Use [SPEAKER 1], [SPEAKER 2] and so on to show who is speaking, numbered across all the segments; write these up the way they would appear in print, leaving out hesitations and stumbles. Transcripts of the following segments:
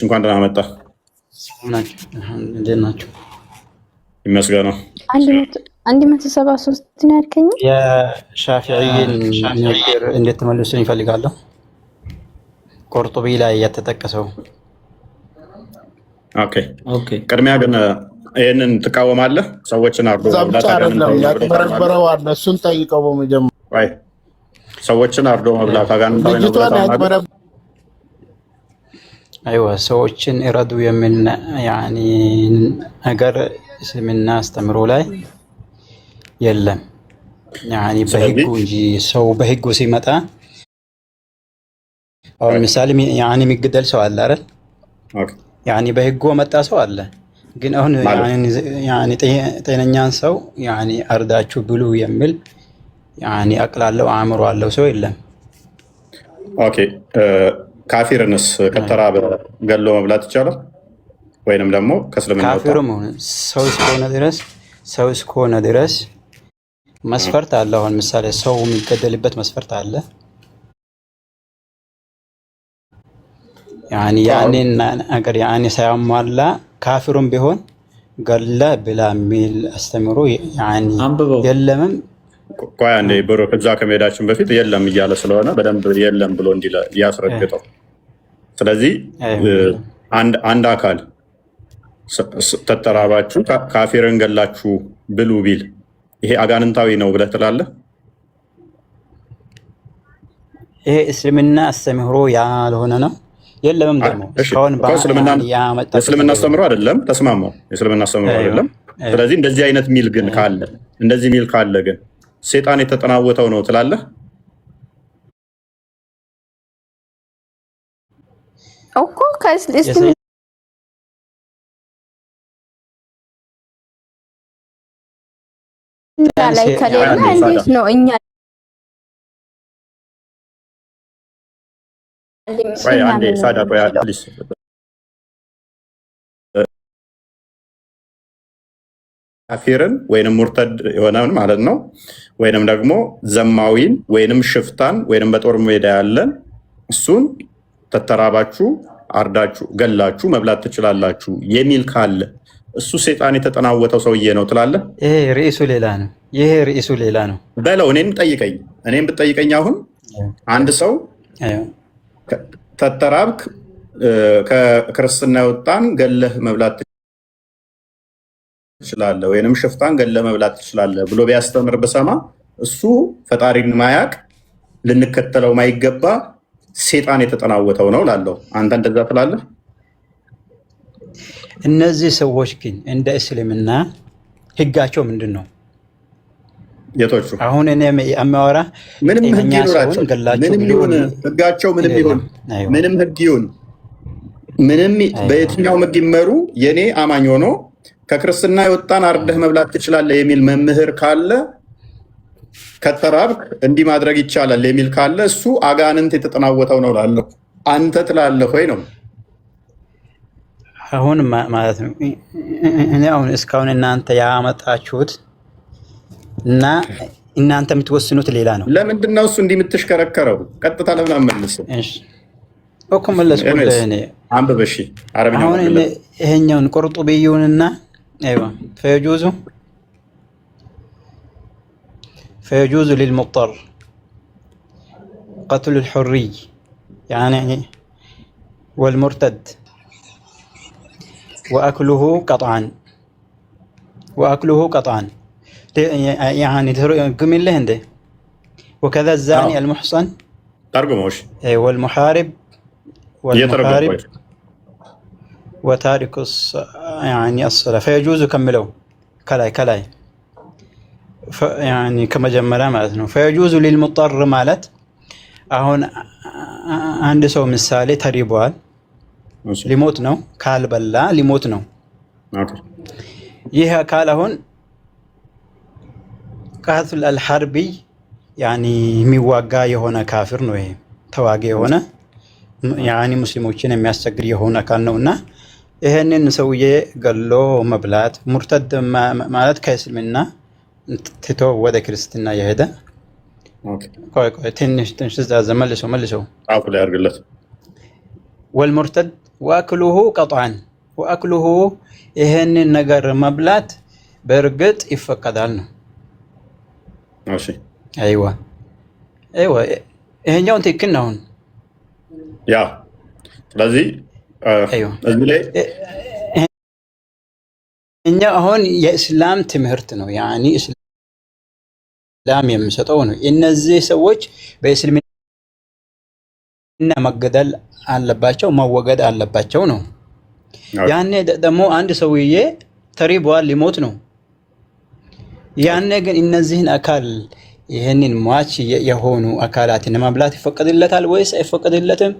[SPEAKER 1] እንኳን ደህና መጣ።
[SPEAKER 2] እንዴት ናችሁ?
[SPEAKER 1] ይመስገነው።
[SPEAKER 3] 173 ነው ያልከኝ።
[SPEAKER 2] የሻፊዒን ንግግር እንዴት ተመልሱን ይፈልጋለሁ። ቁርጡቢ ላይ የተጠቀሰው
[SPEAKER 1] ኦኬ። ቅድሚያ ግን ይህንን ትቃወማለህ? ሰዎችን አርዶ መብላት
[SPEAKER 4] ያጭበረበረው አለ። እሱን ጠይቀው በመጀመሪያ
[SPEAKER 1] ሰዎችን አርዶ መብላት አጋንንታዊ ነው።
[SPEAKER 2] አይዋ ሰዎችን እረዱ የሚል ያኒ ነገር እስልምና አስተምሮ ላይ የለም። ያኒ በህጉ እንጂ ሰው በህጉ ሲመጣ አሁን ምሳሌ ያኒ የሚገደል ሰው አለ አይደል? ያኒ በህጉ መጣ ሰው አለ። ግን አሁን ያኒ ጤነኛን ሰው ያኒ አርዳችሁ ብሉ የሚል ያኒ አቅላለው አእምሮ አለው ሰው የለም።
[SPEAKER 1] ኦኬ ካፊርንስ ከተራበ ገሎ መብላት ይቻላል? ወይንም ደግሞ ከእስልምና
[SPEAKER 2] ካፊሩም ሰው እስከሆነ ድረስ መስፈርት አለ። አሁን ምሳሌ ሰው የሚገደልበት መስፈርት አለ። ያኔን ነገር ያኔ ሳያሟላ ካፊሩም ቢሆን ገለ ብላ የሚል አስተምሮ የለምም።
[SPEAKER 1] ቆይ አንዴ ብሮ ከዛ ከመሄዳችን በፊት የለም እያለ ስለሆነ በደንብ የለም ብሎ ያስረግጠው። ስለዚህ አንድ አካል ተተራባችሁ ካፊርን ገላችሁ ብሉ ቢል ይሄ አጋንንታዊ ነው ብለህ ትላለህ?
[SPEAKER 2] ይሄ እስልምና አስተምህሮ ያልሆነ ነው። የለምም ደግሞ
[SPEAKER 1] እስልምና አስተምሮ አይደለም። ተስማማው፣ የእስልምና አስተምሮ አይደለም። ስለዚህ እንደዚህ አይነት ሚል ግን ካለ እንደዚህ ሚል ካለ ግን ሴጣን የተጠናወተው ነው ትላለህ?
[SPEAKER 3] እኮ ከእስልምና ላይ ከሌለ እንዴት ነው እኛ ካፊርን ወይንም ሙርተድ የሆነን ማለት ነው፣ ወይንም ደግሞ ዘማዊን ወይንም ሽፍታን ወይንም በጦር ሜዳ ያለን እሱን ተተራባችሁ አርዳችሁ ገላችሁ መብላት ትችላላችሁ የሚል ካለ እሱ ሴጣን የተጠናወተው ሰውዬ ነው ትላለህ?
[SPEAKER 2] ይሄ ርዕሱ ሌላ ነው። ይሄ ርዕሱ ሌላ ነው
[SPEAKER 1] በለው። እኔም ብትጠይቀኝ አሁን አንድ ሰው ተተራብክ ከክርስትና የወጣን ገለህ መብላት ትችላለህ ወይንም ሽፍታን ገለህ መብላት ትችላለህ ብሎ ቢያስተምር በሰማ እሱ ፈጣሪን ማያቅ ልንከተለው ማይገባ ሴጣን የተጠናወተው ነው ላለው። አንተ እንደዛ ትላለህ?
[SPEAKER 2] እነዚህ ሰዎች ግን እንደ እስልምና ህጋቸው ምንድን ነው?
[SPEAKER 1] የቶቹ
[SPEAKER 2] አሁን እኔ የሚያወራ
[SPEAKER 1] ምንም ህግ ይኖራቸው ህጋቸው ምንም ህግ ይሁን ምንም በየትኛው ህግ ይመሩ የኔ አማኝ ሆኖ ከክርስትና የወጣን አርደህ መብላት ትችላለህ የሚል መምህር ካለ ከተራብክ እንዲህ ማድረግ ይቻላል የሚል ካለ እሱ አጋንንት የተጠናወተው ነው ላለሁ። አንተ ትላለህ ወይ ነው?
[SPEAKER 2] አሁን ማለት ነው እኔ አሁን እስካሁን እናንተ ያመጣችሁት እና እናንተ የምትወስኑት ሌላ ነው።
[SPEAKER 1] ለምንድን ነው እሱ እንዲህ የምትሽከረከረው? ቀጥታ ለምን አመልስም?
[SPEAKER 2] እኮ መለስኩልህ እኔ።
[SPEAKER 1] አንብብ እሺ። አረብኛ
[SPEAKER 2] አሁን ይሄኛውን ቁርጡቢዩንና አይዋ فيجوز للمضطر قتل الحري يعني والمرتد وأكله قطعا يعني قم له عنده وكذا الزاني المحصن
[SPEAKER 1] ترجموش
[SPEAKER 2] والمحارب وتارك يعني الصلاة فيجوز كملوا كلاي يعني كما جملا معناته فيجوز للمضطر ማለት አሁን አንድ ሰው ምሳሌ ተሪቧል፣ ሊሞት ነው፣ ካልበላ ሊሞት ነው። ይህ አካል አሁን ቃትል አልሐርቢ ያኒ የሚዋጋ የሆነ ካፊር ነው። ይሄ ተዋጊ የሆነ ያኒ ሙስሊሞችን የሚያስቸግር የሆነ አካል ነውና ይሄንን ሰውዬ ገሎ መብላት ሙርተድ ማለት ከእስልምና ትቶ ወደ ክርስትና የሄደ ትንሽ መልሰው
[SPEAKER 1] አፉ ላይ አድርግለት።
[SPEAKER 2] ወልሙርተድ ወአክሉሁ ቀጥዓን ወአክሉሁ ይሄንን ነገር መብላት በእርግጥ ይፈቀዳል ነው።
[SPEAKER 3] እሺ
[SPEAKER 2] አይዋ ይሄኛውን ትክክል ነው።
[SPEAKER 3] ያ ስለዚህ እዚህ ላይ
[SPEAKER 2] እኛ አሁን የእስላም ትምህርት ነው ያኒ እስላም የሚሰጠው ነው። እነዚህ ሰዎች በእስልምና መገደል አለባቸው መወገድ አለባቸው ነው። ያኔ ደግሞ አንድ ሰውዬ ተሪቧል ሊሞት ነው። ያኔ ግን እነዚህን አካል ይህንን ሟች የሆኑ አካላትን መብላት ይፈቀድለታል ወይስ አይፈቀድለትም?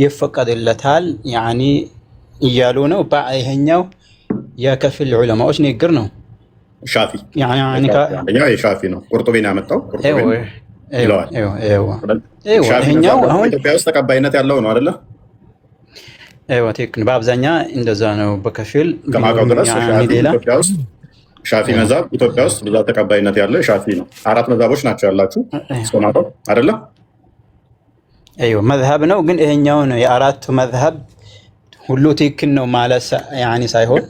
[SPEAKER 2] ይፈቀድለታል ያኒ እያሉ ነው። ይሄኛው የከፊል ዑለማዎች ንግግር ነው።
[SPEAKER 3] ሻፊ የሻፊ ነው። ቁርጡቢን ያመጣው
[SPEAKER 2] ይሄኛው አሁን
[SPEAKER 3] ኢትዮጵያ ውስጥ ተቀባይነት ያለው ነው አይደለ?
[SPEAKER 2] ትክክል። በአብዛኛው እንደዛ ነው። በከፊል
[SPEAKER 3] ከማውቀው ድረስ ኢትዮጵያ ውስጥ ሻፊ መዛብ ኢትዮጵያ ውስጥ ብዛት ተቀባይነት ያለው ሻፊ ነው። 4 መዛቦች ናቸው ያላችሁ እስከማውቀው አይደለ?
[SPEAKER 2] መዝሀብ ነው። ግን ይሄኛው ነው የአራቱ መዝሀብ ሁሉ ትክክል ነው ማለት ያኒ ሳይሆን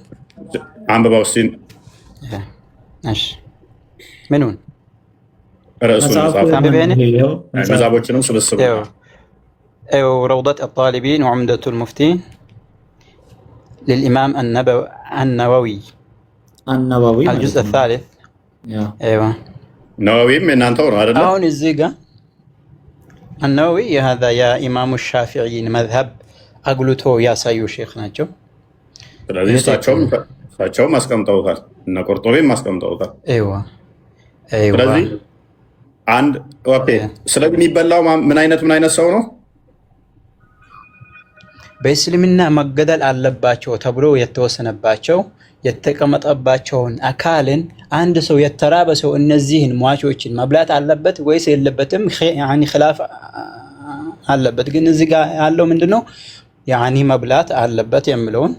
[SPEAKER 3] አንብባው እስኪ።
[SPEAKER 2] እሺ ምኑን
[SPEAKER 3] ርዕሱን መዛቦችንም ስብስብ
[SPEAKER 2] روضة الطالبين وعمدة المفتين للإمام النووي الجزء الثالث. ايوه
[SPEAKER 3] نووي من انت هذا
[SPEAKER 2] هون الزيقة النووي هذا يا إمام الشافعي مذهب أقولته يا سيو شيخنا جو
[SPEAKER 3] ስለዚህ እሳቸውም አስቀምጠውታል እና ቁርጡቢም አስቀምጠውታል። ስለዚህ አንድ ስለዚህ የሚበላው ምን አይነት ሰው ነው? በእስልምና መገደል አለባቸው ተብሎ የተወሰነባቸው የተቀመጠባቸውን አካልን አንድ ሰው የተራበ ሰው እነዚህን ሟቾችን መብላት አለበት ወይስ የለበትም? ያኒ ኺላፍ አለበት። ግን እዚህ ጋር ያለው ምንድነው? ያኒ መብላት አለበት የሚለውን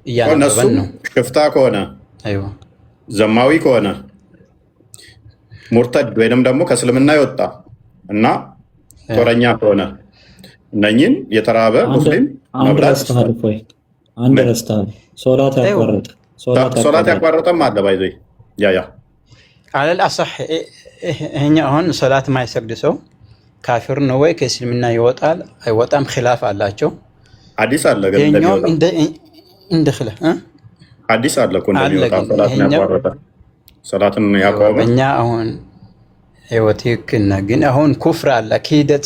[SPEAKER 3] እያነበበን ነው። ሽፍታ ከሆነ ዘማዊ ከሆነ ሙርተድ ወይንም ደግሞ ከእስልምና የወጣ እና ጦረኛ ከሆነ እነኝን የተራበ ሙስሊም መብላት ሶላት ያቋረጠም አለ ባይዘ አለል አሰህ እኛ አሁን ሶላት ማይሰግድ ሰው ካፊር ነው ወይ ከእስልምና ይወጣል አይወጣም? ኺላፍ አላቸው። ሐዲስ አለ ግን እንደ ኺላፍ ሐዲስ አለ እኮ እንደሚወጣ ሶላትን ያቆመ እኛ አሁን ህይወትክና ግን አሁን ኩፍር አለ ክህደት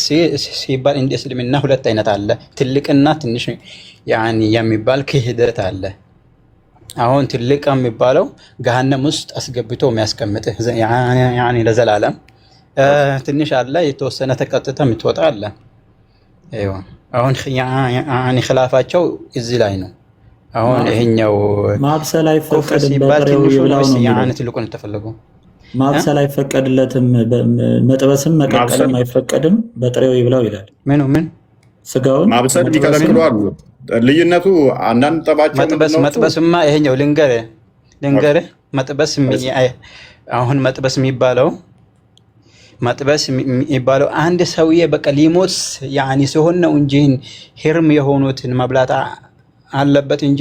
[SPEAKER 3] ሲባል እንደ እስልምና ሁለት አይነት አለ። ትልቅና ትንሽ ያኒ የሚባል ክህደት አለ። አሁን ትልቅ የሚባለው ገሃነም ውስጥ አስገብቶ የሚያስቀምጥህ ያኒ ለዘላለም። ትንሽ አለ የተወሰነ ተቀጥታ የምትወጣ አለ። አሁን ያኒ ኺላፋቸው እዚህ ላይ ነው። አሁን ይሄኛው
[SPEAKER 5] ማብሰል አይፈቀድም በጥሬው ይብላው ነው ያኒ ትልቁን ተፈለገው ማብሰል አይፈቀድለትም። መጥበስም መቀቀልም አይፈቀድም በጥሬው ይብላው ይላል። ምን ስጋውን
[SPEAKER 3] ማብሰል ይከለክሉ አሉ። ልዩነቱ አንዳንድ ጠባቸው
[SPEAKER 2] መጥበስማ ይሄኛው ልንገር መጥበስ አሁን መጥበስ የሚባለው አንድ ሰውዬ በቃ ሊሞት ያኒ ሲሆን ነው እንጂ ሂርም የሆኑትን መብላት አለበት እንጂ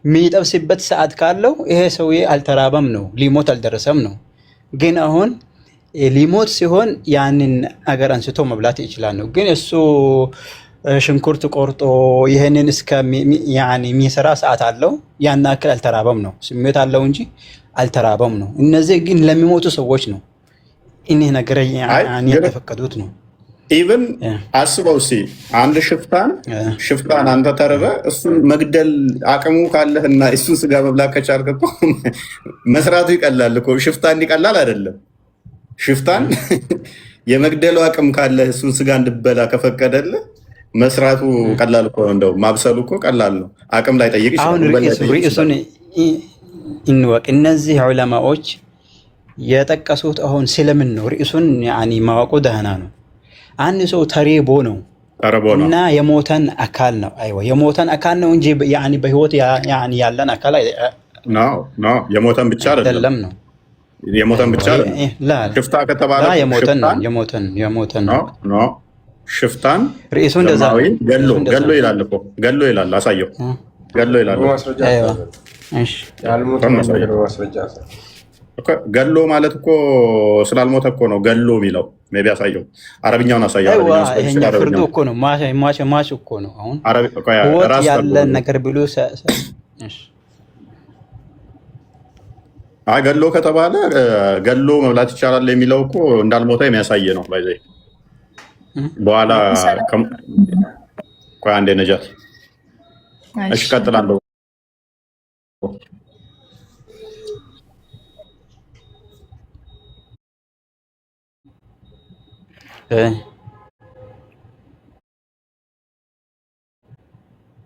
[SPEAKER 2] የሚጠብስበት ሰዓት ካለው ይሄ ሰውዬ አልተራበም ነው ሊሞት አልደረሰም ነው። ግን አሁን ሊሞት ሲሆን ያንን አገር አንስቶ መብላት ይችላል ነው። ግን እሱ ሽንኩርት ቆርጦ ይሄንን እስከ ያኒ የሚሰራ ሰዓት አለው ያን አክል አልተራበም ነው። ስሜት አለው እንጂ አልተራበም ነው። እነዚህ ግን ለሚሞቱ ሰዎች ነው እኔ ነገር ያኒ የተፈቀዱት ነው።
[SPEAKER 3] ኢቭን አስበው አንድ ሽፍታን አንተ ተርበ እሱን መግደል አቅሙ ካለህና እሱን ስጋ መብላት ከቻልክ እኮ መስራቱ ይቀላል እኮ። ሽፍታ እንዲቀላል አይደለም። ሽፍታን የመግደሉ አቅም ካለህ እሱን ስጋ እንድበላ ከፈቀደልህ መስራቱ ቀላል እኮ ነው። እንደው ማብሰሉ እኮ ቀላል ነው። አቅም ላይ ጠይቅ ይችላል።
[SPEAKER 2] አሁን ርዕሱን እንወቅ። እነዚህ ዑለማዎች የጠቀሱት አሁን ስለምን ነው? ርዕሱን ያኒ ማወቁ ደህና ነው። አንድ ሰው ተሪቦ ነው እና የሞተን አካል ነው። አይዋ የሞተን አካል ነው እንጂ ያኒ በህይወት ያኒ ያለን አካል
[SPEAKER 3] ነው። የሞተን ብቻ አይደለም ነው። የሞተን ብቻ አይደለም። ሽፍታ ከተባለ
[SPEAKER 2] የሞተን ነው።
[SPEAKER 3] ሽፍታን
[SPEAKER 2] ርዕሱ እንደዛ
[SPEAKER 3] ዘማዊን ገሎ ይላል እኮ ገሎ ይላል። አሳየው ገሎ ይላል።
[SPEAKER 2] እሺ
[SPEAKER 3] ገሎ ማለት እኮ ስላልሞተ እኮ ነው ገሎ የሚለው። ሜይ ቢ አሳየው። አረብኛውን አሳየው።
[SPEAKER 2] ይሄኛ ፍርዱ እኮ ነው። ማሽ እኮ ነው። አሁን ህይወት ያለን ነገር ብሎ
[SPEAKER 3] ገሎ ከተባለ ገሎ መብላት ይቻላል የሚለው እኮ እንዳልሞተ የሚያሳይ ነው። ባይዘ በኋላ ቆይ አንዴ ነጃት። እሺ ቀጥላለሁ።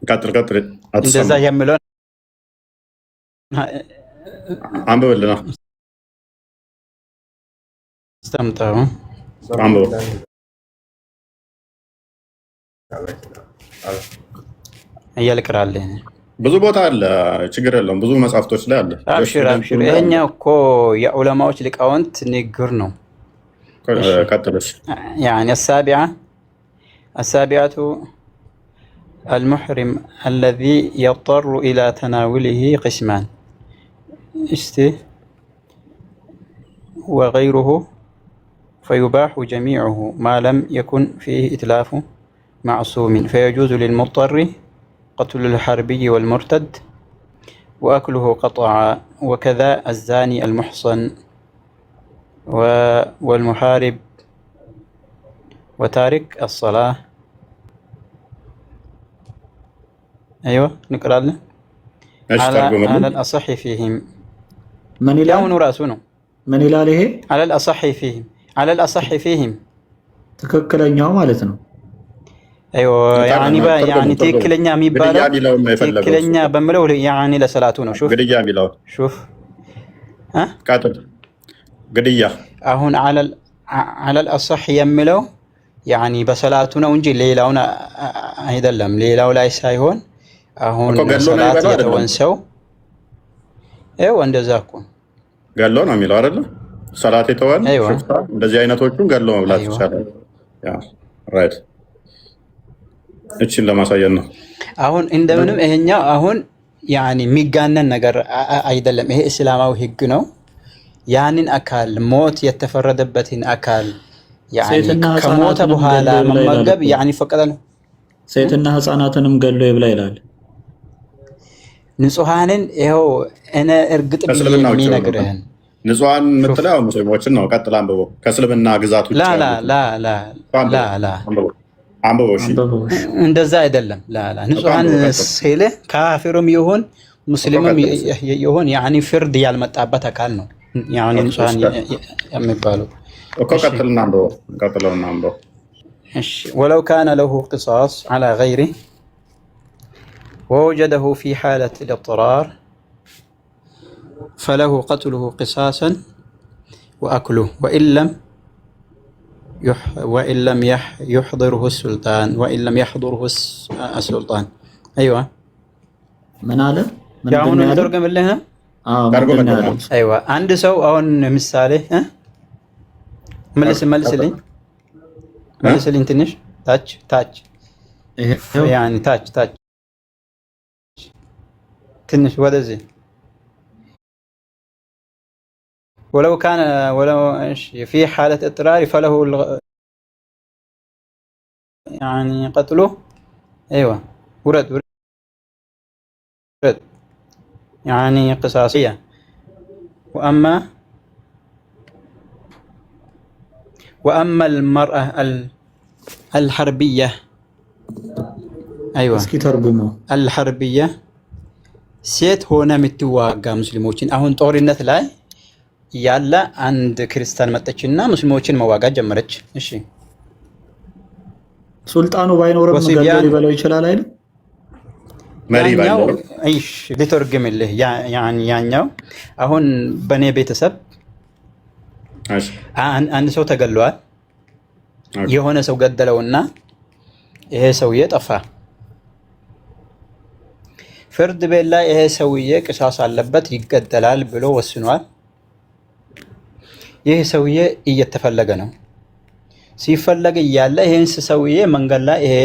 [SPEAKER 3] ቀጥል
[SPEAKER 2] እንደዛ የሚለው
[SPEAKER 3] አንብብልና
[SPEAKER 2] አስተምጠው
[SPEAKER 3] አንብብ።
[SPEAKER 2] እያልቅራለህ
[SPEAKER 3] ብዙ ቦታ አለ፣ ችግር የለውም። ብዙ መጽሐፍቶች ላይ አለ።
[SPEAKER 2] አብሽር። ይሄኛው እኮ የዑለማዎች ሊቃውንት ንግግር ነው።
[SPEAKER 3] ቀጥልሽ።
[SPEAKER 2] يعني السابعة المحرم الذي يضطر إلى تناوله قسمان وغيره فيباح جميعه ما لم يكن فيه إتلاف معصوم فيجوز للمضطر قتل الحربي والمرتد وأكله قطعا وكذا الزاني المحصن والمحارب وتارك الصلاة. أيوة نقرأ له على الأصح فيهم
[SPEAKER 5] من
[SPEAKER 2] يوم رأسونه
[SPEAKER 5] من إلاله
[SPEAKER 2] على الأصح فيهم
[SPEAKER 5] تككلنيا مالتنا.
[SPEAKER 2] أيوة يعني تككلنيا ميبالا تككلنيا بملو يعني لصلاتنا. شوف ها
[SPEAKER 3] كاتب قدية
[SPEAKER 2] አሁን على الأصح የሚለው يعني በሰላቱ ነው እንጂ ሌላውን አይደለም። ሌላው ላይ ሳይሆን አሁን ሰላት የተወን ሰው እንደዛ እኮ
[SPEAKER 3] ገሎ ነው የሚለው አይደል? ሰላት የተወን ሽፍታ እንደዚህ አይነቶቹን ገሎ መብላት ይቻላል። ራይት እቺን ለማሳየት ነው።
[SPEAKER 2] አሁን እንደምንም ይሄኛው አሁን يعني የሚጋነን ነገር አይደለም። ይሄ እስላማዊ ህግ ነው። ያንን አካል ሞት የተፈረደበትን አካል ከሞተ በኋላ መመገብ ይፈቀዳል።
[SPEAKER 5] ሴትና ህፃናትንም ገሎ ይብላ ይላል።
[SPEAKER 2] ንጹሃንን ይኸው እኔ እርግጥ የሚነግርህን
[SPEAKER 3] ንጹሃን የምትለው ሙስሊሞችን ነው። ቀጥል አንብበው። ከእስልምና ግዛት ውጭ
[SPEAKER 2] እንደዛ አይደለም። ንጹሃን ሲልህ ካፊርም ይሁን ሙስሊምም ይሁን ፍርድ ያልመጣበት አካል ነው ንጹሃን የሚባለው። ولو كان له قصاص على غيره ووجده في حالة الاضطرار فله قتله قصاصا وأكله وإن لم يحضره السلطان أيوة
[SPEAKER 5] من هذا؟
[SPEAKER 2] يا هون نترجم لها أيوة عند سو أو مثالي ملس لي تنش تاج يعني تاج تنش ولا زي ولو في حالة اضطرار فله يعني قتله. أيوة ورد يعني قصاصية. وأما المرأة الحربية أيوة الحربية ሴት ሆነ የምትዋጋ ሙስሊሞችን አሁን ጦርነት ላይ ያለ አንድ ክርስቲያን መጣችና ሙስሊሞችን መዋጋት ጀመረች። እሺ
[SPEAKER 5] ሱልጣኑ ባይኖርም ገሎ ሊበላው ይችላል አይደል?
[SPEAKER 3] መሪ ባይኖር
[SPEAKER 2] እሺ ልተርግምልህ። ያኛው አሁን በኔ ቤተሰብ አንድ ሰው ተገሏል። የሆነ ሰው ገደለውና ይሄ ሰውዬ ጠፋ። ፍርድ ቤት ላይ ይሄ ሰውዬ ቅሳስ አለበት ይገደላል ብሎ ወስኗል። ይህ ሰውዬ እየተፈለገ ነው። ሲፈለግ እያለ ይሄን ሰውዬ መንገድ ላይ ይሄ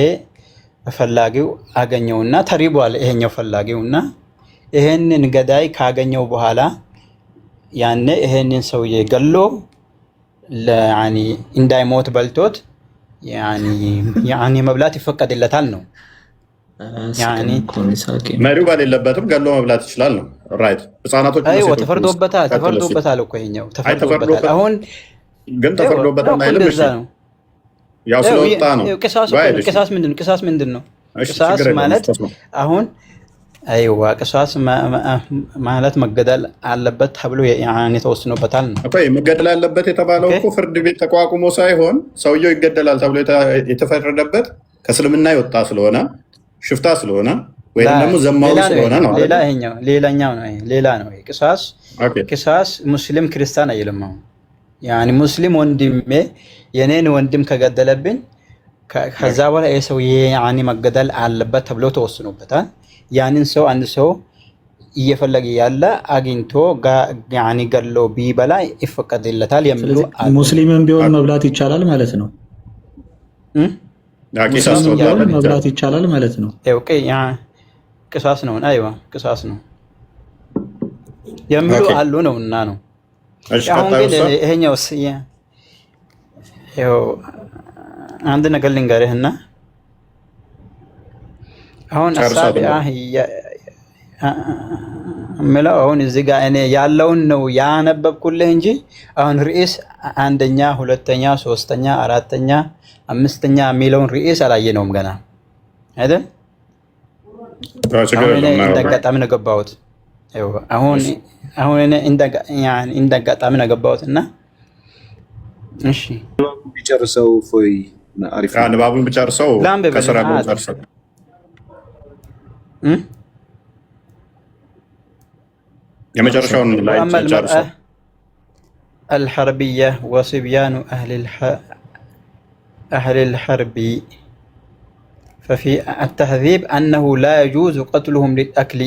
[SPEAKER 2] ፈላጊው አገኘውና ተሪቧል። ይሄኛው ፈላጊውና ይሄንን ገዳይ ካገኘው በኋላ ያኔ ይሄንን ሰውዬ ገሎ ለያኒ እንዳይሞት በልቶት ያኒ መብላት ይፈቀድለታል ነው። ያኒ
[SPEAKER 3] መሪው ባሌለበትም ገሎ መብላት ይችላል ነው። ራይት ህፃናቶች
[SPEAKER 2] ተፈርዶበታል እኮ ይሄኛው ተፈርዶበታል። አሁን
[SPEAKER 3] ግን ተፈርዶበታል አይልም። እሺ ያው ስለወጣ ነው።
[SPEAKER 2] ቅሳስ ምንድን ነው? ቅሳስ ማለት አሁን አይዋ ቅሳስ ማለት መገደል አለበት ተብሎ ያኔ ተወስኖበታል ነው።
[SPEAKER 3] መገደል አለበት የተባለው እኮ ፍርድ ቤት ተቋቁሞ ሳይሆን ሰውየው ይገደላል ተብሎ የተፈረደበት ከእስልምና የወጣ ስለሆነ ሽፍታ ስለሆነ ወይም ደግሞ ዘማዊ ስለሆነ ነው።
[SPEAKER 2] ሌላኛው ነው። ሌላ ነው ቅሳስ ሙስሊም ክርስቲያን አይልም። ያኒ ሙስሊም ወንድሜ የኔን ወንድም ከገደለብኝ ከዛ በኋላ የሰው ያኒ መገደል አለበት ተብሎ ተወስኖበታል። ያንን ሰው አንድ ሰው እየፈለገ ያለ አግኝቶ ያኒ ገሎ ቢበላ ይፈቀድለታል የሚሉ
[SPEAKER 5] ሙስሊምም ቢሆን መብላት ይቻላል ማለት ነው። መብላት ይቻላል ማለት ነው።
[SPEAKER 2] ቅሳስ ነው። አይዋ ቅሳስ ነው የሚሉ አሉ ነውና ነው። አሁን ግን ይሄኛውስ ያው አንድ ነገር ልንገርህና አሁን አሳቢያ ምለው አሁን እዚህ ጋር እኔ ያለውን ነው ያነበብኩልህ እንጂ አሁን ርዕስ አንደኛ፣ ሁለተኛ፣ ሶስተኛ፣ አራተኛ፣ አምስተኛ የሚለውን ርዕስ አላየነውም ገና አይደል? እንደጋጣሚ ነው ገባሁት። አሁን እኔ እንደጋጣሚ ነው ገባሁት እና እሺ
[SPEAKER 6] ቢጨርሰው ፎይ አሪፍ
[SPEAKER 3] ንባቡን ቢጨርሰው ከስራ ቢጨርሰው የመጨረሻውን ላይ ጨርሰው
[SPEAKER 2] الحربية وصبيان أهل الحرب ففي التهذيب أنه لا يجوز قتلهم للأكل.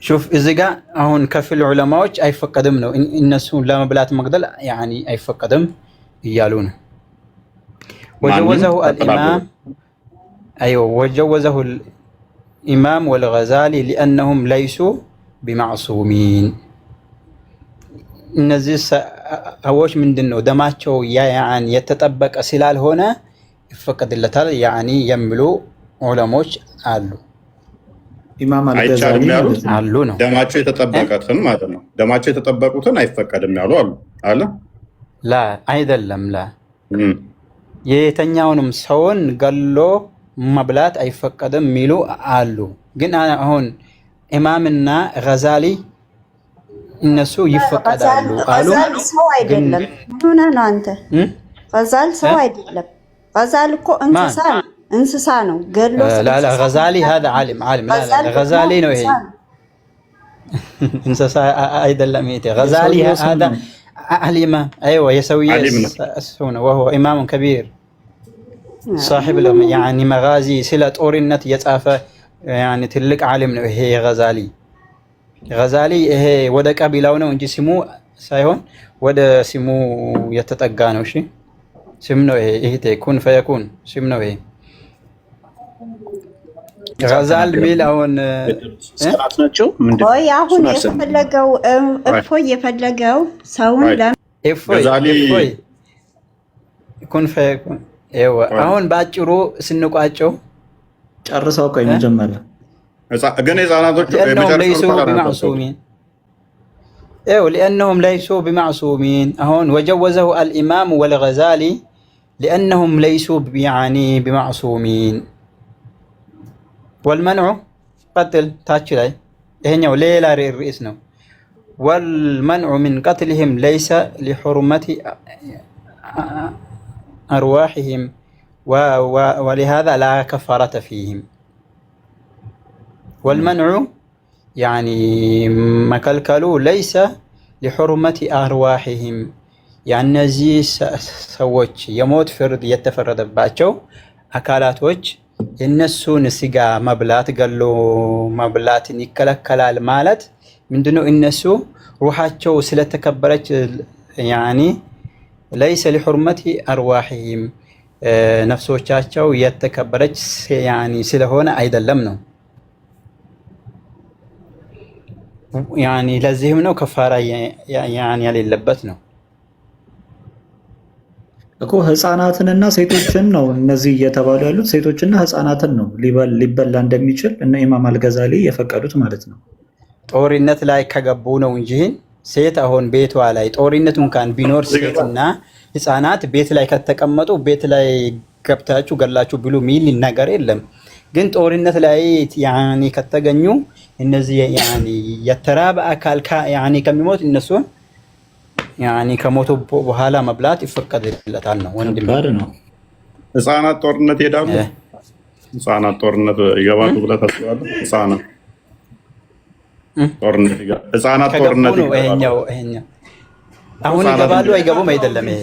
[SPEAKER 2] شوف إذا هون كف العلماء أي فقدم له الناس لا مبلات مقدل يعني أي فقدم يالونه. وجوزه الإمام أيوه وجوزه الإمام والغزالي لأنهم ليسوا بمعصومين. እነዚህ ሰዎች ምንድነው ደማቸው ያኒ የተጠበቀ ስላልሆነ ይፈቀድለታል ያኒ የሚሉ ዑለሞች አሉ።
[SPEAKER 5] ኢማም አልገዛሊ
[SPEAKER 2] አሉ ነው
[SPEAKER 3] ደማቸው የተጠበቀትን ማለት ነው። ደማቸው የተጠበቁትን አይፈቀድም ያሉ አሉ አለ
[SPEAKER 2] ላ አይደለም ላ የተኛውንም ሰውን ገሎ መብላት አይፈቀድም የሚሉ አሉ። ግን አሁን ኢማምና ገዛሊ እነሱ ይፈቀዳሉ አሉ።
[SPEAKER 7] ገዛል ሰው አይደለም። ምን ሆነ አንተ? ገዛል ሰው አይደለም። ገዛል እኮ እንስሳ ነው ገሎ
[SPEAKER 2] لا غزالي هذا عالم لا غزالي ነው ይሄ እንስሳ አይደለም። ይሄ غزالي هذا الإمام ايوه يسوي السنة وهو إمام كبير صاحب يعني مغازي سلة ጦርነት የጻፈ يعني ትልቅ ዓሊም ነው ይሄ ገዛሊ ይሄ ወደ ቀቢላው ነው እንጂ ስሙ ሳይሆን ወደ ስሙ የተጠጋ ነው። እሺ ስም ነው ይሄ ኩን ፈየኩን ስም ነው ይሄ ገዛል ሚላውን
[SPEAKER 6] ስራት ናቸው። ምንድነው
[SPEAKER 7] ወይ አሁን የፈለገው እፎይ የፈለገው ሰውን
[SPEAKER 3] ገዛሊ
[SPEAKER 2] ኩን ፈየኩን ይሄው አሁን ባጭሩ ስንቋጨው
[SPEAKER 5] ጨርሰው ቆይ መጀመሪያ
[SPEAKER 3] ግን ህፃናቶቹ
[SPEAKER 2] لأنهم ليسوا بمعصومين هون وجوزه الإمام والغزالي لأنهم ليسوا يعني بمعصومين. والمنع قتل تاتشلاي هنا ليلا الرئيسنا والمنع من قتلهم ليس لحرمة أرواحهم ولهذا لا كفارة فيهم. والمنع يعني مكلكلو ليس لحرمة أرواحهم يعني نزي سوتش يموت فرد يتفرد باتشو أكالاتوش النسون سيغا مبلات قالو مبلات نكلكلا المالت من دونو النسو روحاتشو سلتكبرت يعني ለይሰ ሊሑርመቲ አርዋሒሂም ነፍሶቻቸው የተከበረች ያኒ ስለሆነ አይደለም ነው። ያኒ ለዚህም ነው ከፋራ ያኒ የሌለበት ነው
[SPEAKER 5] እኮ ህፃናትንና ሴቶችን ነው እነዚህ እየተባሉ ያሉት ሴቶችና ህፃናትን ነው ሊበላ እንደሚችል እነ ኢማም አልገዛሊ የፈቀዱት ማለት ነው።
[SPEAKER 2] ጦርነት ላይ ከገቡ ነው እንጂ ሴት አሁን ቤቷ ላይ ጦርነቱ እንኳን ቢኖር ሴትና ህፃናት ቤት ላይ ከተቀመጡ ቤት ላይ ገብታችሁ ገላችሁ ብሉ ሚል ነገር የለም። ግን ጦርነት ላይ ያኒ ከተገኙ እነዚህ ያኒ የተራበ አካል ያኒ ከሚሞት እነሱን ያኒ ከሞቱ በኋላ መብላት ይፈቀድለታል ነው። ወንድም
[SPEAKER 5] ነው።
[SPEAKER 3] ህፃናት ጦርነት ይሄዳሉ። ህፃናት ጦርነት ይገባሉ ብለህ ታስባለህ? ህፃናት ጦርነት
[SPEAKER 2] ይሄኛው አሁን ይገባሉ አይገቡም አይደለም። ይሄ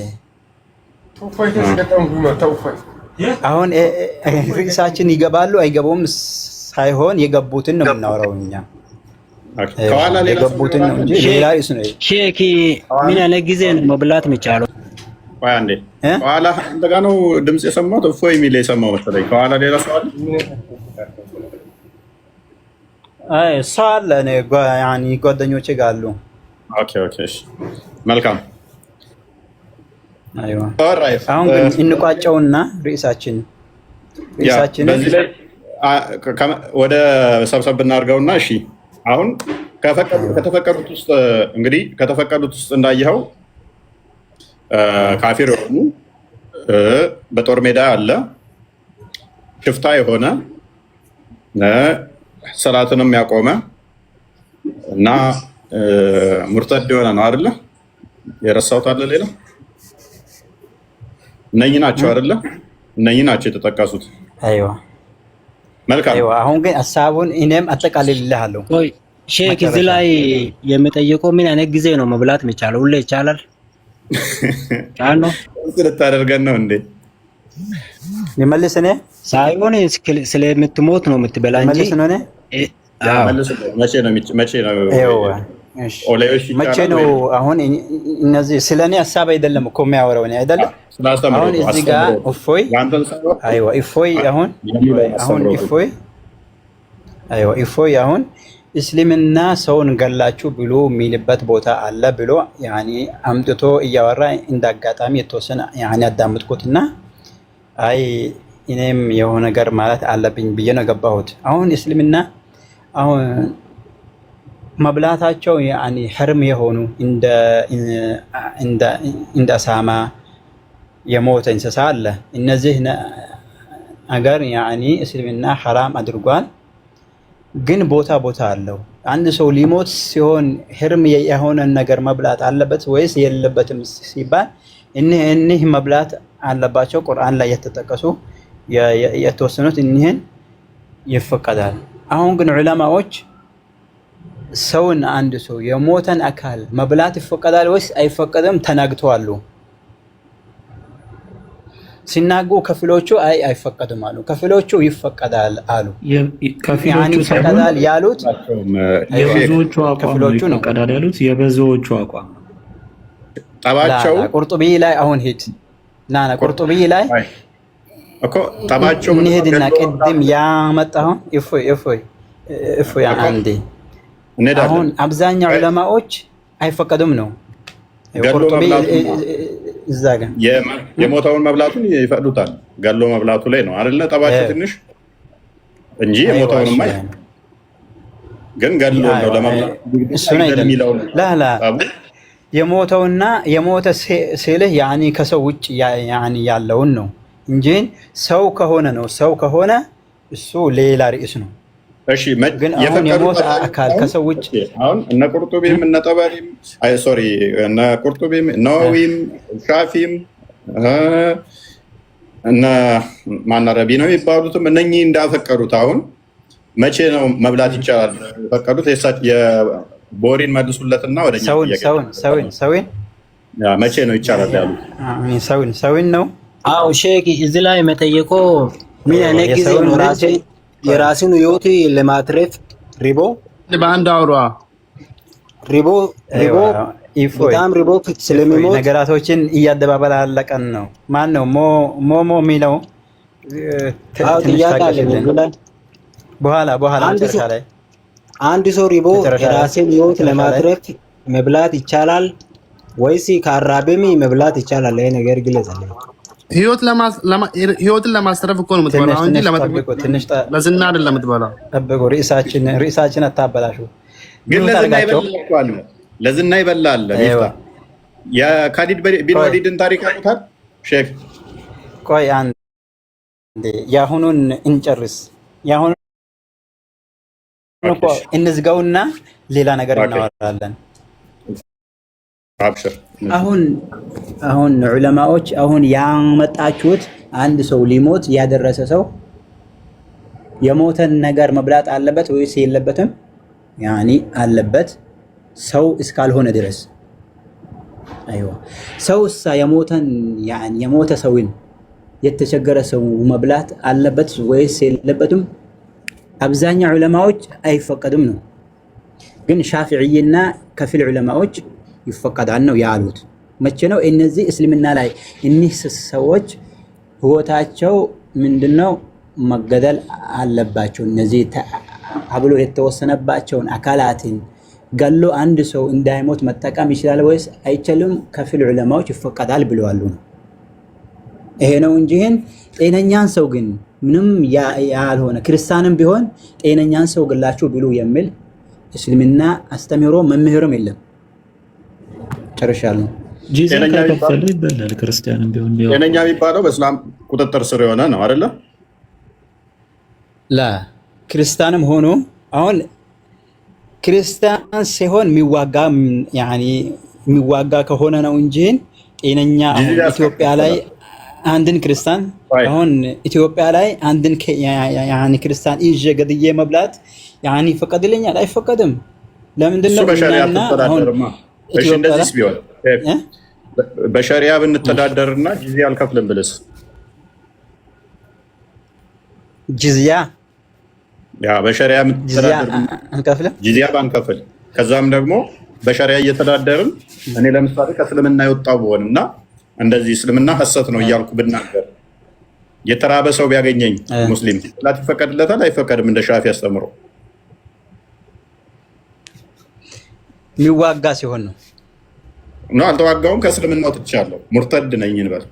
[SPEAKER 2] አሁን ርዕሳችን ይገባሉ አይገቡም ሳይሆን የገቡትን ነው የምናወራው እኛ የገቡትን ነው እንጂ ሌላ ርዕስ ነው።
[SPEAKER 8] ሼክ ምን ያለ ጊዜ ነው መብላት የሚቻለው?
[SPEAKER 3] ቆይ አንዴ ከኋላ እንደጋ ነው ድምጽ የሰማሁት እፎይ የሚል የሰማው መሰለኝ። ከኋላ ሌላ ሰው አለ?
[SPEAKER 2] አይ ሰው አለ ያኒ ጓደኞቼ ጋር አሉ።
[SPEAKER 3] ኦኬ እሺ መልካም።
[SPEAKER 2] አይዋ አሁን ግን እንቋጨውና ርዕሳችን
[SPEAKER 3] በዚህ ላይ ወደ ሰብሰብ እናድርገውና እሺ አሁን ከተፈቀዱት ውስጥ እንግዲህ ከተፈቀዱት ውስጥ እንዳየኸው ካፊር የሆኑ በጦር ሜዳ ያለ ሽፍታ የሆነ ሰላትንም ያቆመ እና ሙርተድ የሆነ ነው አይደለ? የረሳሁት አለ ሌላ? እነኚህ ናቸው አይደለ? እነኚህ ናቸው የተጠቀሱት።
[SPEAKER 2] አይዋ
[SPEAKER 3] መልካም።
[SPEAKER 2] አይዋ አሁን ግን ሐሳቡን እኔም አጠቃልልልሃለሁ።
[SPEAKER 8] ቆይ ሼክ እዚህ ላይ የምጠይቀው ምን አይነት ጊዜ ነው መብላት የሚቻለው? ሁሌ ይቻላል? ቃል ነው
[SPEAKER 3] ልታደርገን ነው እንዴ?
[SPEAKER 2] ይመልስ እኔ
[SPEAKER 8] ሳይሆን ስለምትሞት ነው የምትበላ እንጂ
[SPEAKER 2] መቼ ነው? አሁን እነዚህ ስለኔ ሀሳብ አይደለም እኮ የሚያወራው እኔ አይደለም። አሁን እዚህ ጋር እፎይ አይዋ እፎይ አሁን እፎይ አሁን እስልምና ሰውን ገላችሁ ብሎ የሚልበት ቦታ አለ ብሎ ያኒ አምጥቶ እያወራ እንዳጋጣሚ የተወሰነ ያኒ አዳምጥኩትና አይ እኔም የሆነ ነገር ማለት አለብኝ ብዬ ነው ገባሁት። አሁን እስልምና አሁን መብላታቸው ያኒ ህርም የሆኑ እንደ አሳማ የሞተ እንስሳ አለ። እነዚህ ነገር ያኒ እስልምና ሐራም አድርጓል። ግን ቦታ አለው። አንድ ሰው ሊሞት ሲሆን ህርም የሆነ ነገር መብላት አለበት ወይስ የለበትም ሲባል እኒህ መብላት አለባቸው። ቁርአን ላይ የተጠቀሱ የተወሰኑት እኒህን ይፈቀዳል። አሁን ግን ዑለማዎች ሰውን አንድ ሰው የሞተን አካል መብላት ይፈቀዳል ወይስ አይፈቀድም ተናግተዋል። ሲናጉ ከፊሎቹ አይፈቀድም አሉ፣ ከፊሎቹ ይፈቀዳል አሉ። ያኒ ይፈቀዳል ያሉት
[SPEAKER 5] የብዙዎቹ አቋም ነው። ይፈቀዳል ያሉት የብዙዎቹ አቋም ነው።
[SPEAKER 3] ጠባቸው
[SPEAKER 2] ቁርጡቢ ላይ አሁን ሂድ ናና ቁርጡቢ ላይ
[SPEAKER 3] እኮ ጠባቸው
[SPEAKER 2] እንሂድና ቅድም ያመጣሁን እፎይ አንዴ አሁን አብዛኛው ዑለማዎች አይፈቀዱም ነው። ቁርጡቢ እዛ ጋር
[SPEAKER 3] የሞተውን መብላቱን ይፈቅዱታል። ገሎ መብላቱ ላይ ነው አይደለ? ጠባቸው ትንሽ እንጂ የሞተውንማ ግን ገሎ ነው ለመብላት
[SPEAKER 2] እሱ ነው አይደለም። ላ የሞተውና የሞተ ሲልህ ያኒ ከሰው ውጭ ያኒ ያለውን ነው እንጂ ሰው ከሆነ ነው። ሰው ከሆነ እሱ ሌላ ርዕስ ነው።
[SPEAKER 3] እሺ
[SPEAKER 2] ግን አሁን የሞተ አካል ከሰው ውጭ
[SPEAKER 3] አሁን እነ ቁርጡቢም እነ ጠበሪም እነ ቁርጡቢም ነወዊም ሻፊም እነ ማናረቢ ነው የሚባሉትም እነኚህ እንዳፈቀዱት አሁን መቼ ነው መብላት ይቻላል የፈቀዱት? የቦሪን መልሱለትና ወደኛ
[SPEAKER 2] ሰውን
[SPEAKER 3] መቼ ነው ይቻላል ያሉት?
[SPEAKER 2] ሰውን ነው።
[SPEAKER 8] አዎ ሼክ እዚህ ላይ መጠየቆ ምን አይነት ጊዜ ነው የራስን ህይወት ለማትረፍ ሪቦ
[SPEAKER 4] በአንድ አውሯ
[SPEAKER 8] ሪቦ በጣም ሪቦክ ስለሚሞት
[SPEAKER 2] ነገራቶችን እያደባበላለቀን ነው። ማን ነው ሞሞ የሚለው?
[SPEAKER 8] ጥያቄ አለ
[SPEAKER 2] በኋላ መጨረሻ ላይ
[SPEAKER 8] አንድ ሰው ሪቦ የራሴን ህይወት ለማትረፍ መብላት ይቻላል ወይስ ከአራቤም መብላት ይቻላል? ይሄ ነገር ግለጽልኝ።
[SPEAKER 4] ህይወትን ለማስተረፍ እኮ ነው የምትበላው እንጂ ለዝና አይደለም የምትበላው።
[SPEAKER 2] ጠብቁ፣ ርዕሳችን አታበላሹ።
[SPEAKER 3] ግን ለዝና ይበላል። የካሊድ ቢን ወሊድን ታሪክ ያውቁታል ሼክ?
[SPEAKER 2] ቆይ አንዴ የአሁኑን እንጨርስ። የአሁኑን እኮ እንዝጋውና ሌላ ነገር እናወራለን። አሁን ዑለማዎች አሁን ያመጣችሁት አንድ ሰው ሊሞት ያደረሰ ሰው የሞተን ነገር መብላት አለበት ወይስ የለበትም? ያኒ አለበት ሰው እስካልሆነ ድረስ። አይዋ ሰውሳ የሞተ ሰውን የተቸገረ ሰው መብላት አለበት ወይስ የለበትም? አብዛኛው ዑለማዎች አይፈቀድም ነው። ግን ሻፊዒና ከፊል ዑለማዎች ይፈቀዳል ነው ያሉት። መቼ ነው እነዚህ እስልምና ላይ እኒህ ሰዎች ህይወታቸው ምንድነው መገደል አለባቸው? እነዚህ አብሎ የተወሰነባቸውን አካላትን ገሎ አንድ ሰው እንዳይሞት መጠቀም ይችላል ወይስ አይችልም? ከፊል ዑለማዎች ይፈቀዳል ብለዋል ነው። ይሄ ነው እንጂ ጤነኛን ሰው ግን ምንም ያልሆነ ክርስቲያንም ቢሆን ጤነኛን ሰው ግላችሁ ብሉ የሚል እስልምና አስተምህሮ መምህርም የለም። ጨርሻለሁ።
[SPEAKER 5] ጤነኛ ይባላል ክርስቲያንም ቢሆን
[SPEAKER 3] ጤነኛ የሚባለው በእስላም ቁጥጥር ስር የሆነ ነው አይደለ?
[SPEAKER 2] ላ ክርስቲያንም ሆኖ አሁን ክርስቲያን ሲሆን የሚዋጋ ከሆነ ነው እንጂ ጤነኛ ኢትዮጵያ ላይ አንድን ክርስቲያን አሁን ኢትዮጵያ ላይ አንድን ክርስቲያን ይዤ ገድዬ መብላት ይፈቀድልኛል? አይፈቀድም። ለምንድን ነው?
[SPEAKER 3] እንደዚህ ቢሆን በሸሪያ ብንተዳደርና ጂዚያ አልከፍልም ብልስ?
[SPEAKER 2] ጂዚያ
[SPEAKER 3] በሸሪያ ጂዚያ ባንከፍል ከዛም ደግሞ በሸሪያ እየተዳደርን እኔ ለምሳሌ ከእስልምና የወጣው ብሆን እና እንደዚህ እስልምና ሐሰት ነው እያልኩ ብናገር የተራበ ሰው ቢያገኘኝ ሙስሊም ላት ይፈቀድለታል? አይፈቀድም? እንደ ሻፊ አስተምሮ
[SPEAKER 2] የሚዋጋ ሲሆን ነው።
[SPEAKER 3] አልተዋጋውም፣ ከእስልምና ወጥቻለሁ፣ ሙርተድ ነኝ እንበል።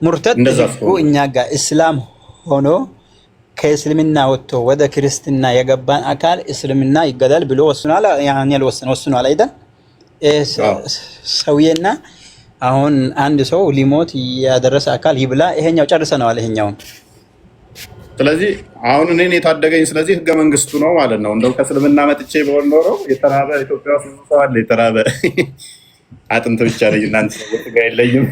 [SPEAKER 2] ሙርተድ እኛ ጋር እስላም ሆኖ ከእስልምና ወጥቶ ወደ ክርስትና የገባን አካል እስልምና ይገደል ብሎ ወስኗል። ወስኗል አይደል? ሰውዬና አሁን አንድ ሰው ሊሞት ያደረሰ አካል ይብላ። ይሄኛው ጨርሰነዋል። ይሄኛው
[SPEAKER 3] ስለዚህ አሁን እኔን የታደገኝ ስለዚህ ህገ መንግስቱ ነው ማለት ነው። እንደው ከእስልምና መጥቼ በሆን ኖሮ የተራበ ኢትዮጵያ ውስጥ ሰው አለ። የተራበ አጥንት ብቻ ነኝ፣ እናንተ ሰዎች ጋር የለኝም።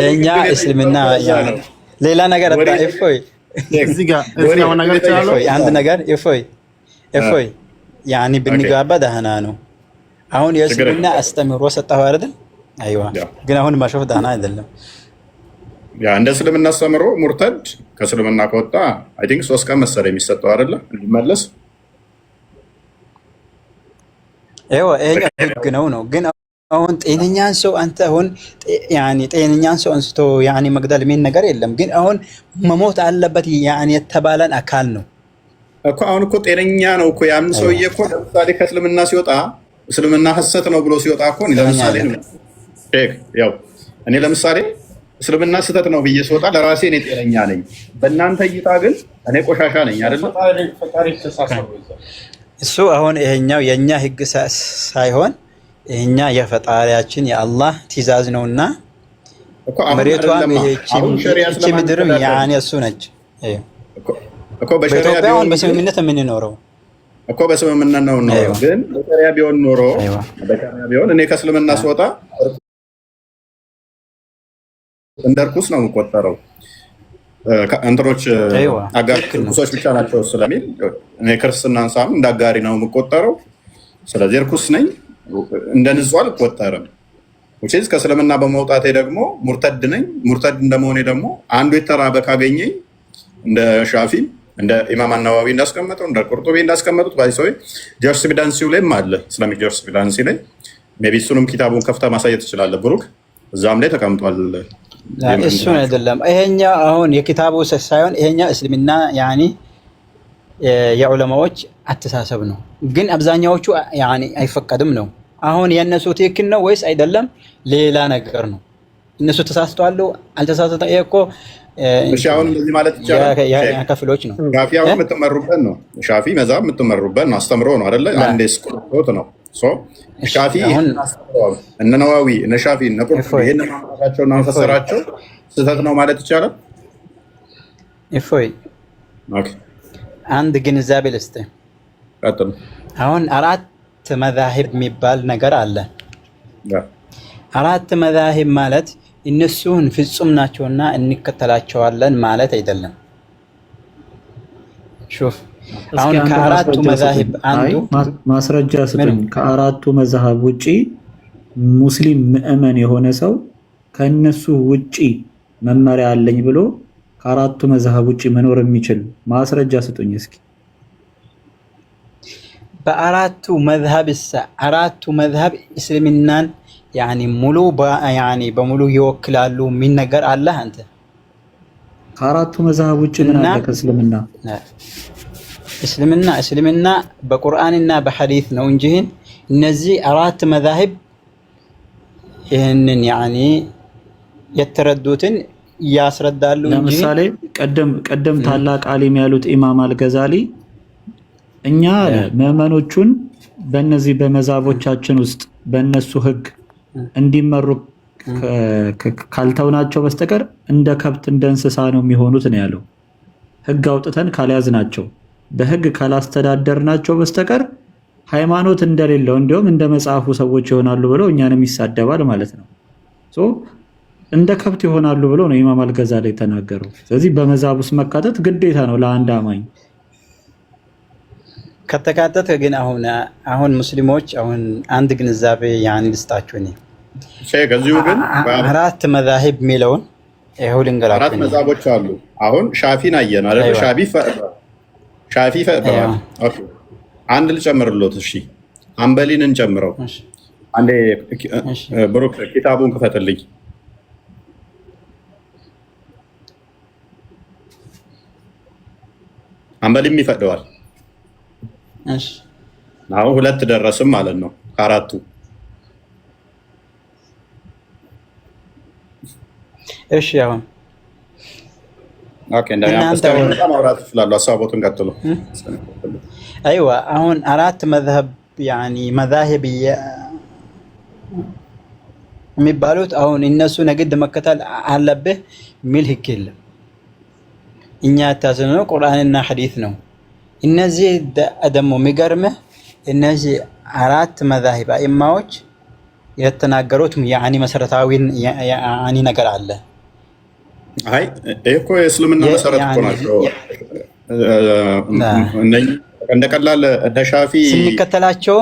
[SPEAKER 2] እኛ እስልምና ሌላ ነገር እፎይ አንድ ነገር እፎይ ብንጋባ ደህና ነው። አሁን የእስልምና አስተምህሮ ሰጠሁ አይደል? አይዋ ግን አሁን ማሾፍ ደህና አይደለም።
[SPEAKER 3] እንደ እስልምና አስተምህሮ ሙርተድ ከእስልምና ከወጣ አይ ቲንክ 3 ቀን መሰለኝ የሚሰጠው አይደለ እንዲመለስ።
[SPEAKER 2] ይሄ ህግ ነው። ግን አሁን ጤነኛን ሰው አንተ አሁን ጤነኛን ሰው አንስቶ መግደል ምን ነገር የለም። ግን አሁን መሞት አለበት የተባለን አካል ነው
[SPEAKER 3] እኮ። አሁን እኮ ጤነኛ ነው እኮ ያን ሰውዬ እኮ ለምሳሌ ከእስልምና ሲወጣ እስልምና ሐሰት ነው ብሎ ሲወጣ እኮ ለምሳሌ እኔ ለምሳሌ እስልምና ስህተት ነው ብዬ ስወጣ ለራሴ እኔ ጤነኛ ነኝ። በእናንተ እይታ ግን እኔ ቆሻሻ ነኝ አይደለም?
[SPEAKER 2] እሱ አሁን ይሄኛው የኛ ህግ ሳይሆን ይሄኛ የፈጣሪያችን የአላህ ትእዛዝ ነውና መሬቷም ይህቺ ምድርም እሱ ነች እኮ። በኢትዮጵያ አሁን በስምምነት የምንኖረው
[SPEAKER 3] እኮ በስምምነት ነው። ግን በሸሪያ ቢሆን ኖሮ እኔ ከእስልምና ስወጣ እንደ ርኩስ ነው የምቆጠረው። እንትኖች አጋር ርኩሶች ብቻ ናቸው ስለሚል እኔ ክርስትናን ሳም እንደ አጋሪ ነው የምቆጠረው። ስለዚህ ርኩስ ነኝ፣ እንደ ንጹህ አልቆጠርም። ከእስልምና በመውጣቴ ደግሞ ሙርተድ ነኝ። ሙርተድ እንደመሆኔ ደግሞ አንዱ የተራበ ካገኘኝ እንደ ሻፊ እንደ ኢማም አናዋዊ እንዳስቀመጠው እንደ ቁርጡቢ እንዳስቀመጡት ባይሰው ጀርስቢዳንሲው ላይም አለ። ኢስላሚክ ጀርስቢዳንሲ ላይ ሜቢ እሱንም ኪታቡን ከፍታ ማሳየት ትችላለህ ብሩክ፣ እዛም ላይ ተቀምጧል።
[SPEAKER 2] እሱን አይደለም ይሄኛ አሁን የኪታቡ ሳይሆን ይሄኛ እስልምና ያኒ የዑለማዎች አተሳሰብ ነው። ግን አብዛኛዎቹ ያኒ አይፈቀድም ነው። አሁን የነሱ ትክክል ነው ወይስ አይደለም ሌላ ነገር ነው። እነሱ ተሳስተዋል አልተሳሳተም። ይሄ እኮ
[SPEAKER 3] እሺ አሁን እንደዚህ ማለት ይቻላል
[SPEAKER 2] ከፍሎች ነው።
[SPEAKER 3] ሻፊ አሁን የምትመሩበት ነው። ሻፊ መዛብ የምትመሩበት ነው። አስተምሮ ነው አይደለ? አንዴ ስቆጥ ነው። ሻፊ እነ ነዋዊ እነ ሻፊ እነ ቁርጡቢ ይሄን ማምጣታቸው እና መፈሰራቸው ስህተት ነው ማለት ይቻላል።
[SPEAKER 2] እፎይ
[SPEAKER 3] ኦኬ
[SPEAKER 2] አንድ ግንዛቤ ልስጥህ።
[SPEAKER 3] ቀጥል።
[SPEAKER 2] አሁን አራት መዛሂብ የሚባል ነገር አለ። አራት መዛሂብ ማለት እነሱን ፍጹም ናቸውና እንከተላቸዋለን ማለት አይደለም። ሹፍ አሁን ከአራቱ መዛሂብ አንዱ
[SPEAKER 5] ማስረጃ ስጡኝ። ከአራቱ መዛሂብ ውጪ ሙስሊም ምዕመን የሆነ ሰው ከነሱ ውጪ መመሪያ አለኝ ብሎ ከአራቱ መዛሂብ ውጪ መኖር የሚችል ማስረጃ ስጡኝ እስኪ።
[SPEAKER 2] በአራቱ መዝሀብ አራቱ መዝሀብ እስልምናን ያኒ ሙሉ ያኒ በሙሉ ይወክላሉ ምን ነገር አለ? አንተ
[SPEAKER 5] ከአራቱ መዝሀብ ውጪ ምን አለ ከእስልምና? እስልምና በቁርአንና በሐዲስ ነው እንጂ እነዚህ አራት መዝሀብ ይህንን ያኒ የተረዱትን ያስረዳሉ እንጂ ለምሳሌ ቀደም ታላቅ ዓሊም ያሉት ኢማም አልገዛሊ እኛ ምዕመኖቹን በእነዚህ በመዛቦቻችን ውስጥ በእነሱ ህግ እንዲመሩ ካልተውናቸው በስተቀር እንደ ከብት እንደ እንስሳ ነው የሚሆኑት ነው ያለው። ህግ አውጥተን ካልያዝናቸው በህግ ካላስተዳደርናቸው በስተቀር ሃይማኖት እንደሌለው እንዲሁም እንደ መጽሐፉ ሰዎች ይሆናሉ ብለው እኛንም ይሳደባል ማለት ነው። እንደ ከብት ይሆናሉ ብለው ነው ኢማም አልገዛሊ ተናገሩ። ስለዚህ በመዛብ ውስጥ መካተት ግዴታ ነው ለአንድ አማኝ።
[SPEAKER 2] ከተካተተ ግን አሁን ሙስሊሞች አሁን አንድ ግንዛቤ ያን ልስጣችሁ ነው።
[SPEAKER 3] ከዚሁ ግን
[SPEAKER 2] አራት መዛሂብ የሚለውን ይሄው ልንገራችሁ።
[SPEAKER 3] አራት መዛቦች አሉ። አሁን ሻፊን አየን አይደል? ሻፊ ፈቅደዋል። ኦኬ አንድ ልጨምርሎት። እሺ አንበሊን እንጨምረው። አንዴ ብሩክ ኪታቡን ክፈትልኝ። አንበሊም ይፈቅደዋል።
[SPEAKER 2] እሺ
[SPEAKER 3] አሁን ሁለት ደረስም ማለት ነው ከአራቱ።
[SPEAKER 2] እሺ አሁን
[SPEAKER 3] ኦኬ እንደኛ ማውራት ይችላል። ሀሳቦቱን ቀጥሉ።
[SPEAKER 2] አይዋ አሁን አራት መዝሀብ ያኒ መዛሂብ የሚባሉት አሁን እነሱ ነግድ መከተል አለብህ ሚል ህግ የለም። እኛ ታዘነው ቁርአንና ሐዲስ ነው። እነዚህ ደግሞ የሚገርምህ እነዚህ አራት መዛሂብ አኢማዎች የተናገሩት ያኒ መሰረታዊ ያኒ ነገር አለ።
[SPEAKER 3] አይ እኮ የእስልምና መሰረት እኮ ናቸው። እንደ ቀላል እንደ ሻፊ
[SPEAKER 2] ስንከተላቸው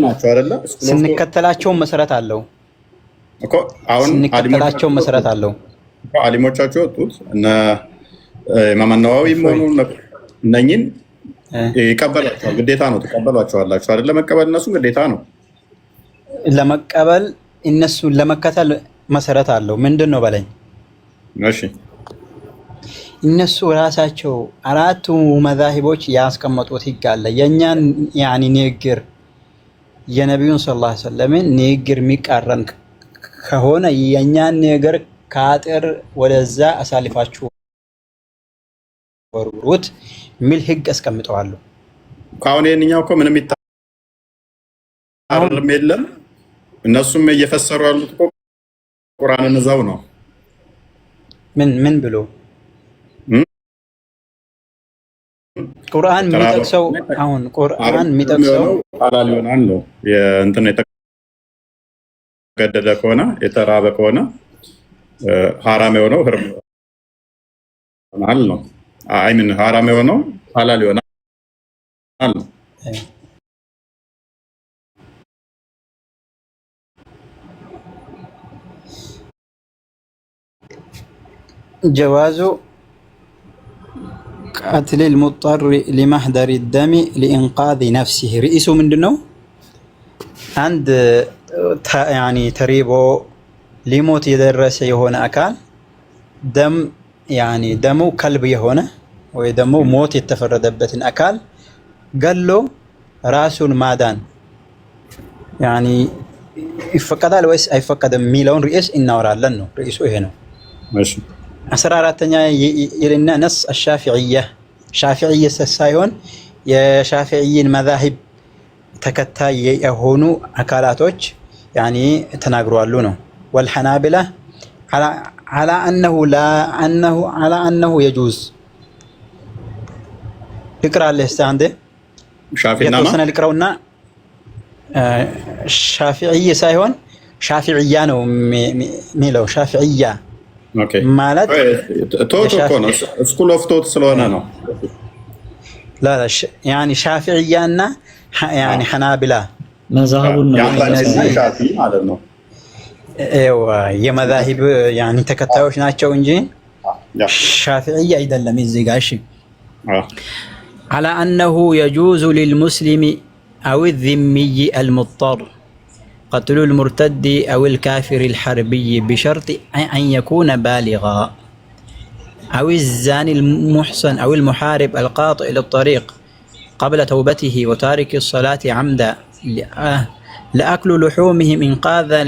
[SPEAKER 3] ናቸው አይደለ?
[SPEAKER 2] ስንከተላቸው መሰረት አለው
[SPEAKER 3] እኮ አሁን
[SPEAKER 2] ስንከተላቸው መሰረት አለው።
[SPEAKER 3] አሊሞቻቸው ወጡት እነ ኢማም አናዋዊ ሆኑ እነኝን ይቀበላቸዋል። ግዴታ ነው። ተቀበሏቸዋላችሁ አይደለ? መቀበል እነሱ ግዴታ ነው።
[SPEAKER 2] ለመቀበል እነሱን ለመከተል መሰረት አለው። ምንድን ነው በለኝ።
[SPEAKER 3] እሺ
[SPEAKER 2] እነሱ ራሳቸው አራቱ መዛሂቦች ያስቀመጡት ህግ አለ። የኛን ያኒ ንግግር የነብዩን ሰለላሁ ዐለይሂ ወሰለም ንግግር የሚቃረን ከሆነ የኛን ነገር ከአጥር ወደዛ አሳልፋችሁ ወሩት ሚል ህግ አስቀምጠዋል።
[SPEAKER 3] ካሁን የኛው እኮ ምንም ይታረም የለም። እነሱም እየፈሰሩ ያሉት እኮ ቁርአንን እዛው ነው።
[SPEAKER 2] ምን ብሎ ቁርአን የሚጠቅሰው አሁን ቁርአን የሚጠቅሰው
[SPEAKER 3] ሐላል ይሆናል ነው የእንትን የተገደደ ከሆነ የተራበ ከሆነ ሐራም የሆነው ህርም ይሆናል ነው። አይ ምን ሐራም የሆነው ሐላል ይሆናል ነው።
[SPEAKER 2] ጀዋዙ ቀትል ልሙጠር ሊማህደር ደሚ ሊኢንቃዝ ነፍሲህ ርኢሱ ምንድን ነው? አንድ ተሪቦ ሊሞት የደረሰ የሆነ አካል ደሙ ከልብ የሆነ ወይ ደግሞ ሞት የተፈረደበትን አካል ገሎ ራሱን ማዳን ይፈቀዳል ወይስ አይፈቀድም የሚለውን ርዕስ እናወራለን ነው። ርዕሱ ይሄ ነው። 14ኛ ይልና ነስ ሻፊዕያ ሳይሆን የሻፊዕይን መዛሂብ ተከታይ የሆኑ አካላቶች ተናግረዋሉ ነው። ወልሐናቢላ على أنه يجوز اقرأ اللي استعنده يتوسنا القراونا شافعية سايهون شافعية ነው ሚለው شافعية
[SPEAKER 3] ኦኬ
[SPEAKER 2] ማለት
[SPEAKER 3] ቶት ኮን ስኩል ኦፍ ቶት ስለሆነ ነው።
[SPEAKER 2] لا شافعية እና حنابلة
[SPEAKER 5] መዛሀቡን ነው
[SPEAKER 3] ሻፊዒ ማለት ነው።
[SPEAKER 2] የመዛሂብ ተከታዮች ናቸው እንጂ ሻፊዕያ አይደለም። እዚህ ጋር እሺ على أنه يجوز للمسلم أو الذمي المضطر قتل المرتد أو الكافر الحربي بشرط أن يكون بالغا أو الزاني المحصن أو المحارب القاطع للطريق قبل توبته وتارك الصلاة عمدا لأكل لحومهم إنقاذا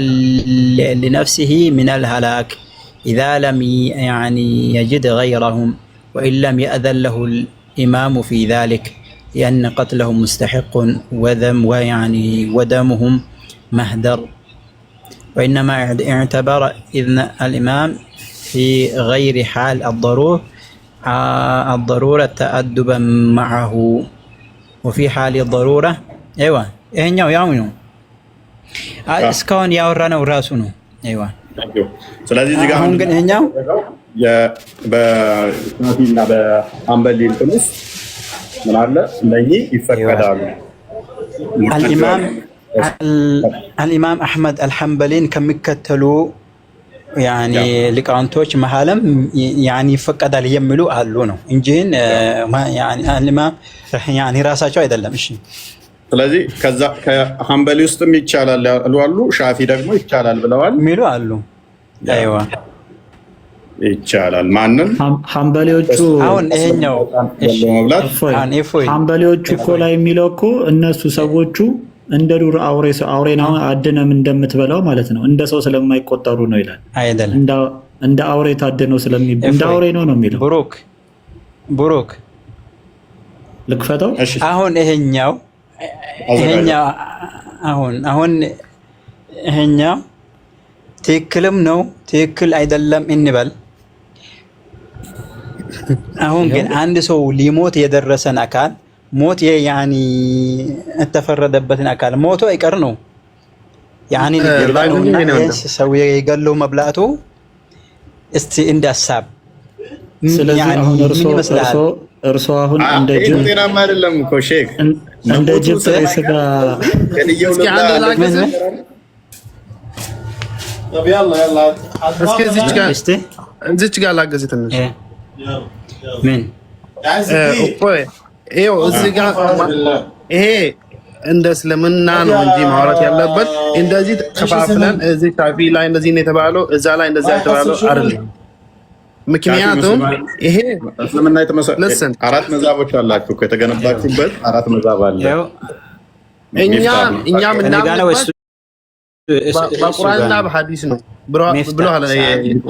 [SPEAKER 2] لنفسه من الهلاك إذا لم يجد غيرهم وإن لم يأذن له الإمام في ذلك لأن قتلهم مستحق ودمهم مهدر وإنما اعتبر إذن الإمام في غير حال الضرورة تأدبا معه وفي حال الضرورة أيوة إهنيو يعملون እስካሁን ያወራነው ራሱ ነው። አይዋ
[SPEAKER 3] ስለዚህ እዚህ ጋር
[SPEAKER 2] አሁን ግን እኛው
[SPEAKER 3] በናፊና በአንበሊ እንትንስ ምን አለ እነኚህ ይፈቀዳሉ። አልኢማም አሕመድ አልሐንበሊን ከሚከተሉ ሊቃውንቶች መሀልም ይፈቀዳል የሚሉ አሉ ነው እንጂ አልኢማም ራሳቸው አይደለም። እሺ ስለዚህ ከዛ ከሐንበሊ ውስጥም ይቻላል ያሉ አሉ፣ ሻፊ ደግሞ ይቻላል ብለዋል
[SPEAKER 2] ሚሉ አሉ። አይዋ
[SPEAKER 3] ይቻላል ማንን
[SPEAKER 5] ሐንበሊዎቹ
[SPEAKER 2] አሁን ይሄኛው
[SPEAKER 5] ሐንበሊዎቹ እኮ ላይ የሚለው እኮ እነሱ ሰዎቹ እንደ ዱር አውሬ ነው አድነም እንደምትበላው ማለት ነው። እንደ ሰው ስለማይቆጠሩ ነው ይላል።
[SPEAKER 2] አይደለም
[SPEAKER 5] እንደ አውሬ ታድነው ስለሚባል እንደ አውሬ ነው የሚለው።
[SPEAKER 2] ብሩክ
[SPEAKER 5] ልክፈተው።
[SPEAKER 2] አሁን ይሄኛው ትክክልም ነው ትክክል አይደለም እንበል። አሁን ግን አንድ ሰው ሊሞት የደረሰን አካል ሞት የተፈረደበትን አካል ሞቶ አይቀር ነው ሰው የገለው መብላቱ እስቲ እንዳሳብ
[SPEAKER 5] እርሶ አሁን እንደ ጅብ
[SPEAKER 3] ጤናማ አይደለም እኮ ሼክ
[SPEAKER 5] እንደ ጅብ ጥሬ ስጋ
[SPEAKER 4] እስኪ አንድ ላገዘ እስኪ እዚች ጋር ላገዘ ትንሽ
[SPEAKER 2] ምን
[SPEAKER 4] እዚህ ጋር ይሄ እንደ እስልምና ነው እንጂ ማውራት ያለበት እንደዚህ ከፋፍለን እዚህ ሻፊ ላይ እንደዚህ ነው የተባለው እዛ ላይ እንደዛ የተባለው አይደለም። ምክንያቱም ይሄ
[SPEAKER 3] እስልምና የተመሰረተ አራት መዛቦች አላችሁ ከተገነባችሁበት አራት መዛብ አለ።
[SPEAKER 4] እኛ ምናምን በቁርአንና በሐዲስ ነው ብለዋል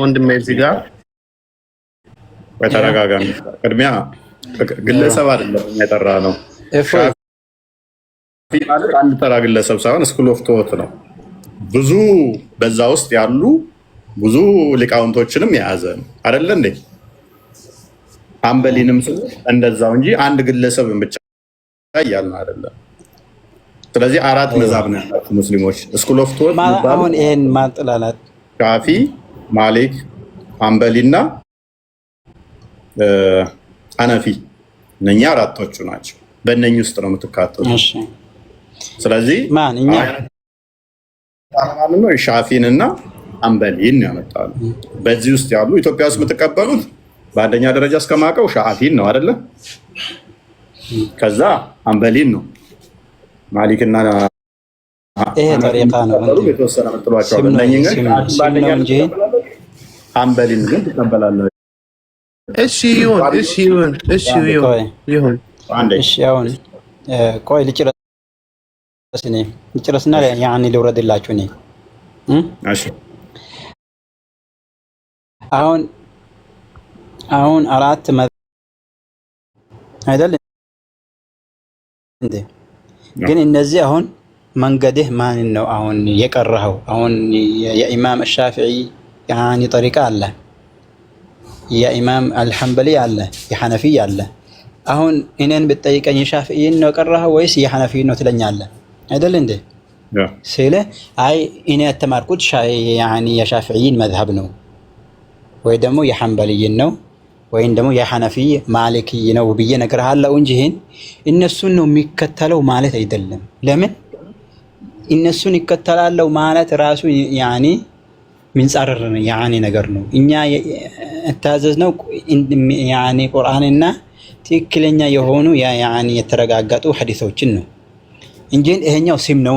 [SPEAKER 4] ወንድሜ። እዚህ ጋር
[SPEAKER 3] በተረጋጋ ቅድሚያ ግለሰብ አይደለም የጠራ ነው። ሻፊ ማለት አንድ ተራ ግለሰብ ሳይሆን ስኩል ኦፍ ቶት ነው። ብዙ በዛ ውስጥ ያሉ ብዙ ሊቃውንቶችንም የያዘ ነው አይደለ እንዴ? ሐንበሊንም እንደዛው እንጂ አንድ ግለሰብን ብቻ ያያልን አይደለም። ስለዚህ አራት መዛብ ነው ያላችሁ ሙስሊሞች ስኩል ኦፍ ቶት ማለት
[SPEAKER 2] አሁን ይሄን ማጥላላት
[SPEAKER 3] ሻፊ፣ ማሊክ፣ ሐንበሊና ሐነፊ እነኛ አራቶቹ ናቸው። በእነኚህ ውስጥ ነው የምትካተቱት።
[SPEAKER 2] እሺ
[SPEAKER 3] ስለዚህ
[SPEAKER 2] ማን እኛ
[SPEAKER 3] ሻፊንና ሐንበሊን ያመጣሉ። በዚህ ውስጥ ያሉ ኢትዮጵያ ውስጥ የምትቀበሉት በአንደኛ ደረጃ እስከማውቀው ሻፊን ነው አይደለ? ከዛ አንበሊን ነው ማሊክና
[SPEAKER 2] ይሄ ጠሪቃ ነው እንጂ
[SPEAKER 3] የተወሰነ መጥሏቸው እንጂ አንበሊን ግን ትቀበላለህ?
[SPEAKER 4] እሺ ይሁን፣ እሺ ይሁን፣ እሺ ይሁን።
[SPEAKER 2] እሺ አሁን ቆይ ልጨርስና ያኔ ልውረድላችሁ እኔ
[SPEAKER 3] እሺ
[SPEAKER 2] አሁን አራት አይደል እንዴ? ግን እነዚህ አሁን መንገድህ ማን ነው አሁን የቀረኸው? አሁን የኢማም ሻፊዒ ያኒ ጠሪቃ አለ፣ የኢማም አልሐንበሊ አለ፣ የሐነፊ አለ። አሁን እኔን ብትጠይቀኝ የሻፊዒን ነው የቀረኸው ወይስ የሐነፊን ነው ትለኛለህ አይደል እንዴ? ስለ አይ እኔ የተማርኩት ያኒ የሻፊዒን መዝሀብ ነው ወይ ደግሞ የሐንበሊን ነው ወይም ደግሞ የሐነፊ ማሊኪ ነው ብዬ እነግርሃለሁ እንጂ እነሱን ነው የሚከተለው ማለት አይደለም። ለምን እነሱን ይከተላለው ማለት ራሱ ያኒ ምንጻረር ያኒ ነገር ነው። እኛ እታዘዝነው ያኒ ቁርአንና ትክክለኛ የሆኑ ያኒ የተረጋገጡ ሐዲሶችን ነው እንጂ ይሄኛው ስም ነው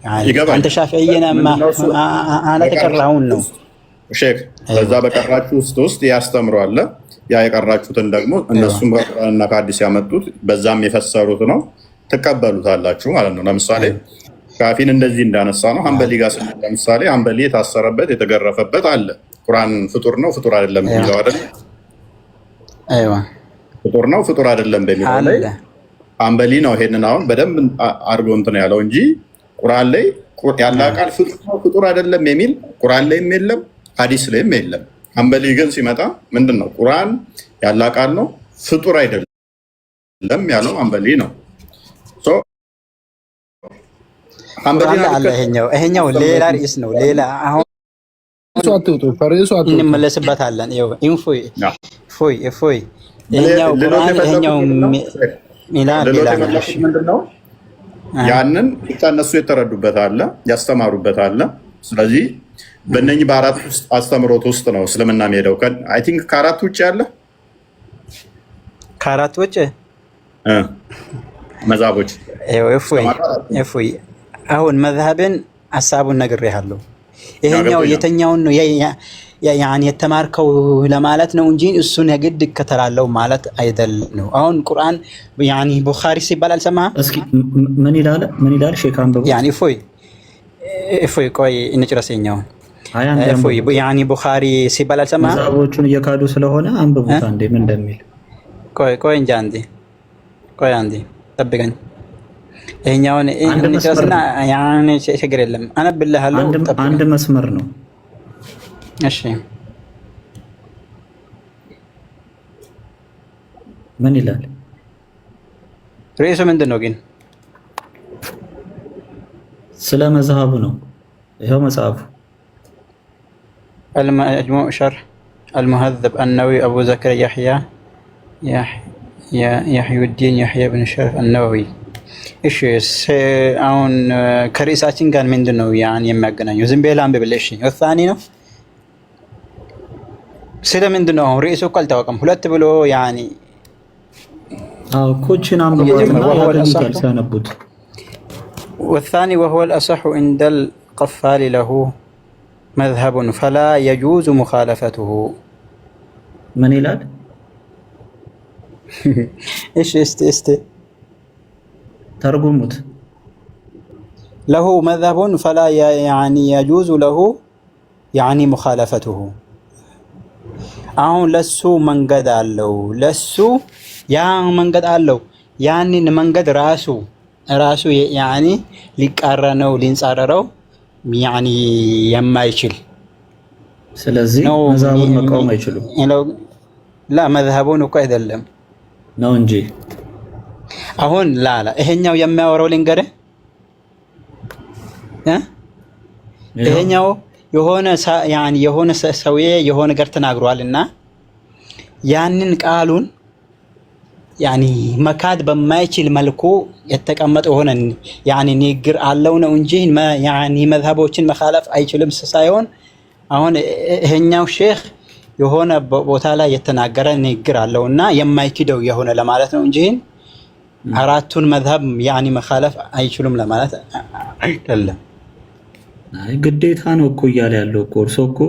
[SPEAKER 2] ያኒ አንተ ሻፊዒና አና ተቀራውን ነው
[SPEAKER 3] ሼክ በዛ በቀራችሁ ውስጥ ያስተምራል። ያ የቀራችሁትን ደግሞ እነሱም በቁርአንና ከሐዲስ ያመጡት በዛም የፈሰሩት ነው ተቀበሉታላችሁ ማለት ነው። ለምሳሌ ሻፊን እንደዚህ እንዳነሳ ነው። ሐንበሊ ጋር ስንል ለምሳሌ ሐንበሊ የታሰረበት የተገረፈበት አለ። ቁርአን ፍጡር ነው ፍጡር አይደለም የሚለው አይደል? አይዋ ፍጡር ነው ፍጡር አይደለም በሚለው ላይ ሐንበሊ ነው ይሄንን አሁን በደንብ አድርጎ እንትን ያለው እንጂ ቁርአን ላይ ያለ ቃል ፍጡር ነው ፍጡር አይደለም የሚል ቁርአን ላይም የለም ሐዲስ ላይም የለም። ሐንበሊ ግን ሲመጣ ምንድነው ቁርአን ያለ ቃል ነው ፍጡር አይደለም ያለው ሐንበሊ ነው።
[SPEAKER 2] ይሄኛው ሌላ ርዕስ ነው። ሌላ አሁን እንመለስበታለን። እፎይ ይሄኛው ቁርአን ይሄኛው
[SPEAKER 3] ምንድነው ያንን እነሱ የተረዱበት አለ ያስተማሩበት አለ። ስለዚህ በእነኚህ በአራት ውስጥ አስተምሮት ውስጥ ነው እስልምና የሚሄደው። አይ ቲንክ ከአራት ውጭ ያለ
[SPEAKER 2] ከአራት ውጭ
[SPEAKER 3] መዛቦች
[SPEAKER 2] እፎይ አሁን መዝሀብን ሐሳቡን ነግሬሃለሁ። ይሄኛው የተኛውን ነው ያኒ የተማርከው ለማለት ነው እንጂ እሱን የግድ እከተላለሁ ማለት አይደለም ነው። አሁን ቁርአን ያኒ ቡኻሪ ሲባል አልሰማህም?
[SPEAKER 5] እስኪ ምን ይላል ሼክ አንብቡ።
[SPEAKER 2] ያኒ እፎይ ቆይ እንጨርሰኛውን እፎይ ያኒ ቡኻሪ ሲባል አልሰማህም?
[SPEAKER 5] መዛቦቹን እየካዱ ስለሆነ አንብቡት አንዴ ምን እንደሚል።
[SPEAKER 2] ቆይ እንጂ አንዴ ጠብቀኝ። ይሄኛውን እንጨርስና ያኒ ችግር የለም አነብልሃለሁ።
[SPEAKER 5] አንድ መስመር ነው።
[SPEAKER 2] እሺ
[SPEAKER 5] ምን ይላል?
[SPEAKER 2] ርዕሱ ምንድን ነው ግን?
[SPEAKER 5] ስለ መዝሀቡ ነው። ይሄው መጽሐፉ
[SPEAKER 2] المجموع شرح المهذب النووي أبو زكريا يحيى الدين يحيى بن شرف النووي እሺ አሁን ከርዕሳችን ጋር ምንድን ነው ያን የሚያገናኘው? ዝም ብለህ አንብብልህ። እሺ ወሳኔ ነው ስለምንድን ነው ርዕሱ እኮ አልታወቀም። ሁለት ብሎ ያኒ
[SPEAKER 5] ኮችን አንብቧል ሲያነቡት
[SPEAKER 2] والثاني وهو الأصح عند القفال له مذهب فلا يجوز مخالفته
[SPEAKER 5] من ይላል?
[SPEAKER 2] እሺ እስቲ
[SPEAKER 5] ተርጉሙት።
[SPEAKER 2] له مذهب فلا يعني يجوز له يعني مخالفته አሁን ለሱ መንገድ አለው ለሱ ያ መንገድ አለው ያንን መንገድ ራሱ ያኒ ሊቃረነው ሊንጻረረው ያኒ የማይችል
[SPEAKER 5] ስለዚህ መዝሀቡን መቃወም አይችሉም።
[SPEAKER 2] ላ መዝሀቡን እኮ አይደለም
[SPEAKER 5] ነው እንጂ
[SPEAKER 2] አሁን ላላ ይሄኛው የሚያወራው ልንገርህ ይሄኛው የሆነ ሰውዬ የሆነ ነገር ተናግሯልና ያንን ቃሉን ያኒ መካድ በማይችል መልኩ የተቀመጠ ሆነ ያኒ ንግግር አለው ነው እንጂ ያኒ መዝሀቦችን መኻለፍ አይችልም ሳይሆን አሁን ይሄኛው ሼክ የሆነ ቦታ ላይ የተናገረ ንግግር አለውና የማይክደው የሆነ ለማለት ነው እንጂ አራቱን መዝሀብ ያኒ መኻለፍ አይችሉም ለማለት አይደለም።
[SPEAKER 5] አይ ግዴታ ነው እኮ እያለ ያለው እኮ እርሶ እኮ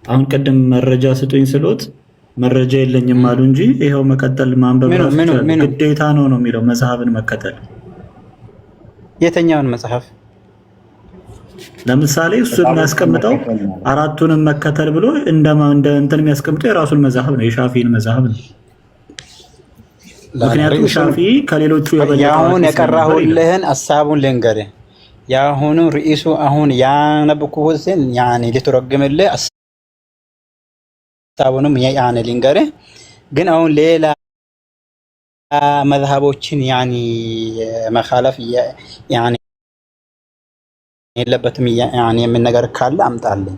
[SPEAKER 5] አሁን ቀደም መረጃ ስጡኝ ስሎት መረጃ የለኝም አሉ እንጂ ይሄው መቀጠል ማንበብ ግዴታ ነው የሚለው መጽሐፍን መከተል።
[SPEAKER 2] የተኛውን መጽሐፍ
[SPEAKER 5] ለምሳሌ እሱ የሚያስቀምጠው አራቱንም መከተል ብሎ እንደ እንትን የሚያስቀምጠው የራሱን መጽሐፍ ነው፣ የሻፊን መጽሐፍ ነው። ምክንያቱም ሻፊ ከሌሎቹ
[SPEAKER 2] ያሁን የቀራሁልህን ሐሳቡን ልንገርህ። ያሁኑ ርዕሱ አሁን ያነበብኩትን ያኔ ልተረጉምልህ ሐሳቡንም ያኔ ልንገርህ። ግን አሁን ሌላ መዝሀቦችን ያኔ መኻለፍ ያኔ የለበትም ያኔ ምን ነገር ካለ አምጣልኝ።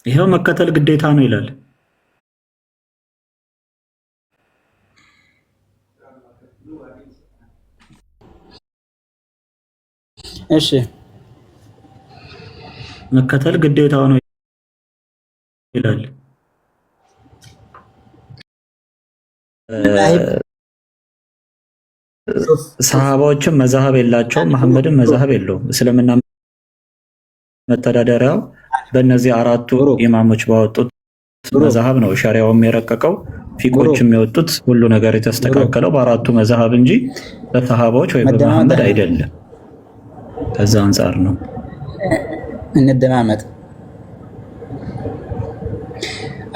[SPEAKER 5] ይሄው መከተል ግዴታ ነው ይላል።
[SPEAKER 2] እሺ
[SPEAKER 5] መከተል ግዴታው ነው ይላል። ሰሃባዎችም መዛሀብ የላቸውም፣ መሐመድም መዛሀብ የለውም። እስልምና መተዳደሪያው በእነዚህ አራቱ ኢማሞች ባወጡት መዛሀብ ነው። ሸሪያውም የረቀቀው ፊቆችም የወጡት ሁሉ ነገር የተስተካከለው በአራቱ መዛሀብ እንጂ በሰሃባዎች ወይ በመሐመድ አይደለም። ከዛ አንፃር ነው
[SPEAKER 2] እንደማመጥ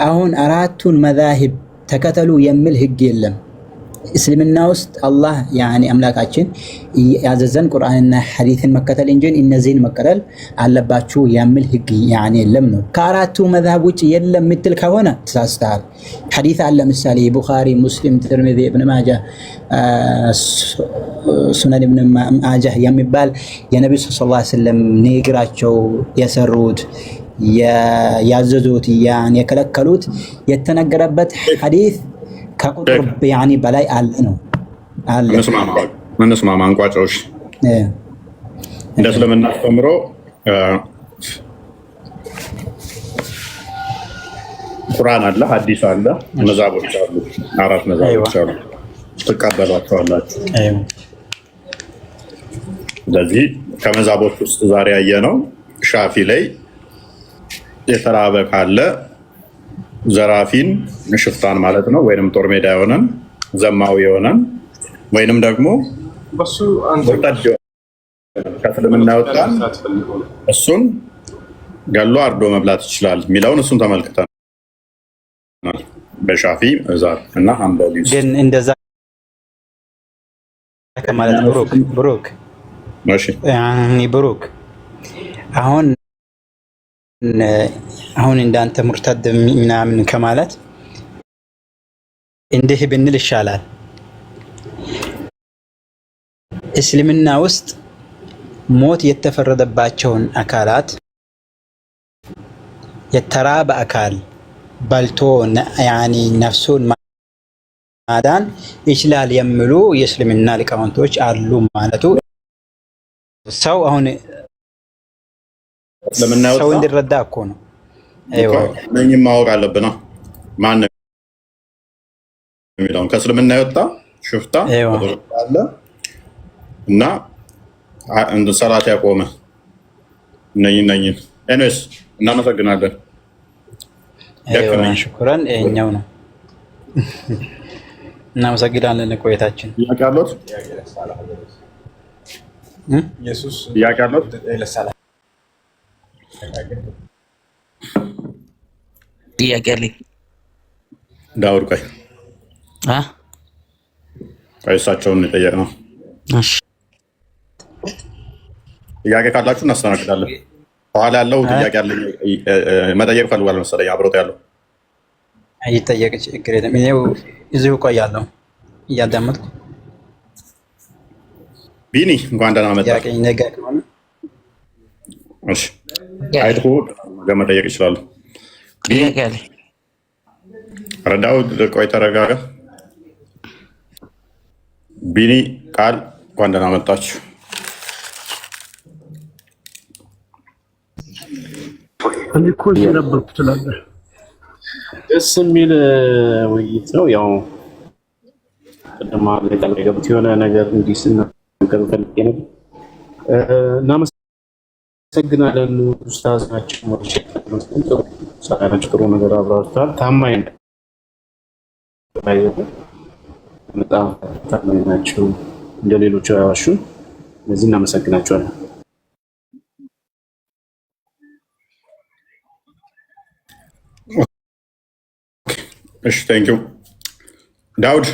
[SPEAKER 2] አሁን አራቱን መዛሂብ ተከተሉ የሚል ህግ የለም እስልምና ውስጥ። አላህ ያኒ አምላካችን ያዘዘን ቁርአንና ሐዲስን መከተል እንጂ እነዚህን መከተል አለባችሁ የሚል ህግ ያኒ የለም ነው። ከአራቱ መዛሂብ ውጭ የለም ምትል ከሆነ ተሳስተሃል። ሐዲስ አለ ምሳሌ ቡኻሪ፣ ሙስሊም፣ ትርሚዚ፣ ኢብኑ ማጃህ፣ ሱነን ኢብኑ ማጃህ የሚባል የነብዩ ሰለላሁ ዐለይሂ ወሰለም ንግግራቸው የሰሩት ያዘዙት ያን የከለከሉት የተነገረበት ሐዲስ ከቁጥር ያኒ በላይ አለ ነው አለ።
[SPEAKER 3] እንስማማ አንቋጮች እንደ እስልምና አስተምሮ ቁርአን አለ፣ ሐዲስ አለ፣ መዛቦች አሉ፣ አራት መዛቦች አሉ። ትቀበሏቸዋላችሁ። ስለዚህ ከመዛቦች ውስጥ ዛሬ ያየነው ሻፊ ላይ የተራበ ካለ ዘራፊን ሽፍታን ማለት ነው፣ ወይንም ጦር ሜዳ የሆነን ዘማዊ የሆነን ወይንም ደግሞ ከእስልምና ወጣን እሱን ገሎ አርዶ መብላት ይችላል የሚለውን እሱን ተመልክተናል በሻፊ መዛብ እና ሐንበሊ።
[SPEAKER 2] ግን እንደዛ ከማለት ብሩክ
[SPEAKER 3] እሺ
[SPEAKER 2] ያኒ ብሩክ አሁን እንዳንተ ሙርተድ ምናምን ከማለት እንዲህ ብንል ይሻላል። እስልምና ውስጥ ሞት የተፈረደባቸውን አካላት የተራበ አካል በልቶ ያኒ ነፍሱን ማዳን ይችላል የሚሉ የእስልምና ሊቃውንቶች አሉ ማለቱ ሰው አሁን ሰው እንዲረዳ እኮ ነው።
[SPEAKER 3] እነኝም ማወቅ አለብን። ማን የሚለውን ከእስልምና የወጣ ሽፍታ አለ እና ሰላት ያቆመ እነኝን ኤኒዌይስ እናመሰግናለን።
[SPEAKER 2] ሽኩረን ይኸኛው ነው። እናመሰግናለን። ቆይታችን
[SPEAKER 3] ጥያቄ አሉት? ጥያቄ አሉት?
[SPEAKER 9] ጥያቄ አለኝ።
[SPEAKER 3] ዳውድ ቆይ እሳቸውን የጠየቅነው ጥያቄ ካላችሁ እናስተናግዳለን። በኋላ ያለው ጥያቄ አለኝ መጠየቅ ፈልጓል መሰለኝ አብሮት ያለው
[SPEAKER 2] ይጠየቅ፣ ችግር የለም። እኔው እዚሁ እቆያለሁ እያዳመጥኩ።
[SPEAKER 3] ቢኒ እንኳን ደህና መጣህ።
[SPEAKER 2] ጥያቄ ነገ ከሆነ
[SPEAKER 3] እሺ አይቶ መጠየቅ ይችላሉ።
[SPEAKER 9] ጥያቄ አለኝ።
[SPEAKER 3] ረዳው ቆይ ተረጋጋ። ቢኒ ቃል እንኳን ደህና መጣችሁ።
[SPEAKER 4] እኔ እኮ እዚህ ነበርኩ ትላለህ።
[SPEAKER 6] ደስ የሚል ውይይት ነው። ያው ቅድማ ለቀልብ የገቡት የሆነ ነገር እንዲህ ስናገር ፈልጌ ነበር። እናመሰግናለን። ኡስታዝ ናቸው ጥሩ ነገር አብራርተዋል። ታማኝ በጣም ታማኝ ናቸው። እንደ ሌሎቹ አያዋሹም። ለዚህ እናመሰግናቸዋለን።
[SPEAKER 3] እሺ ቴንኪው ዳውድ።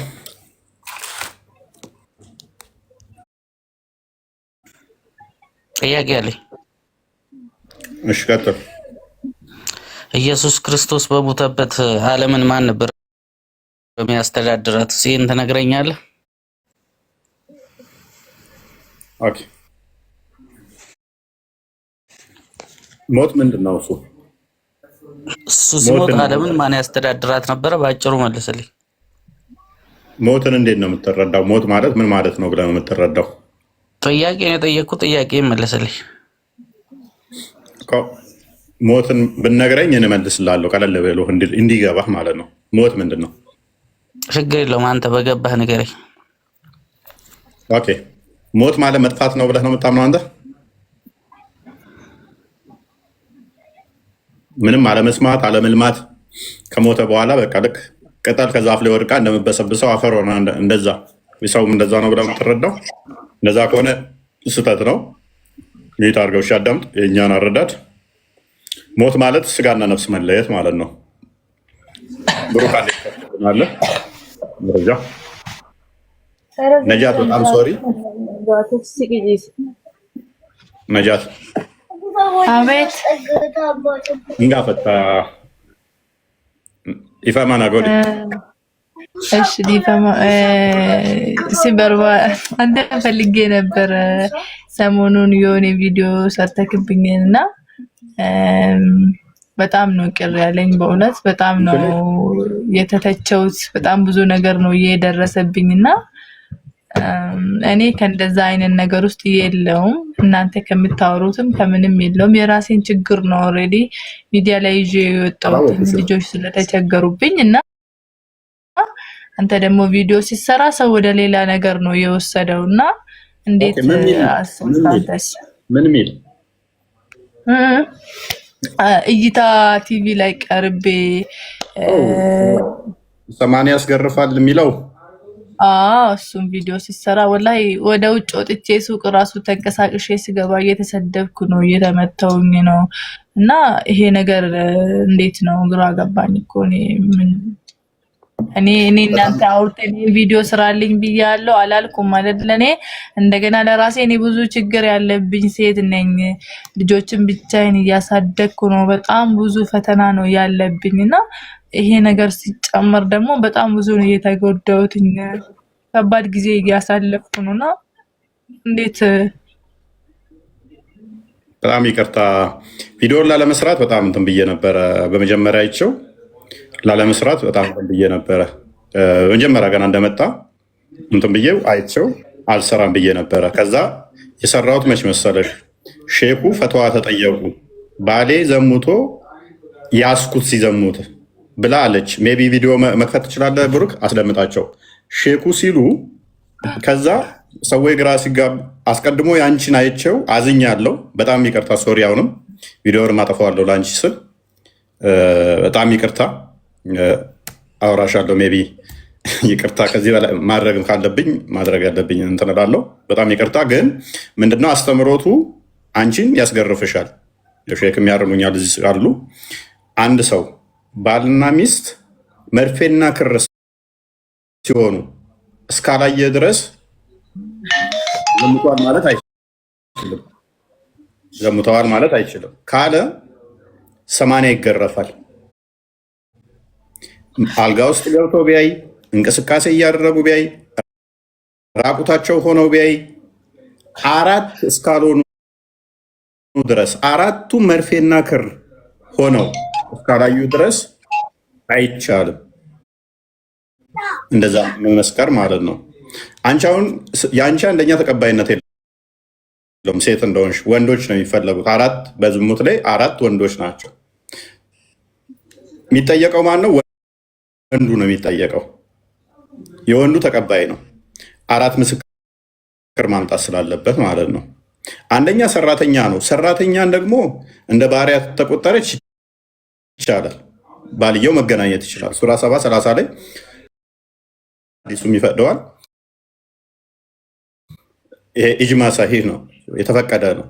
[SPEAKER 9] ጥያቄ አለኝ።
[SPEAKER 3] እሺ ቀጥል።
[SPEAKER 9] ኢየሱስ ክርስቶስ በሞተበት ዓለምን ማን ነበር የሚያስተዳድራት? ይህን ትነግረኛለህ?
[SPEAKER 3] ኦኬ ሞት ምንድን ነው?
[SPEAKER 9] እሱ ሲሞት ዓለምን ማን ያስተዳድራት ነበረ? በአጭሩ መልስልኝ።
[SPEAKER 3] ሞትን እንዴት ነው የምትረዳው? ሞት ማለት ምን ማለት ነው ብለህ ነው የምትረዳው?
[SPEAKER 9] ጥያቄ ነው የጠየቅኩት። ጥያቄ መልስልኝ።
[SPEAKER 3] ሞትን ብነግረኝ እንመልስልሃለሁ፣ ቀለል ብሎ እንዲገባህ ማለት ነው። ሞት ምንድን ነው?
[SPEAKER 9] ችግር የለውም፣ አንተ በገባህ ንገረኝ።
[SPEAKER 3] ኦኬ ሞት ማለት መጥፋት ነው ብለህ ነው የምታምነው አንተ? ምንም አለመስማት አለመልማት፣ ከሞተ በኋላ በቃ ልክ ቅጠል ከዛፍ ላይ ወድቃ እንደምበሰብሰው አፈር ሆና እንደዛ፣ ሰውም እንደዛ ነው ብለህ የምትረዳው? እንደዛ ከሆነ ስህተት ነው። ሚት አድርገው አዳምጥ የእኛን አረዳድ። ሞት ማለት ስጋና ነፍስ መለየት ማለት ነው። ብሩክ አለ መረጃ ነጃት፣ በጣም ሶሪ ነጃት።
[SPEAKER 10] አቤት
[SPEAKER 3] እንጋፈታ ኢፋማና ጎዲ
[SPEAKER 10] እሺ ዲፋማ ሲበርባ አንተ ፈልጌ ነበር ሰሞኑን የሆነ ቪዲዮ ሰርተክብኝና በጣም ነው ቅር ያለኝ። በእውነት በጣም ነው የተተቸውት። በጣም ብዙ ነገር ነው እየደረሰብኝና እኔ ከእንደዛ አይነት ነገር ውስጥ የለውም። እናንተ ከምታወሩትም ከምንም የለውም። የራሴን ችግር ነው ኦልሬዲ ሚዲያ ላይ ይዤ የወጣሁት ልጆች ስለተቸገሩብኝ እና አንተ ደግሞ ቪዲዮ ሲሰራ ሰው ወደ ሌላ ነገር ነው የወሰደውና እንዴት አስፈንታስ
[SPEAKER 3] ምን ሚል
[SPEAKER 10] እይታ ቲቪ ላይ ቀርቤ
[SPEAKER 3] 80 ያስገርፋል የሚለው
[SPEAKER 10] እሱም ቪዲዮ ሲሰራ ወላሂ ወደ ውጭ ወጥቼ ሱቅ ራሱ ተንቀሳቅሼ ስገባ እየተሰደብኩ ነው፣ እየተመተውኝ ነው። እና ይሄ ነገር እንዴት ነው ግራ ገባኝ እኮ እኔ እናንተ አውርተን ቪዲዮ ስራልኝ ብያለሁ አላልኩም ማለት ለኔ እንደገና ለራሴ እኔ ብዙ ችግር ያለብኝ ሴት ነኝ። ልጆችን ብቻዬን እያሳደግኩ ነው። በጣም ብዙ ፈተና ነው ያለብኝና ይሄ ነገር ሲጨመር ደግሞ በጣም ብዙ ነው የተጎዳሁት። ከባድ ጊዜ እያሳለፍኩ ነውና እንዴት
[SPEAKER 3] በጣም ይቅርታ። ቪዲዮን ላለመስራት በጣም እንትን ብዬ ነበረ። በመጀመሪያ አይቼው ላለመስራት በጣም እንትን ብዬ ነበረ። በመጀመሪያ ገና እንደመጣ እንትን ብዬው አይቼው አልሰራም ብዬ ነበረ። ከዛ የሰራሁት መች መሰለሽ? ሼኩ ፈተዋ ተጠየቁ። ባሌ ዘሙቶ ያስኩት ሲዘሙት ብላ አለች። ሜቢ ቪዲዮ መክፈት ትችላለህ ብሩክ? አስደምጣቸው ሼኩ ሲሉ ከዛ ሰዎች ግራ ሲጋብ አስቀድሞ የአንቺን አይቼው አዝኛለሁ። በጣም ይቅርታ ሶሪ። አሁንም ቪዲዮውን ማጠፋዋለሁ ለአንቺ ስል በጣም ይቅርታ። አውራሻለሁ ሜቢ ይቅርታ። ከዚህ በላይ ማድረግም ካለብኝ ማድረግ ያለብኝ እንትን እላለሁ። በጣም ይቅርታ። ግን ምንድነው አስተምሮቱ አንቺን ያስገርፍሻል። ሼክም ያርሙኛል እዚህ አሉ። አንድ ሰው ባልና ሚስት መርፌና ክር ሲሆኑ እስካላየ ድረስ ዘሙተዋል ማለት አይችልም። ካለ 80 ይገረፋል። አልጋ ውስጥ ገብቶ ቢያይ፣ እንቅስቃሴ እያደረጉ ቢያይ፣ ራቁታቸው ሆነው ቢያይ 4 እስካልሆኑ ድረስ 4ቱ መርፌና ክር ሆነው እስካላዩ ድረስ አይቻልም። እንደዛ መመስከር ማለት ነው። አንቺ አሁን የአንቺ አንደኛ ተቀባይነት የለም። ሴት እንደሆንሽ ወንዶች ነው የሚፈለጉት። 4 በዝሙት ላይ 4 ወንዶች ናቸው። የሚጠየቀው ማን ነው? ወንዱ ነው የሚጠየቀው። የወንዱ ተቀባይ ነው። 4 ምስክር ማምጣት ስላለበት ማለት ነው። አንደኛ ሰራተኛ ነው። ሰራተኛን ደግሞ እንደ ባሪያ ተቆጠረች ይቻላል። ባልየው መገናኘት ይችላል። ሱራ 7:30 ላይ ዲሱም ይፈቅደዋል። ይሄ ኢጅማ ሳሂህ ነው፣ የተፈቀደ ነው።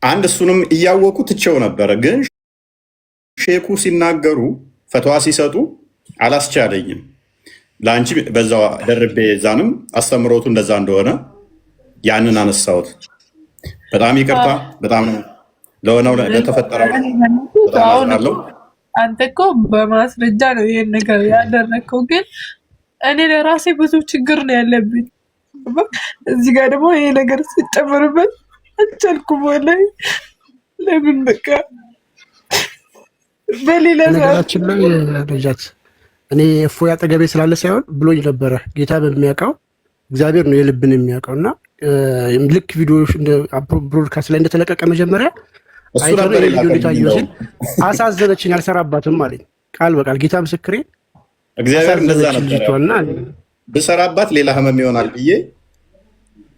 [SPEAKER 3] አንድ እሱንም እያወቁ ትቼው ነበረ፣ ግን ሼኩ ሲናገሩ ፈትዋ ሲሰጡ አላስቻለኝም። ለአንቺ በዛው ደርቤ ዛንም አስተምሮቱ እንደዛ እንደሆነ ያንን አነሳሁት። በጣም ይቅርታ። በጣም ለሆነው ለተፈጠረው አለው።
[SPEAKER 10] አንተ እኮ በማስረጃ ነው ይሄን ነገር ያደረግከው፣ ግን እኔ ለራሴ ብዙ ችግር ነው ያለብኝ። እዚህ ጋር ደግሞ ይሄ ነገር ሲጨመርበት አልቻልኩም። ወላሂ ለምን በቃ በሌላ
[SPEAKER 11] ነገራችን ላይ ልጃት እኔ እፎይ አጠገቤ ስላለ ሳይሆን ብሎኝ ነበረ። ጌታ በሚያውቀው እግዚአብሔር ነው የልብን የሚያውቀው እና ልክ ቪዲዮዎች ብሮድካስት ላይ እንደተለቀቀ መጀመሪያ አይተው ቪዲዮ እንደታየው ሲል አሳዘነችኝ። አልሰራባትም አለኝ ቃል በቃል ጌታ ምስክሬ።
[SPEAKER 3] እግዚአብሔር እንደዛ ነበር። ብሰራባት ሌላ ህመም ይሆናል ብዬ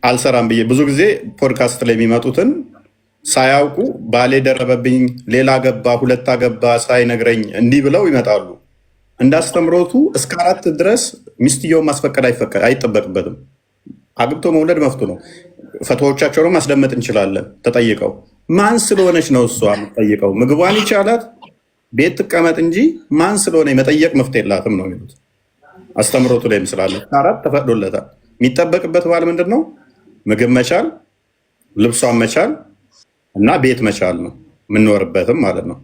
[SPEAKER 3] አልሰራም ብዬ ብዙ ጊዜ ፖድካስት ላይ የሚመጡትን ሳያውቁ ባሌ ደረበብኝ፣ ሌላ ገባ፣ 2 አገባ ሳይነግረኝ እንዲህ ብለው ይመጣሉ። እንዳስተምሮቱ እስከ 4 ድረስ ሚስትየውን ማስፈቀድ አይጠበቅበትም። አግብቶ መውለድ መፍቱ ነው። ፈትዋዎቻቸውን ማስደመጥ እንችላለን። ተጠይቀው ማን ስለሆነች ነው እሷ የምትጠይቀው? ምግቧን ይቻላት ቤት ትቀመጥ እንጂ ማን ስለሆነ መጠየቅ መፍትሄ የላትም ነው የሚሉት። አስተምሮቱ ላይ ምስላለ 4 ተፈቅዶለታል። የሚጠበቅበት ባል ምንድን ነው? ምግብ መቻል፣ ልብሷን መቻል እና ቤት መቻል ነው። የምንኖርበትም ማለት ነው።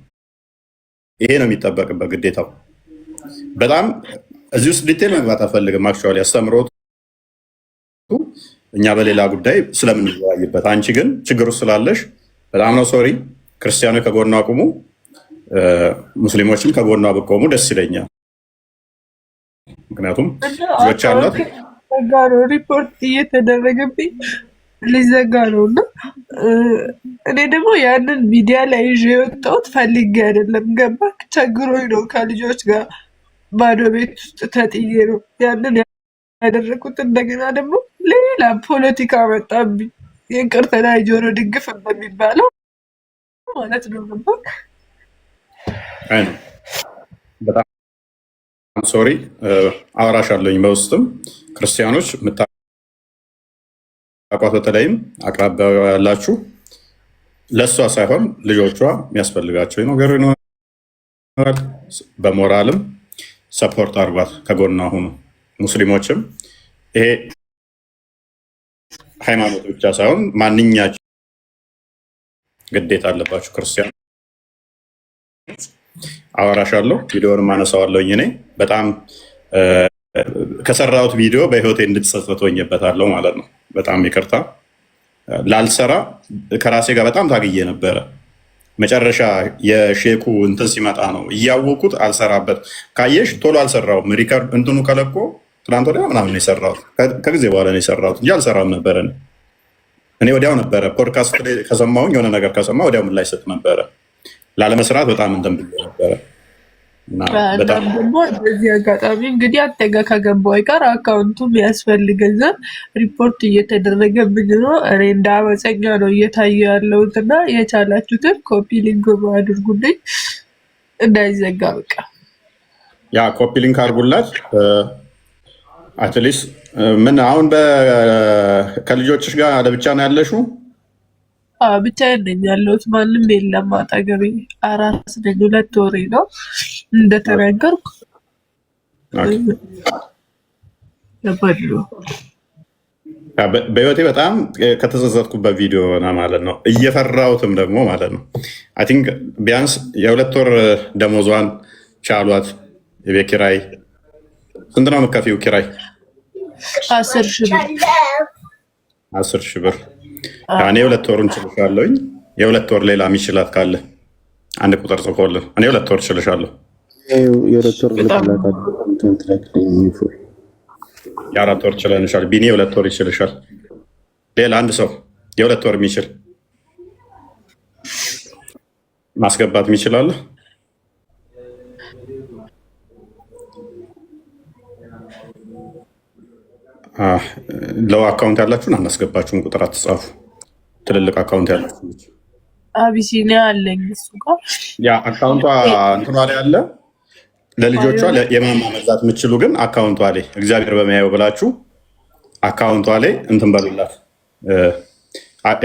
[SPEAKER 3] ይሄ ነው የሚጠበቅበት ግዴታው። በጣም እዚህ ውስጥ ዲቴል መግባት አልፈልግም። አክቹዋሊ አስተምሮቱ እኛ በሌላ ጉዳይ ስለምንወያይበት፣ አንቺ ግን ችግር ውስጥ ስላለሽ በጣም ነው ሶሪ። ክርስቲያኖች ከጎኗ አቁሙ፣ ሙስሊሞችም ከጎኗ ብቆሙ ደስ ይለኛል። ምክንያቱም ልጆች አሏት።
[SPEAKER 10] ሪፖርት እየተደረገብኝ ሊዘጋ ነው እና እኔ ደግሞ ያንን ሚዲያ ላይ ይዤ የወጣሁት ፈልጌ አይደለም። ገባክ? ቸግሮኝ ነው። ከልጆች ጋር ባዶ ቤት ውስጥ ተጥዬ ነው ያንን ያደረኩት። እንደገና ደግሞ ሌላ ፖለቲካ መጣብኝ። የእንቅርት ላይ ጆሮ ድግፍ እንደሚባለው ማለት ነው። ገባክ?
[SPEAKER 3] በጣም ሶሪ። አወራሻለሁኝ በውስጥም ክርስቲያኖች አቋት በተለይም አቅራቢያ ያላችሁ ለእሷ ሳይሆን ልጆቿ የሚያስፈልጋቸው ነገር ይኖራል። በሞራልም ሰፖርት አርጓት፣ ከጎኗ ሁኑ። ሙስሊሞችም ይሄ ሃይማኖት ብቻ ሳይሆን ማንኛቸው ግዴታ አለባችሁ። ክርስቲያን አወራሻለሁ፣ ቪዲዮንም አነሳዋለሁኝ። እኔ በጣም ከሰራሁት ቪዲዮ በህይወቴ እንድትጸጸት ሆኜበታለሁ ማለት ነው። በጣም ይቅርታ። ላልሰራ ከራሴ ጋር በጣም ታግዬ ነበረ። መጨረሻ የሼኩ እንትን ሲመጣ ነው እያወቁት አልሰራበት። ካየሽ ቶሎ አልሰራውም። ሪከርድ እንትኑ ከለቆ ትናንት ወዲያ ምናምን ነው የሰራሁት። ከጊዜ በኋላ ነው የሰራሁት እንጂ አልሰራም ነበረ። እኔ ወዲያው ነበረ ፖድካስት ላይ ከሰማሁኝ የሆነ ነገር ከሰማ ወዲያው ምን ላይ ሰጥ ነበረ። ላለመስራት በጣም እንትን ብዬ ነበረ።
[SPEAKER 10] ደግሞ በዚህ አጋጣሚ እንግዲህ አንተ ጋር ከገባሁ አይቀር አካውንቱ የሚያስፈልገን ሪፖርት እየተደረገብኝ ነው። እኔ እንደ አመፀኛ ነው እየታየ ያለሁት እና የቻላችሁትን ኮፒ ሊንክ አድርጉልኝ እንዳይዘጋ። በቃ
[SPEAKER 3] ያ ኮፒ ሊንክ አድርጉላት። አትሊስት ምን አሁን ከልጆችሽ ጋር ለብቻ ነው ያለሽው?
[SPEAKER 10] ብቻዬን ነኝ ያለሁት። ማንም የለም አጠገቤ። አራስ ነኝ። 2 ወሬ ነው እንደተናገርኩ።
[SPEAKER 3] በህይወቴ በጣም ከተጸጸትኩበት ቪዲዮ ማለት ነው። እየፈራሁትም ደግሞ ማለት ነው። አይ ቲንክ ቢያንስ የ2 ወር ደሞዟን ቻሏት። የቤት ኪራይ ስንት ነው የምትከፊው ኪራይ?
[SPEAKER 10] 10,000 ብር።
[SPEAKER 3] 10,000 ብር። እኔ 2 ወሩን ችልሻለሁኝ። የ2 ወር ሌላ የሚችላት ካለ አንድ ቁጥር ጽፎልን እኔ 2 ወር ችልሻለሁ። የ4 ወር ችለንሻል። ቢኒ 2 ወር ይችልሻል። ሌላ አንድ ሰው የ2 ወር የሚችል ማስገባት የሚችላለ ለው አካውንት ያላችሁን አናስገባችሁም። ቁጥር አትጻፉ። ትልልቅ አካውንት ያላችሁ
[SPEAKER 10] አቢሲኒያ አለኝ እሱ ጋር
[SPEAKER 3] ያ አካውንቷ እንትኗ ላይ አለ። ለልጆቿ የማማ መግዛት የምትችሉ ግን አካውንቷ ላይ እግዚአብሔር በሚያየው ብላችሁ አካውንቷ ላይ እንትን በሉላት።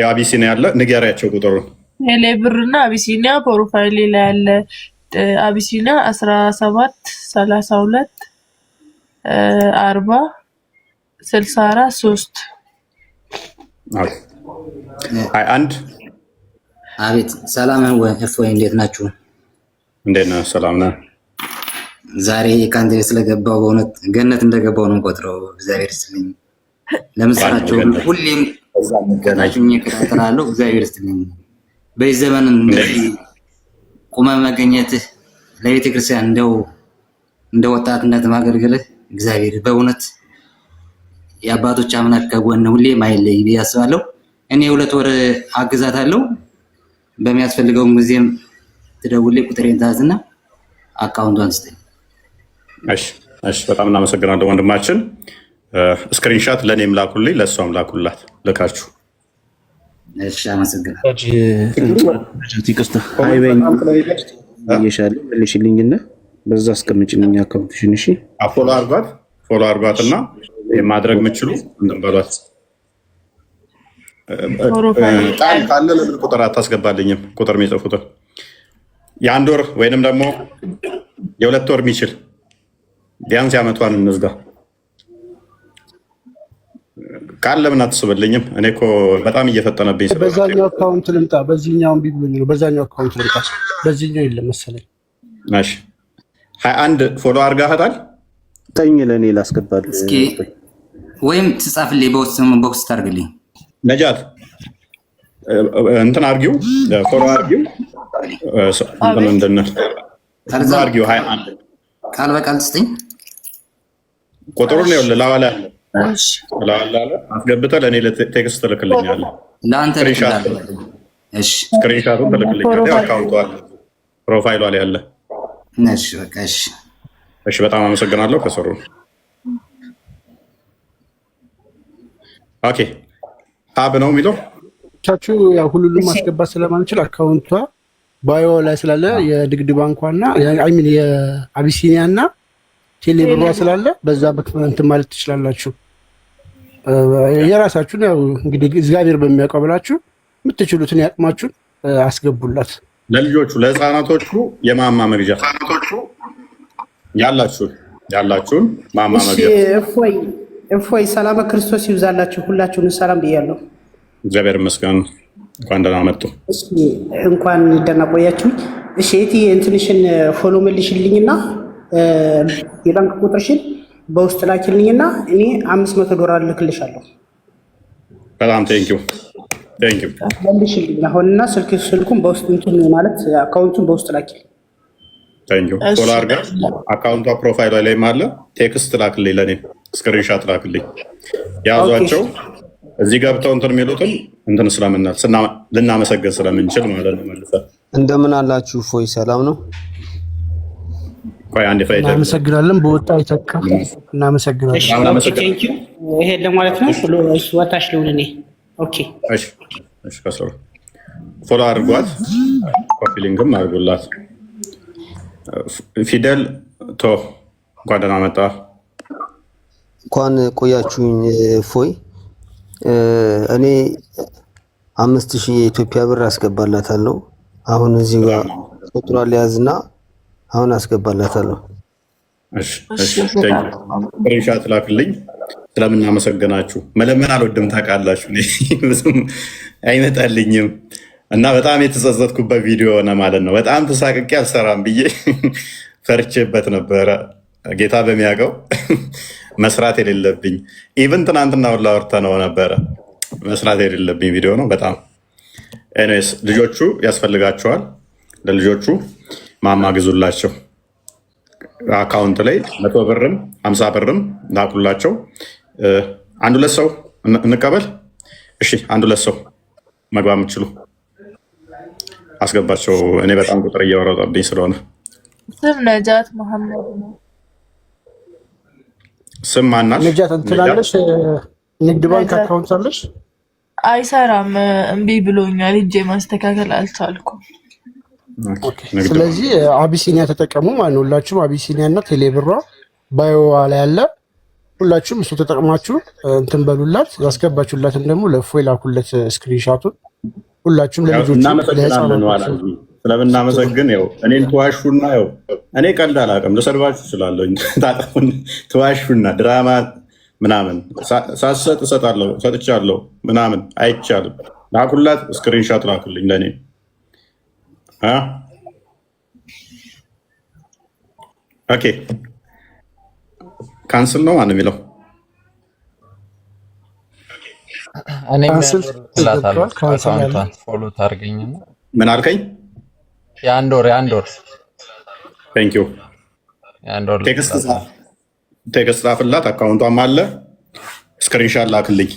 [SPEAKER 3] አቢሲኒያ ያለ ንገሪያቸው ቁጥሩን።
[SPEAKER 10] ቴሌብርና አቢሲኒያ ፕሮፋይል ላይ ያለ አቢሲኒያ 17 32 40 64 3
[SPEAKER 3] አንድ
[SPEAKER 12] አቤት ሰላም ነው ወይ? እንዴት ናችሁ?
[SPEAKER 3] እንዴት ነህ? ሰላም ነህ?
[SPEAKER 12] ዛሬ ካንተ ስለገባው በእውነት ገነት እንደገባው ነው ቆጥረው። እግዚአብሔር ይስጥልኝ። ለምስራቸው ሁሌም ገናችሁ እከታተላለሁ። እግዚአብሔር ይስጥልኝ። በዚህ ዘመን እንደዚህ ቁመ መገኘትህ ለቤተ ክርስቲያን እንደ ወጣትነት ማገልገልህ እግዚአብሔር በእውነት የአባቶች አምላክ ከጎን ሁሌም አይለይ ብዬ አስባለሁ። እኔ 2 ወር አግዛታለሁ። በሚያስፈልገው ጊዜም ትደውልልኝ፣ ቁጥሬን ታዝና አካውንቷን ስጠኝ።
[SPEAKER 3] እሺ፣ በጣም እናመሰግናለን ወንድማችን። ስክሪንሻት ለእኔም ላኩልኝ፣ ለእሷም ላኩላት ልካችሁ።
[SPEAKER 12] እሺ፣ አመሰግናለሁ።
[SPEAKER 6] መልሽልኝና በዛ አስቀምጭልኝ አካውንትሽን። እሺ፣
[SPEAKER 3] ፎሎ አርጓት እና የማድረግ የምችሉ እንትን በሏት። ቃል ካለ ለምን ቁጥር አታስገባልኝም? ቁጥር የሚጽፉትን የ1 ወር ወይንም ደግሞ የ2 ወር የሚችል ቢያንስ የዓመቷን እንዝጋ። ቃል ለምን አትስብልኝም? እኔ እኮ በጣም እየፈጠነብኝ ስለሆነ
[SPEAKER 11] በዛኛው አካውንት ልምጣ። በዚህኛው እምቢ ብሎኝ ነው። በዛኛው አካውንት ልምጣ። በዚህኛው የለም መሰለኝ።
[SPEAKER 3] እሺ 21 ፎሎ አድርጋታል።
[SPEAKER 6] ጠኝ ለእኔ ላስገባል።
[SPEAKER 12] እስኪ ወይም ትጻፍልኝ ቦክስ ታርግልኝ።
[SPEAKER 3] ነጃት እንትን አርጊው፣ ፎሎ አርጊው፣ እንትን አርጊው። 21
[SPEAKER 12] ቃል በቃል ስጠኝ።
[SPEAKER 3] ቁጥሩን ይኸውልህ ላዋላ አስገብተህ ለእኔ ቴክስት ትልክልኛለህ።
[SPEAKER 12] ለአንተ
[SPEAKER 3] ስክሪንሻቱን ትልክልኛለህ። አካውንቷ አለ ፕሮፋይሏ ላይ አለ። እሺ፣ በጣም አመሰግናለሁ። ከሰሩ ኦኬ ሀብ ነው የሚለው
[SPEAKER 11] ቻችሁ ያው ሁሉንም ማስገባት ስለማንችል አካውንቷ ባዮ ላይ ስላለ የንግድ ባንኳና አይሚን የአቢሲኒያ እና ቴሌብሯ ስላለ በዛ በክፍል ማለት ትችላላችሁ። የራሳችሁን ያው እንግዲህ እግዚአብሔር በሚያውቀው ብላችሁ የምትችሉትን ያቅማችሁን አስገቡላት።
[SPEAKER 3] ለልጆቹ ለህፃናቶቹ የማማ መግዣ ያላችሁን ማማ መግዣ።
[SPEAKER 13] እፎይ ሰላም ክርስቶስ ይብዛላችሁ። ሁላችሁንም ሰላም ብያለሁ።
[SPEAKER 3] እግዚአብሔር ይመስገን። እንኳን ደህና መጡ።
[SPEAKER 13] እንኳን ደህና ቆያችሁ። እሺ እቲ እንትንሽን ፎሎ መልሽልኝና የባንክ ቁጥርሽን በውስጥ ላኪልኝና እኔ $500 ልክልሻለሁ።
[SPEAKER 3] በጣም ቴንኪው
[SPEAKER 13] መልሽልኝ አሁንና ስልኩን በውስጥ እንትን ማለት አካውንቱን በውስጥ ላኪልኝ።
[SPEAKER 3] ቴንኪው ፎሎ አድርጋ አካውንቷ ፕሮፋይሏ ላይም አለ። ቴክስት ላክልኝ፣ ለእኔ ስክሪንሻት ላክልኝ። ያዟቸው እዚህ ገብተው እንትን የሚሉትን እንትን ስለምናል ልናመሰግን ስለምንችል ማለት ነው። መልሰህ
[SPEAKER 8] እንደምን አላችሁ? ፎይ ሰላም ነው?
[SPEAKER 3] ቆይ አንዴ ፋይዳ
[SPEAKER 11] እናመሰግናለን። በወጣ ይተካ እናመሰግናለን።
[SPEAKER 13] ይሄ ለማለት ነው። ወታሽ ልሁን እኔ ኦኬ።
[SPEAKER 3] እሺ ከሰሩ ፎሎ አድርጓት፣ ኮፒ ሊንክም አድርጉላት። ፊደል ቶ እንኳን ደህና መጣ።
[SPEAKER 8] እንኳን ቆያችሁኝ። ፎይ እኔ 5000 የኢትዮጵያ ብር አስገባላታለሁ። አሁን እዚህ ጋር ቁጥሯን ሊያዝና አሁን አስገባላታለሁ።
[SPEAKER 3] እሺ ስክሪንሻት ላክልኝ። ስለምናመሰግናችሁ መለመን አልወድም ታውቃላችሁ። ብዙም አይመጣልኝም እና በጣም የተጸጸትኩበት ቪዲዮ ሆነ ማለት ነው። በጣም ተሳቅቄ አልሰራም ብዬ ፈርቼበት ነበረ። ጌታ በሚያውቀው መስራት የሌለብኝ ኢቭን ትናንትና ሁላ አውርተነው ነበረ። መስራት የሌለብኝ ቪዲዮ ነው በጣም። ኤኒዌይስ ልጆቹ ያስፈልጋቸዋል። ለልጆቹ ማማ ግዙላቸው። አካውንት ላይ 100 ብርም 50 ብርም ላኩላቸው። 1-2 ሰው እንቀበል። እሺ 1-2 ሰው መግባት የምትችሉ አስገባቸው። እኔ በጣም ቁጥር እየወረጠብኝ ስለሆነ
[SPEAKER 10] ስም ነጃት መሐመድ ነው።
[SPEAKER 3] ስም ማናት?
[SPEAKER 11] ነጃት እንትላለሽ ንግድ ባንክ አካውንት አለሽ?
[SPEAKER 10] አይሰራም፣ እምቢ ብሎኛል። ሂጄ ማስተካከል አልቻልኩም።
[SPEAKER 11] ስለዚህ አቢሲኒያ ተጠቀሙ ማለት ነው። ሁላችሁም አቢሲኒያ እና ቴሌብሯ ባዮዋ ላይ ያለ ሁላችሁም እሱ ተጠቅማችሁ እንትን በሉላት። ያስገባችሁላትን ደግሞ ለእፎይ ላኩለት ስክሪንሻቱን። ሁላችሁም ለልጆቹ ለህፃናት
[SPEAKER 3] ስለምናመሰግን ያው እኔን ተዋሹና ያው እኔ ቀልድ አላውቅም ልሰድባችሁ እችላለሁ። ታጠፉን ተዋሹና ድራማ ምናምን ሳሰጥ እሰጣለሁ ሰጥቻለሁ ምናምን አይቻልም። ላኩላት ስክሪንሻት ላኩልኝ ለእኔ ኦኬ። ካንስል ነው ማን የሚለው?
[SPEAKER 14] እኔ ፎሎ ታርገኝና
[SPEAKER 3] ምን አልከኝ?
[SPEAKER 14] የአንድ ወር
[SPEAKER 3] ቴንክ ዩ ቴክስት ላፍላት አካውንቷም አለ። ስክሪንሻት ላክልኝ።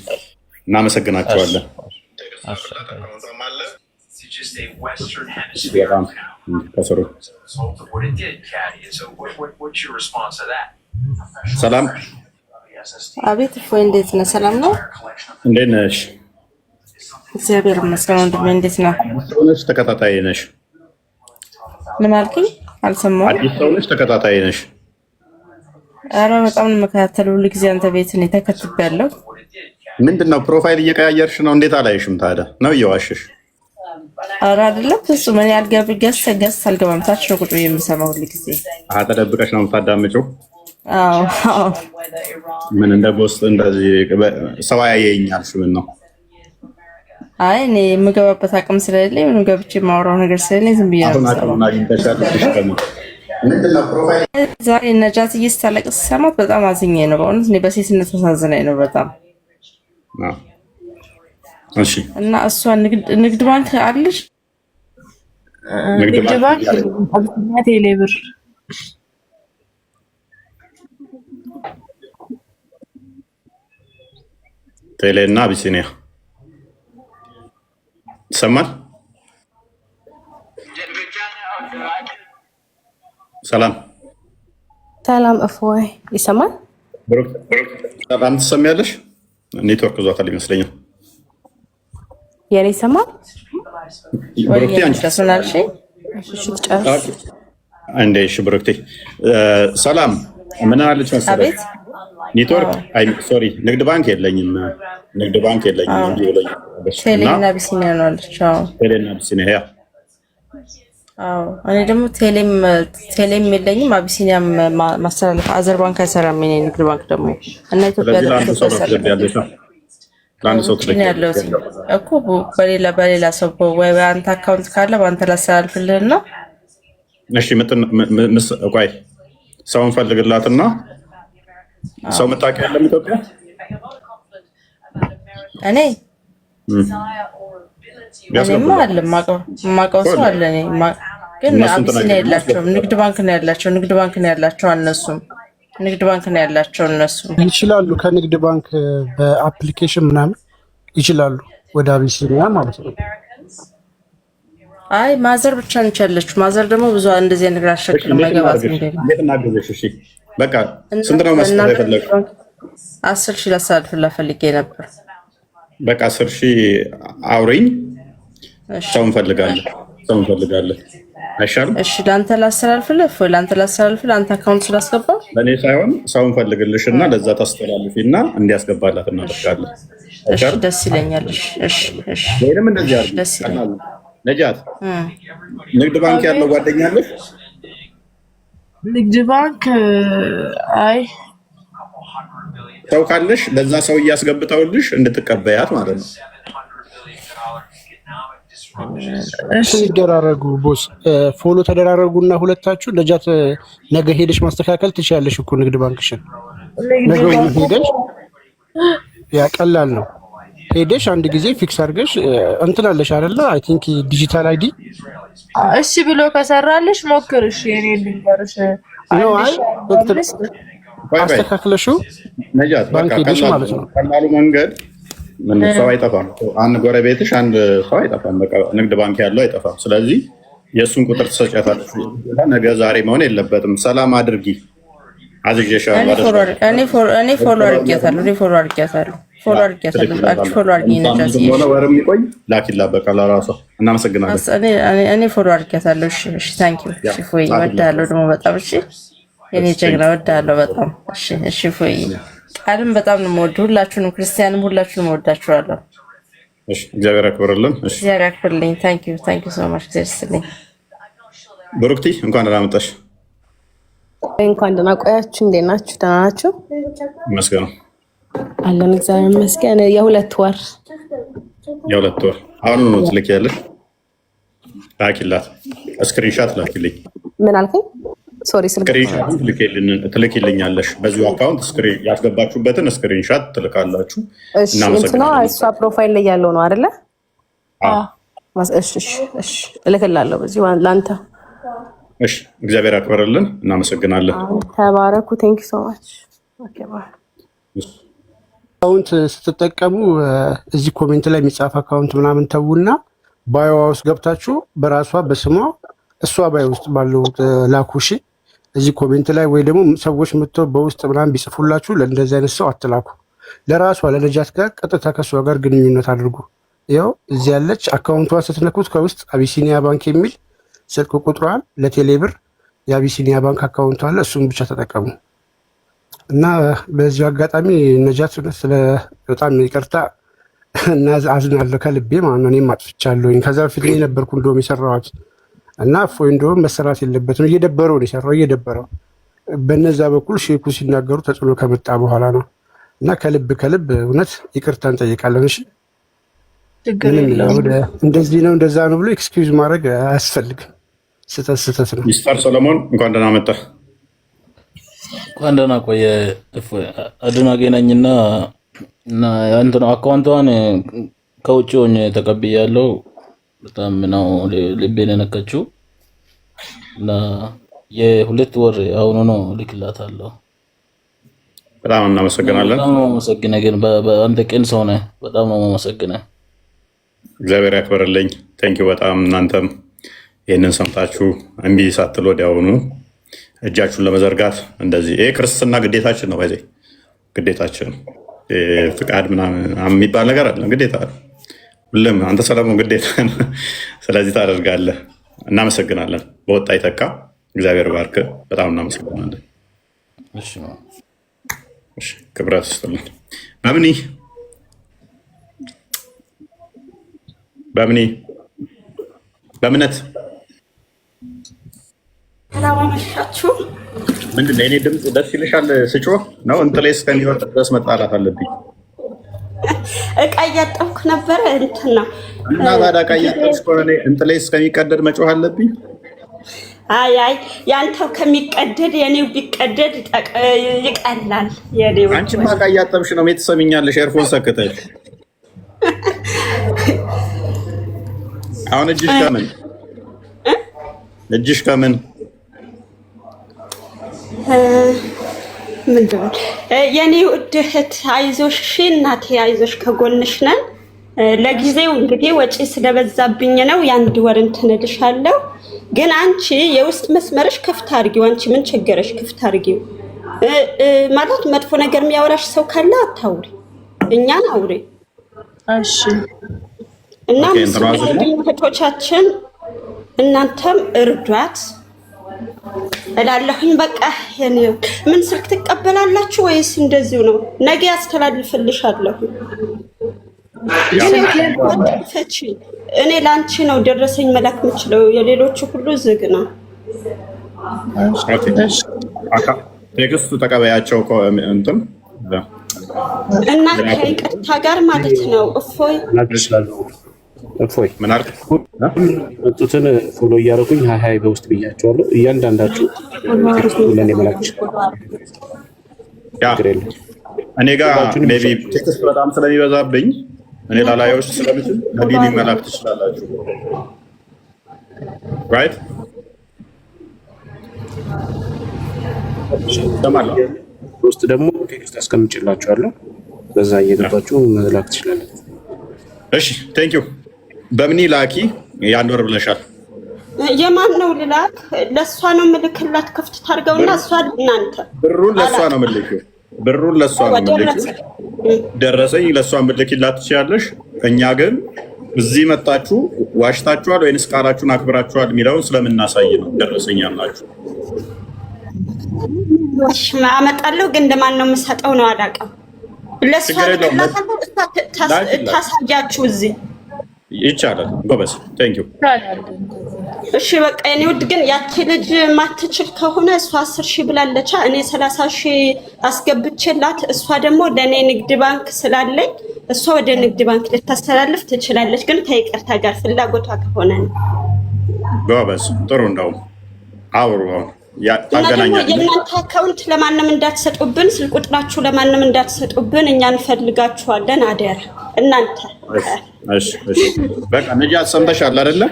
[SPEAKER 3] እናመሰግናቸዋለን። ከስሩ ሰላም።
[SPEAKER 15] አቤት እፎይ፣ እንዴት ነህ? ሰላም ነው?
[SPEAKER 3] እንዴት ነሽ?
[SPEAKER 15] እግዚአብሔር ይመስገን። ወንድሜ እንዴት ነህ?
[SPEAKER 3] ሰውነሽ ተከታታይ ነሽ?
[SPEAKER 15] ምን አልከኝ? አልሰማሁም።
[SPEAKER 3] አዲስ ሰውነሽ ተከታታይ ነሽ?
[SPEAKER 15] ኧረ በጣም ነው የምከታተለው። ሁሉ ጊዜ አንተ ቤት እኔ ተከትቤያለሁ።
[SPEAKER 3] ምንድን ነው ፕሮፋይል እየቀያየርሽ ነው? እንዴት አላየሽም ታዲያ? ነው እየዋሸሽ?
[SPEAKER 15] ኧረ አይደለም ፍጹም። እኔ ገስ አልገባም። ታች ነው ቁጭ ብዬ የምሰማው ሁሉ ጊዜ።
[SPEAKER 3] ተደብቀሽ ነው የምታዳምጪው?
[SPEAKER 15] አዎ።
[SPEAKER 3] ምን እንደ ቦስ እንደዚህ ሰው ያየኛል? ምን ነው?
[SPEAKER 15] አይ እኔ የምገባበት አቅም ስለሌለኝ ምንም ገብቼ የማወራው ነገር ስለሌለኝ ዝም ብዬ ነው። ዛሬ ነጃትዬ ስታለቅስ ሰማት በጣም አዝኜ ነው በእውነት። እኔ በሴትነት ተሳዝናኝ ነው በጣም።
[SPEAKER 3] እሺ።
[SPEAKER 15] እና እሷ ንግድ ባንክ አለሽ?
[SPEAKER 10] ንግድ ባንክ አቢሲኒያ፣ ቴሌብር
[SPEAKER 3] ቴሌ እና አቢሲኒያ ይሰማል? ሰላም
[SPEAKER 15] ሰላም። እፎይ ይሰማል?
[SPEAKER 3] በጣም ትሰሚያለሽ? ኔትወርክ ዟታል ይመስለኛል።
[SPEAKER 15] የኔ ይሰማል?
[SPEAKER 3] ብሩክቴ አንዴ እሺ። ብሩክቴ ሰላም። ምን አለች መሰለሽ? ኔትወርክ ሶሪ፣ ንግድ ባንክ የለኝም።
[SPEAKER 15] ቴሌና አቢሲኒያ ነው አለች።
[SPEAKER 3] ቴሌና አቢሲኒያ።
[SPEAKER 15] አዎ እኔ ደግሞ ቴሌም የለኝም አቢሲኒያም ማስተላለፍ አዘር ባንክ አይሰራም። የኔ ንግድ ባንክ ደግሞ እና ኢትዮጵያ ደግሞ
[SPEAKER 3] ለአንድ ሰው ትልቅ
[SPEAKER 15] ያለው እኮ በሌላ ሰው ወይ አንተ አካውንት ካለ በአንተ ላስተላልፍልህና።
[SPEAKER 3] እሺ ቆይ ሰው እንፈልግላትና ሰው መጣቂ ያለም ኢትዮጵያ
[SPEAKER 15] እኔማ አለ የማውቀው ሰው አለ። እኔ ግን አቢሲኒያ የላቸውም። ንግድ ባንክ ነው ያላቸው እነሱም ንግድ ባንክ ነው ያላቸው እነሱ
[SPEAKER 11] ይችላሉ። ከንግድ ባንክ በአፕሊኬሽን ምናምን ይችላሉ ወደ አቢሲኒያ ማለት ነው።
[SPEAKER 15] አይ ማዘር ብቻ ነች ያለችው። ማዘር ደግሞ ብዙ እንደዚህ ነገር አሸክም ማይገባት እንዴ።
[SPEAKER 3] እንዴት እናገዘሽ? እሺ በቃ ስንት ነው መስጠት የፈለግሽው?
[SPEAKER 15] 10,000 ላስተላልፍላት ፈልጌ ነበር።
[SPEAKER 3] በቃ 10,000 አውሪኝ። ሰው እንፈልጋለን። አይሻልም?
[SPEAKER 15] እሺ ለአንተ ላስተላልፍልህ አንተ አካውንት ስላስገባው
[SPEAKER 3] ለእኔ ሳይሆን ሰው እንፈልግልሽና ለዛ ታስተላልፊና እንዲያስገባላት እናደርጋለን።
[SPEAKER 15] እሺ ደስ ይለኛል። እሺ
[SPEAKER 3] ወይንም እንደዚህ አድርጊ። ነጃት ንግድ ባንክ ያለው ጓደኛ አለሽ?
[SPEAKER 10] ንግድ ባንክ አይ
[SPEAKER 3] ሰው ካለሽ ለዛ ሰው እያስገብተውልሽ እንድትቀበያት ማለት ነው።
[SPEAKER 11] እሺ ይደራረጉ ቦስ፣ ፎሎ ተደራረጉና ሁለታችሁ ነጃት ነገ ሄደሽ ማስተካከል ትችያለሽ እኮ ንግድ ባንክሽን። ነገ ሄደሽ ያ ቀላል ነው። ሄደሽ አንድ ጊዜ ፊክስ አድርገሽ እንትን አለሽ አይደለ? አይ ቲንክ ዲጂታል አይዲ
[SPEAKER 10] እሺ ብሎ ከሰራልሽ ሞክርሽ። የኔ ልንገርሽ
[SPEAKER 11] ነው አይ አስተካክለሽው
[SPEAKER 3] ነጃት
[SPEAKER 11] ባንክ ሄደሽ ማለት ነው።
[SPEAKER 3] ቀላሉ መንገድ ምን ሰው አይጠፋም። አንድ ጎረቤትሽ አንድ ሰው አይጠፋም። በቃ ንግድ ባንክ ያለው አይጠፋም። ስለዚህ የእሱን ቁጥር ትሰጫታለሽ። ነገ ዛሬ መሆን የለበትም። ሰላም አድርጊ።
[SPEAKER 15] እኔ ፎሎ አድርጌያታለሁ። ፎሎ አድርጊኝ ነጃት።
[SPEAKER 3] ወርም ይቆይ ላኪላ በቃ ለራሷ እናመሰግናለን።
[SPEAKER 15] እኔ ፎሎ አድርጌያታለሁ። እሺ ታንኪ ዩ። እሺ ፎይ እወድሃለሁ ደግሞ በጣም እሺ፣ የኔ ጀግና እወድሃለሁ በጣም እሺ ፎይ ቃልም በጣም ነው የምወደው። ሁላችሁንም ክርስቲያንም ሁላችሁንም እወዳችኋለሁ።
[SPEAKER 3] እሺ እግዚአብሔር ያክብርልን። እሺ
[SPEAKER 15] እግዚአብሔር ያክብርልኝ። ታንኪ ዩ ሶ ማች። እግዚአብሔር ይስጥልኝ።
[SPEAKER 3] ብሩክቲ እንኳን ደህና መጣሽ።
[SPEAKER 16] እንኳን ደህና ቆያችሁ። እንዴት ናችሁ? ደህና ናችሁ?
[SPEAKER 3] ይመስገን
[SPEAKER 16] አለን። እግዚአብሔር ይመስገን። የሁለት ወር
[SPEAKER 3] አሁን ነው ትልኪያለሽ? ላኪላት፣ ስክሪንሻት ላኪልኝ።
[SPEAKER 16] ምን አልከኝ? ሶሪ
[SPEAKER 3] ስክሪንሻት ትልኪልኛለሽ። በዚሁ አካውንት ስክሪን ያስገባችሁበትን ስክሪንሻት ትልካላችሁ።
[SPEAKER 16] እናመሰግናለን። እሷ ፕሮፋይል ላይ ያለው ነው አይደለ? እሺ እልክላለሁ በዚሁ ለአንተ።
[SPEAKER 3] እሺ እግዚአብሔር ያክብርልን። እናመሰግናለን።
[SPEAKER 16] ተባረኩ። ቴንክ ዩ ሶ ማች። ኦኬ ባይ።
[SPEAKER 11] አካውንት ስትጠቀሙ እዚህ ኮሜንት ላይ የሚጻፍ አካውንት ምናምን ተዉና ባዮዋ ውስጥ ገብታችሁ በራሷ በስሟ እሷ ባዮ ውስጥ ባለው ላኩ። እሺ እዚህ ኮሜንት ላይ ወይ ደግሞ ሰዎች መጥተው በውስጥ ምናምን ቢጽፉላችሁ ለእንደዚህ አይነት ሰው አትላኩ። ለራሷ ለነጃት ጋር ቀጥታ ከሷ ጋር ግንኙነት አድርጉ። ያው እዚህ ያለች አካውንቷን ስትነኩት ከውስጥ አቢሲኒያ ባንክ የሚል ስልክ ቁጥሯን ለቴሌብር የአቢሲኒያ ባንክ አካውንቷ አለ። እሱን ብቻ ተጠቀሙ እና በዚህ አጋጣሚ ነጃት ስለ በጣም ይቅርታ እና አዝናለሁ ከልቤ ማለት ነው። እኔም አጥፍቻለሁኝ። ከዛ በፊት እኔ ነበርኩ እንደውም የሰራኋት እና እፎይ እንደውም መሰራት የለበትም እየደበረው ነው የሰራው እየደበረው በነዛ በኩል ሼኩ ሲናገሩ ተጽዕኖ ከመጣ በኋላ ነው እና ከልብ እውነት ይቅርታ እንጠይቃለን። እሺ እንደዚህ ነው እንደዛ ነው ብሎ ኤክስኪውዝ ማድረግ አያስፈልግም። ስህተት ነው።
[SPEAKER 3] ሚስተር ሰለሞን እንኳን ደህና መጣ።
[SPEAKER 17] እንኳን ደህና ቆየ። አድናቂ ነኝና እና እንትን አካውንቷን ከውጭ ሆኜ ተቀብያለሁ። በጣም ነው ልቤን የነካችው እና የሁለት ወር አሁን ነው ልክላታለሁ።
[SPEAKER 3] በጣም እናመሰግናለን።
[SPEAKER 17] በጣም ነው የማመሰግነው። ግን በአንተ ቅን ሰው ነህ። በጣም ነው የማመሰግነው።
[SPEAKER 3] እግዚአብሔር ያክብርልኝ። ቴንኪው በጣም እናንተም ይህንን ሰምታችሁ እምቢ ሳትሉ ወዲያውኑ እጃችሁን ለመዘርጋት እንደዚህ ይሄ ክርስትና ግዴታችን ነው። ባይዘ ግዴታችን ፍቃድ ምናምን የሚባል ነገር አለ። ግዴታ ሁሉም አንተ ሰለሞን ግዴታ። ስለዚህ ታደርጋለህ። እናመሰግናለን። በወጣ ይተካ። እግዚአብሔር ባርክ። በጣም እናመሰግናለን። እሺ ክብረት ይስጥልን። በእምነት
[SPEAKER 7] ሰላም አመሻችሁ።
[SPEAKER 3] ምንድን ነው የኔ ድምፅ ደስ ይልሻል? ስጮህ ነው እንጥሌ እስከሚወርድ ድረስ መጣላት አለብኝ።
[SPEAKER 7] እቃ እያጠብኩ ነበረ እንትን ነው
[SPEAKER 3] እና ታዲያ እቃ እያጠብሽ ከሆነ እንጥሌ እስከሚቀደድ መጮህ አለብኝ?
[SPEAKER 7] አይ ያንተው ከሚቀደድ የኔው ቢቀደድ ይቀላል።
[SPEAKER 3] አንቺማ እቃ እያጠብሽ ነው ትሰሚኛለሽ። ኤርፎን ሰክተሽ አሁን እጅሽ ከምን
[SPEAKER 7] ምንድን የኔ ውድ እህት አይዞሽ፣ እሺ እናቴ አይዞሽ፣ ከጎንሽ ነን። ለጊዜው እንግዲህ ወጪ ስለበዛብኝ ነው የአንድ ወር እንትን እልሻለሁ። ግን አንቺ የውስጥ መስመርሽ ክፍት አድርጊው። አንቺ ምን ቸገረሽ? ክፍት አድርጊው ማለት መጥፎ ነገር የሚያወራሽ ሰው ካለ አታውሪ፣ እኛን አውሪ። እሺ እና እህቶቻችን እናንተም እርዷት እላለሁኝ። በቃ ምን ስልክ ትቀበላላችሁ ወይስ እንደዚሁ ነው? ነገ ያስተላልፍልሻለሁ። እኔ ለአንቺ ነው ደረሰኝ መላክ የምችለው፣ የሌሎቹ ሁሉ ዝግ ነው።
[SPEAKER 3] ቴክስቱ ተቀበያቸው እንትን
[SPEAKER 7] እና ከይቅርታ ጋር ማለት ነው። እፎይ
[SPEAKER 3] ምን አልክ?
[SPEAKER 6] መጡትን ፎሎ እያደረጉኝ ሀይ በውስጥ ብያቸዋለሁ። እያንዳንዳችሁ ለእኔ መላክ
[SPEAKER 3] እኔ ጋር ሜይ ቢ ቴክስት በጣም ስለሚበዛብኝ እኔ ላላዮች ስለምችል ለዲኒ መላክ ትችላላችሁ። ራይት
[SPEAKER 6] ውስጥ ደግሞ ቴክስት አስቀምጭላችኋለሁ። በዛ እየገባችሁ መላክ ትችላላችሁ።
[SPEAKER 3] እሺ ቴንክ ዩ። በምኒ ላኪ የአንድ ወር ብለሻል።
[SPEAKER 7] የማን ነው ልላክ? ለእሷ ነው ምልክላት። ክፍት ታርገውና እሷ እናንተ
[SPEAKER 3] ብሩን ለእሷ ነው ምልክው። ብሩን ለእሷ ነው ምልክው። ደረሰኝ ለእሷ ምልክላት ትችያለሽ። እኛ ግን እዚህ መጣችሁ ዋሽታችኋል ወይንስ ቃላችሁን አክብራችኋል የሚለውን ስለምናሳይ ነው ደረሰኝ ያላችሁ።
[SPEAKER 7] ወሽ አመጣለሁ ግን እንደማን ነው የምሰጠው ነው አላውቅም። ለእሷ ታሳያችሁ እዚህ
[SPEAKER 3] ይቻላል። ጎበዝ ቴንክ ዩ።
[SPEAKER 7] እሺ በቃ እኔ ውድ ግን ያቺ ልጅ ማትችል ከሆነ እሷ 10,000 ብላለች። እኔ 30,000 አስገብቼላት እሷ ደግሞ ለኔ ንግድ ባንክ ስላለኝ እሷ ወደ ንግድ ባንክ ልታስተላልፍ ትችላለች። ግን ከይቅርታ ጋር ፍላጎቷ ከሆነ ነው።
[SPEAKER 3] ጎበዝ ጥሩ እንደው አውሩ ታገናኛለች።
[SPEAKER 7] የእናንተ አካውንት ለማንም እንዳትሰጡብን፣ ስልክ ቁጥራችሁ ለማንም እንዳትሰጡብን። እኛ እንፈልጋችኋለን አደራ እናንተ።
[SPEAKER 3] እሺ በቃ ነጃት ሰምተሻል አይደለ?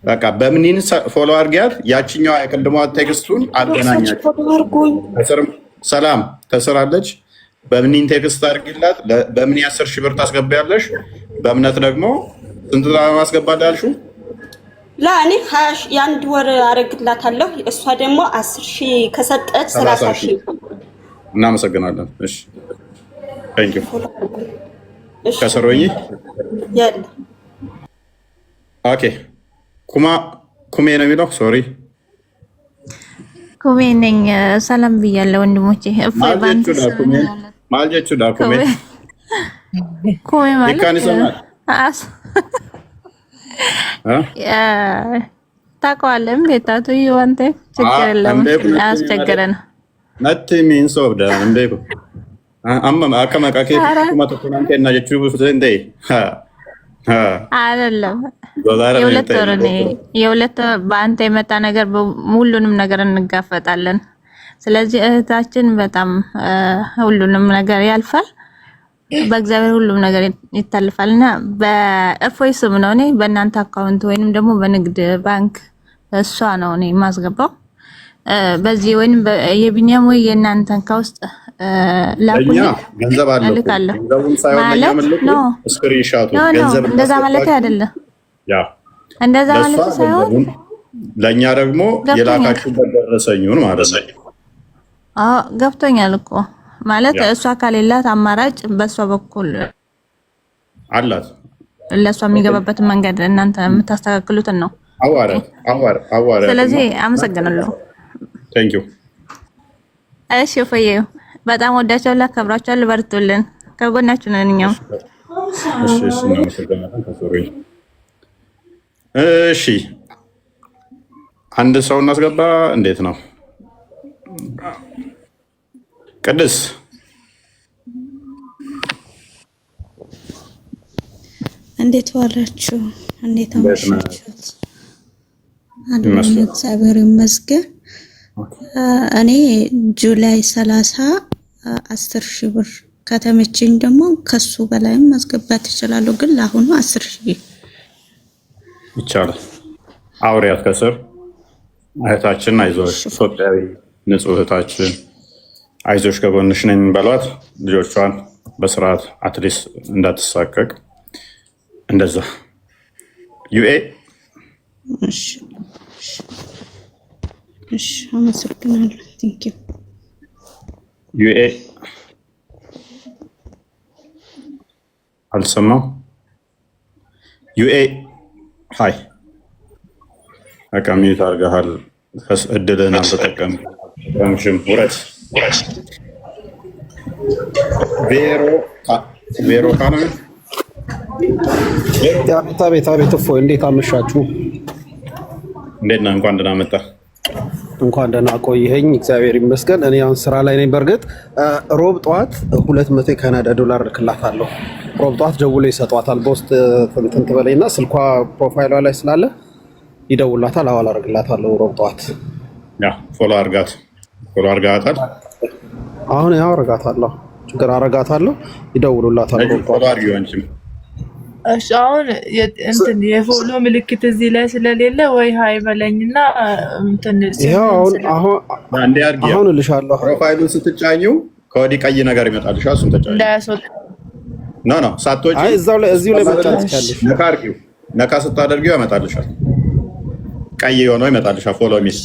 [SPEAKER 3] በቃ በምኒን ፎሎ አድርጊያት። ያቺኛዋ የቅድሟ ቴክስቱን አገናኛችሁ። ሰላም ተስራለች። በምኒን ቴክስት አድርጊላት። በምኒ 10,000 ብር ታስገቢያለሽ። በእምነት ደግሞ ስንት ማስገባለሽ ያልሽው?
[SPEAKER 7] ለእኔ 20 የአንድ ወር አረግላታለሁ። እሷ ደግሞ 10,000 ከሰጠች 30,000።
[SPEAKER 3] እናመሰግናለን። እሺ ታንክ ዩ። ከሰሮኝ
[SPEAKER 7] ያለ
[SPEAKER 3] ኦኬ ኩሜ ነው የሚለው። ሶሪ
[SPEAKER 18] ኩሜ ነኝ። ሰላም ብያለሁ ወንድሞቼ። እፎይ ባንክ
[SPEAKER 3] ማልጀቹ ዳ ኩሜ
[SPEAKER 18] ማለት ታውቀዋለህ። ቤታቱ ይወንተ ችግር የለም አያስቸግረንም።
[SPEAKER 3] ነቲ ሚንሶ ዳ እንዴ አማ አከማካኬ ኩማተኩናንከ እና ጀቹ ፍዘንዴ
[SPEAKER 18] አይደለም የሁለት በአንተ የመጣ ነገር ሁሉንም ነገር እንጋፈጣለን። ስለዚህ እህታችን በጣም ሁሉንም ነገር ያልፋል፣ በእግዚአብሔር ሁሉም ነገር ይታልፋልና በእፎይ ስም ነው እኔ በእናንተ አካውንት ወይንም ደግሞ በንግድ ባንክ እሷ ነው እኔ የማስገባው። በዚህ ወይንም የቢኒያም ወይ የእናንተን ከውስጥ ላኩኝ
[SPEAKER 3] ገንዘብ አለ
[SPEAKER 18] ማለት ነው።
[SPEAKER 3] ስክሪንሻቱ
[SPEAKER 18] ገንዘብ እንደዛ ማለት አይደለም። እንደዛ ማለት ሳይሆን
[SPEAKER 3] ለኛ ደግሞ የላካችሁበት ደረሰኙን ማለት ነው።
[SPEAKER 18] ገብቶኛል እኮ ማለት እሷ ካሌላት አማራጭ በእሷ በኩል
[SPEAKER 3] አላት።
[SPEAKER 18] ለእሷ የሚገባበትን መንገድ እናንተ የምታስተካክሉትን ነው።
[SPEAKER 3] አዋረ
[SPEAKER 18] ስለዚህ አመሰግናለሁ።
[SPEAKER 3] ቴንክ ዩ።
[SPEAKER 18] እሺ እፎዬ በጣም ወዳችኋለሁ፣ አከብራችኋለሁ። በርቱልን፣ ከጎናችሁ ነን እኛም።
[SPEAKER 3] እሺ አንድ ሰው እናስገባ። እንዴት ነው ቅድስ?
[SPEAKER 19] እንዴት ዋላችሁ? እንዴት አመሻችሁት? እግዚአብሔር ይመስገን። እኔ ጁላይ 30 10,000 ብር ከተመቸኝ ደግሞ ከሱ በላይም ማስገባት ይችላሉ። ግን ለአሁኑ 10,000
[SPEAKER 3] ይቻላል። አውሪያት ከስር እህታችን አይዞሽ፣ ኢትዮጵያዊ ንጹህ እህታችን አይዞሽ ከጎንሽ ነኝ በሏት። ልጆቿን በስርዓት አትሊስት እንዳትሳቀቅ እንደዛ ዩኤ
[SPEAKER 19] እሺ አመሰግናለሁ። ቴንክ ዩ
[SPEAKER 3] ዩኤ አልሰማም። ዩኤ ሃይ በቃ ሚዩት አድርገሃል። እድልህን አልተጠቀምሽም። ውረድ። ቬሮ ካነ
[SPEAKER 6] ቤት እፎይ እንዴት አመሻችሁ?
[SPEAKER 3] እንዴት ነህ? እንኳን ደህና መጣ።
[SPEAKER 6] እንኳን ደህና ቆየኸኝ። እግዚአብሔር ይመስገን። እኔ አሁን ስራ ላይ ነኝ። በእርግጥ ሮብ ጠዋት 200 የካናዳ ዶላር እልክላታለሁ። ሮብ ጠዋት ደውሎ ይሰጧታል። በውስጥ እንትን ትበለኝና ስልኳ ፕሮፋይሏ ላይ ስላለ ይደውላታል። አዋል አደርግላታለሁ ሮብ ጠዋት።
[SPEAKER 3] ፎሎ አድርጋታል።
[SPEAKER 6] አሁን ያው አደርጋታለሁ፣ ችግር አደርጋታለሁ። ይደውሉላታል ሮብ ጠዋት።
[SPEAKER 10] እሺ አሁን እንትን የፎሎ ምልክት እዚህ ላይ ስለሌለ ወይ ሃይ በለኝና እንትን
[SPEAKER 6] አሁን እልሻለሁ።
[SPEAKER 3] ፕሮፋይሉን ስትጫኙ ከወዲህ ቀይ ነገር ይመጣልሽ። እሱን ተጫኙ።
[SPEAKER 10] እንዳያስወጣ
[SPEAKER 3] ኖ ሳትወጪ
[SPEAKER 6] እዚሁ ላይ መጫን ትችያለሽ።
[SPEAKER 3] ነካ አድርጊው። ነካ ስታደርጊው ያመጣልሻል። ቀይ የሆነው ይመጣልሻል። ፎሎ ሚስ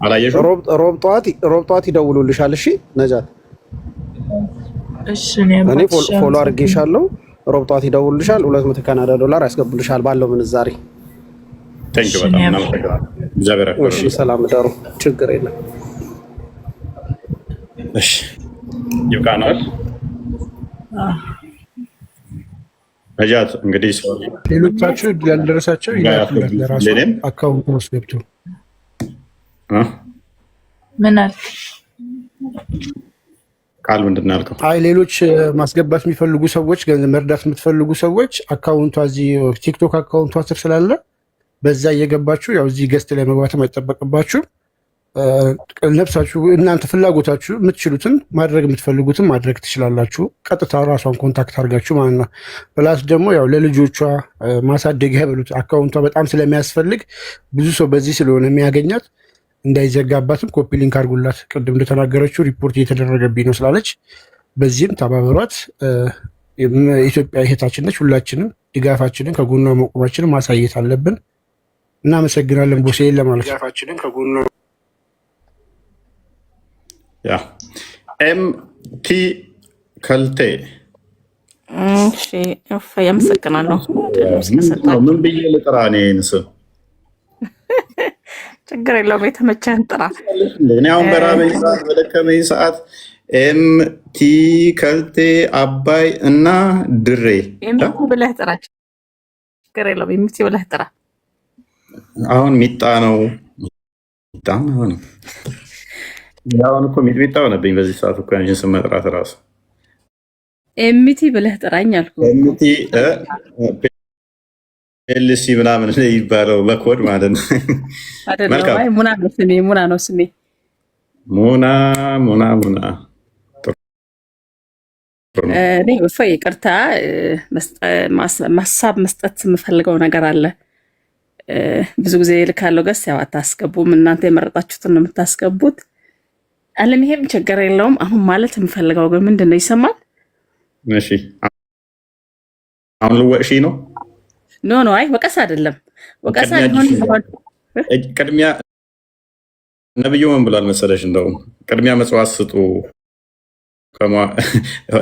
[SPEAKER 3] አላየሽው?
[SPEAKER 6] ሮብ ጠዋት ይደውሉልሻል። እሺ ነጃት፣ እኔ ፎሎ አድርጌሻለሁ። ሮብ ጠዋት ይደውሉልሻል። 200 ካናዳ ዶላር ያስገቡልሻል ባለው ምንዛሬ።
[SPEAKER 3] ቴንክ ዩ በጣም እናመሰግናለን። እግዚአብሔር ያክብርልኝ።
[SPEAKER 6] እሺ ሰላም ደሩ። ችግር የለም።
[SPEAKER 3] እሺ ይብቃናል። ነጃት እንግዲህ
[SPEAKER 11] ሌሎቻችሁ ያልደረሳቸው ይላኩለት ለራሱ አካውንት ውስጥ ገብቶ
[SPEAKER 10] ምን አልክ?
[SPEAKER 3] ቃል ምንድን ነው ያልከው?
[SPEAKER 11] አይ ሌሎች ማስገባት የሚፈልጉ ሰዎች፣ ገንዘብ መርዳት የምትፈልጉ ሰዎች አካውንቷ እዚህ ቲክቶክ አካውንቷ ስር ስላለ በዛ እየገባችሁ ያው እዚህ ገስት ላይ መግባትም አይጠበቅባችሁ። ነፍሳችሁ እናንተ ፍላጎታችሁ የምትችሉትን ማድረግ የምትፈልጉትን ማድረግ ትችላላችሁ። ቀጥታ ራሷን ኮንታክት አድርጋችሁ ማለት ነው። ፕላስ ደግሞ ያው ለልጆቿ ማሳደጊያ በሉት አካውንቷ በጣም ስለሚያስፈልግ ብዙ ሰው በዚህ ስለሆነ የሚያገኛት እንዳይዘጋባትም ኮፒ ሊንክ አድርጉላት። ቅድም እንደተናገረችው ሪፖርት እየተደረገብኝ ነው ስላለች በዚህም ተባበሯት። ኢትዮጵያ እህታችን ነች። ሁላችንም ድጋፋችንን ከጎኗ መቆማችንን ማሳየት አለብን። እናመሰግናለን። ቦሴ ለማለት ድጋፋችንን ከጎኗ
[SPEAKER 3] ያ ኤምቲ ከልቴ
[SPEAKER 15] እሺ ያመሰግናለሁ።
[SPEAKER 3] ምን ብዬ ልጥራ? እኔን ስም
[SPEAKER 15] ችግር የለውም። የተመቸህን ጥራ።
[SPEAKER 3] እኔ አሁን በራበኝ ሰዓት በደከመኝ ሰዓት ኤምቲ ከልቴ አባይ እና ድሬ
[SPEAKER 15] ኤምቲ ብለህ ጥራ። ችግር የለውም። ኤምቲ ብለህ ጥራ።
[SPEAKER 3] አሁን ሚጣ ነው ሚጣ ነው። አሁን እኮ ሚጥሚጣ ሆነብኝ በዚህ ሰዓት እኮ አንቺን ስም መጥራት እራሱ።
[SPEAKER 15] ኤምቲ ብለህ ጥራኝ አልኩህ።
[SPEAKER 3] ኤምቲ ኤልሲ ምናምን ይባለው በኮድ ማለት ነው።
[SPEAKER 15] አይደለም፣ ሙና ነው ስሜ። ሙና ነው ስሜ።
[SPEAKER 3] ሙና
[SPEAKER 15] እኔ እፎይ ይቅርታ ማሳብ መስጠት የምፈልገው ነገር አለ። ብዙ ጊዜ ልካለው ገስ ያው አታስገቡም። እናንተ የመረጣችሁትን ነው የምታስገቡት። አለምሄም ችግር የለውም። አሁን ማለት የምፈልገው ግን ምንድን ነው ይሰማል?
[SPEAKER 3] እሺ አሁን ልወቅሺ ነው?
[SPEAKER 15] ኖ አይ ወቀሳ አይደለም። ወቀሳ ሊሆን
[SPEAKER 3] ቅድሚያ ነብዩ ምን ብሏል መሰለሽ? እንደውም ቅድሚያ መጽዋት ስጡ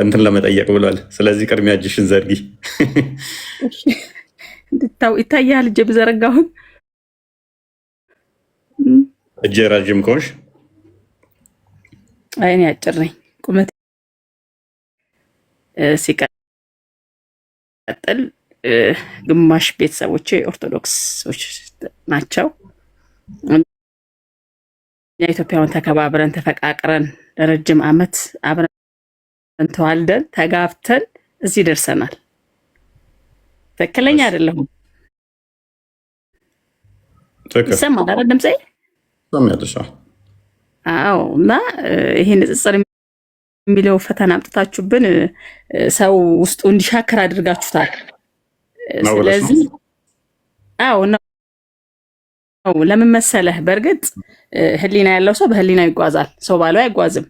[SPEAKER 3] እንትን ለመጠየቅ ብሏል። ስለዚህ ቅድሚያ እጅሽን ዘርጊ።
[SPEAKER 15] ይታያል እጄ ብዘረጋሁን
[SPEAKER 3] እጄ ረጅም ከሆንሽ
[SPEAKER 15] አይኔ አጭር ነኝ። ቁመት ሲቀጥል ግማሽ ቤተሰቦቼ ኦርቶዶክሶች ናቸው። ኢትዮጵያውን ተከባብረን ተፈቃቅረን ለረጅም ዓመት አብረን ተዋልደን ተጋብተን እዚህ ደርሰናል። ትክክለኛ አይደለሁም? ይሰማል አይደል ድምጼ? አዎ። እና ይሄ ንጽጽር የሚለው ፈተና አምጥታችሁብን ሰው ውስጡ እንዲሻከር አድርጋችሁታል። ስለዚህ አዎ ነው። ለምን መሰለህ? በእርግጥ ህሊና ያለው ሰው በህሊናው ይጓዛል፣ ሰው ባለው አይጓዝም።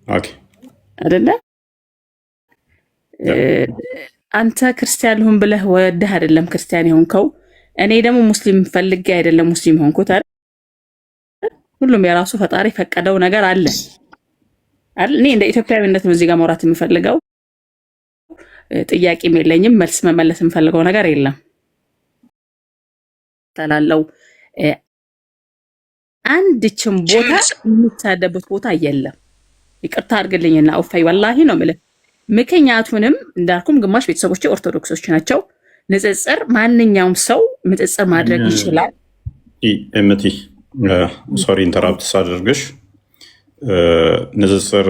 [SPEAKER 3] ኦኬ
[SPEAKER 15] አይደለ? አንተ ክርስቲያን ልሁን ብለህ ወደህ አይደለም ክርስቲያን የሆንከው። እኔ ደግሞ ሙስሊም ፈልጌ አይደለም ሙስሊም ሆንኩት አይደል? ሁሉም የራሱ ፈጣሪ ፈቀደው ነገር አለ አይደል? እኔ እንደ ኢትዮጵያዊነት ነው እዚህ ጋር ማውራት የምፈልገው። ጥያቄም የለኝም፣ መልስ መመለስ የምፈልገው ነገር የለም። ተላለው አንድችም ቦታ የሚሳደቡት ቦታ የለም። ይቅርታ አድርግልኝና ኡፋይ ወላሂ ነው የምልህ። ምክንያቱንም እንዳልኩም ግማሽ ቤተሰቦቼ ኦርቶዶክሶች ናቸው። ንጽጽር ማንኛውም ሰው ንጽጽር ማድረግ ይችላል።
[SPEAKER 3] እምቲ ሶሪ ኢንተራፕት ሳደርግሽ፣ ንጽጽር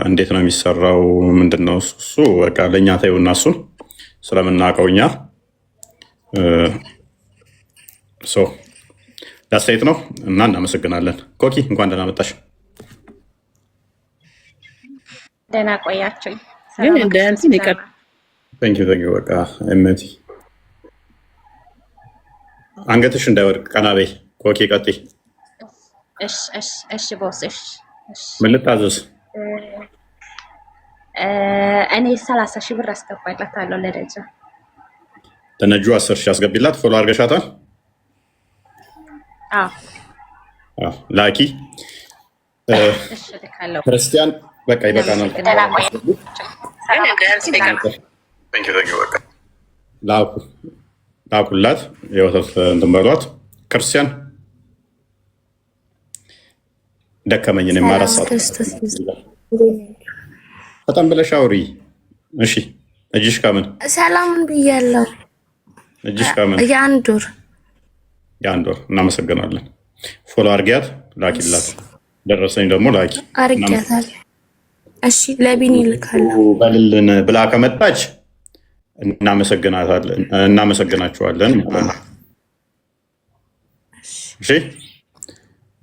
[SPEAKER 3] እንዴት ነው የሚሰራው? ምንድነው እሱ? በቃ ለእኛ ተይውና እሱን ስለምናውቀው እኛ ዳስተያየት ነው እና እናመሰግናለን። ኮኪ እንኳን ደህና መጣሽ።
[SPEAKER 20] ደህና ቆያችሁኝ።
[SPEAKER 15] ግን እንደ እንትን ይቀር
[SPEAKER 3] በቃ እምቲ አንገትሽ እንዳይወድቅ ቀና በይ። ኮኪ ቀጥይ።
[SPEAKER 20] እሺ ቦስ።
[SPEAKER 3] ምን ልታዘዝ?
[SPEAKER 20] እኔ 30 ሺህ ብር አስገባላታለሁ ለደረጃ
[SPEAKER 3] ለነጁ 10 ሺህ አስገቢላት። ፎሎ አድርገሻታል? ላኪ ክርስቲያን በቃ ይበቃናል። ላኩላት የወተት እንትን በሏት። ክርስቲያን ደከመኝ እኔም 4 ሰዓት በጣም ብለሽ አውሪ። እሺ እጅሽ ከምን
[SPEAKER 21] ሰላም ብያለሁ።
[SPEAKER 3] እጅሽ ከምን
[SPEAKER 21] የአንድ ወር
[SPEAKER 3] እናመሰግናለን። ፎሎ አርጊያት ላኪላት። ደረሰኝ ደግሞ ላኪ
[SPEAKER 21] አርጊያታል። እሺ ለቢኒ ልካለሁ
[SPEAKER 3] በልልን ብላ ከመጣች እናመሰግናችኋለን። እሺ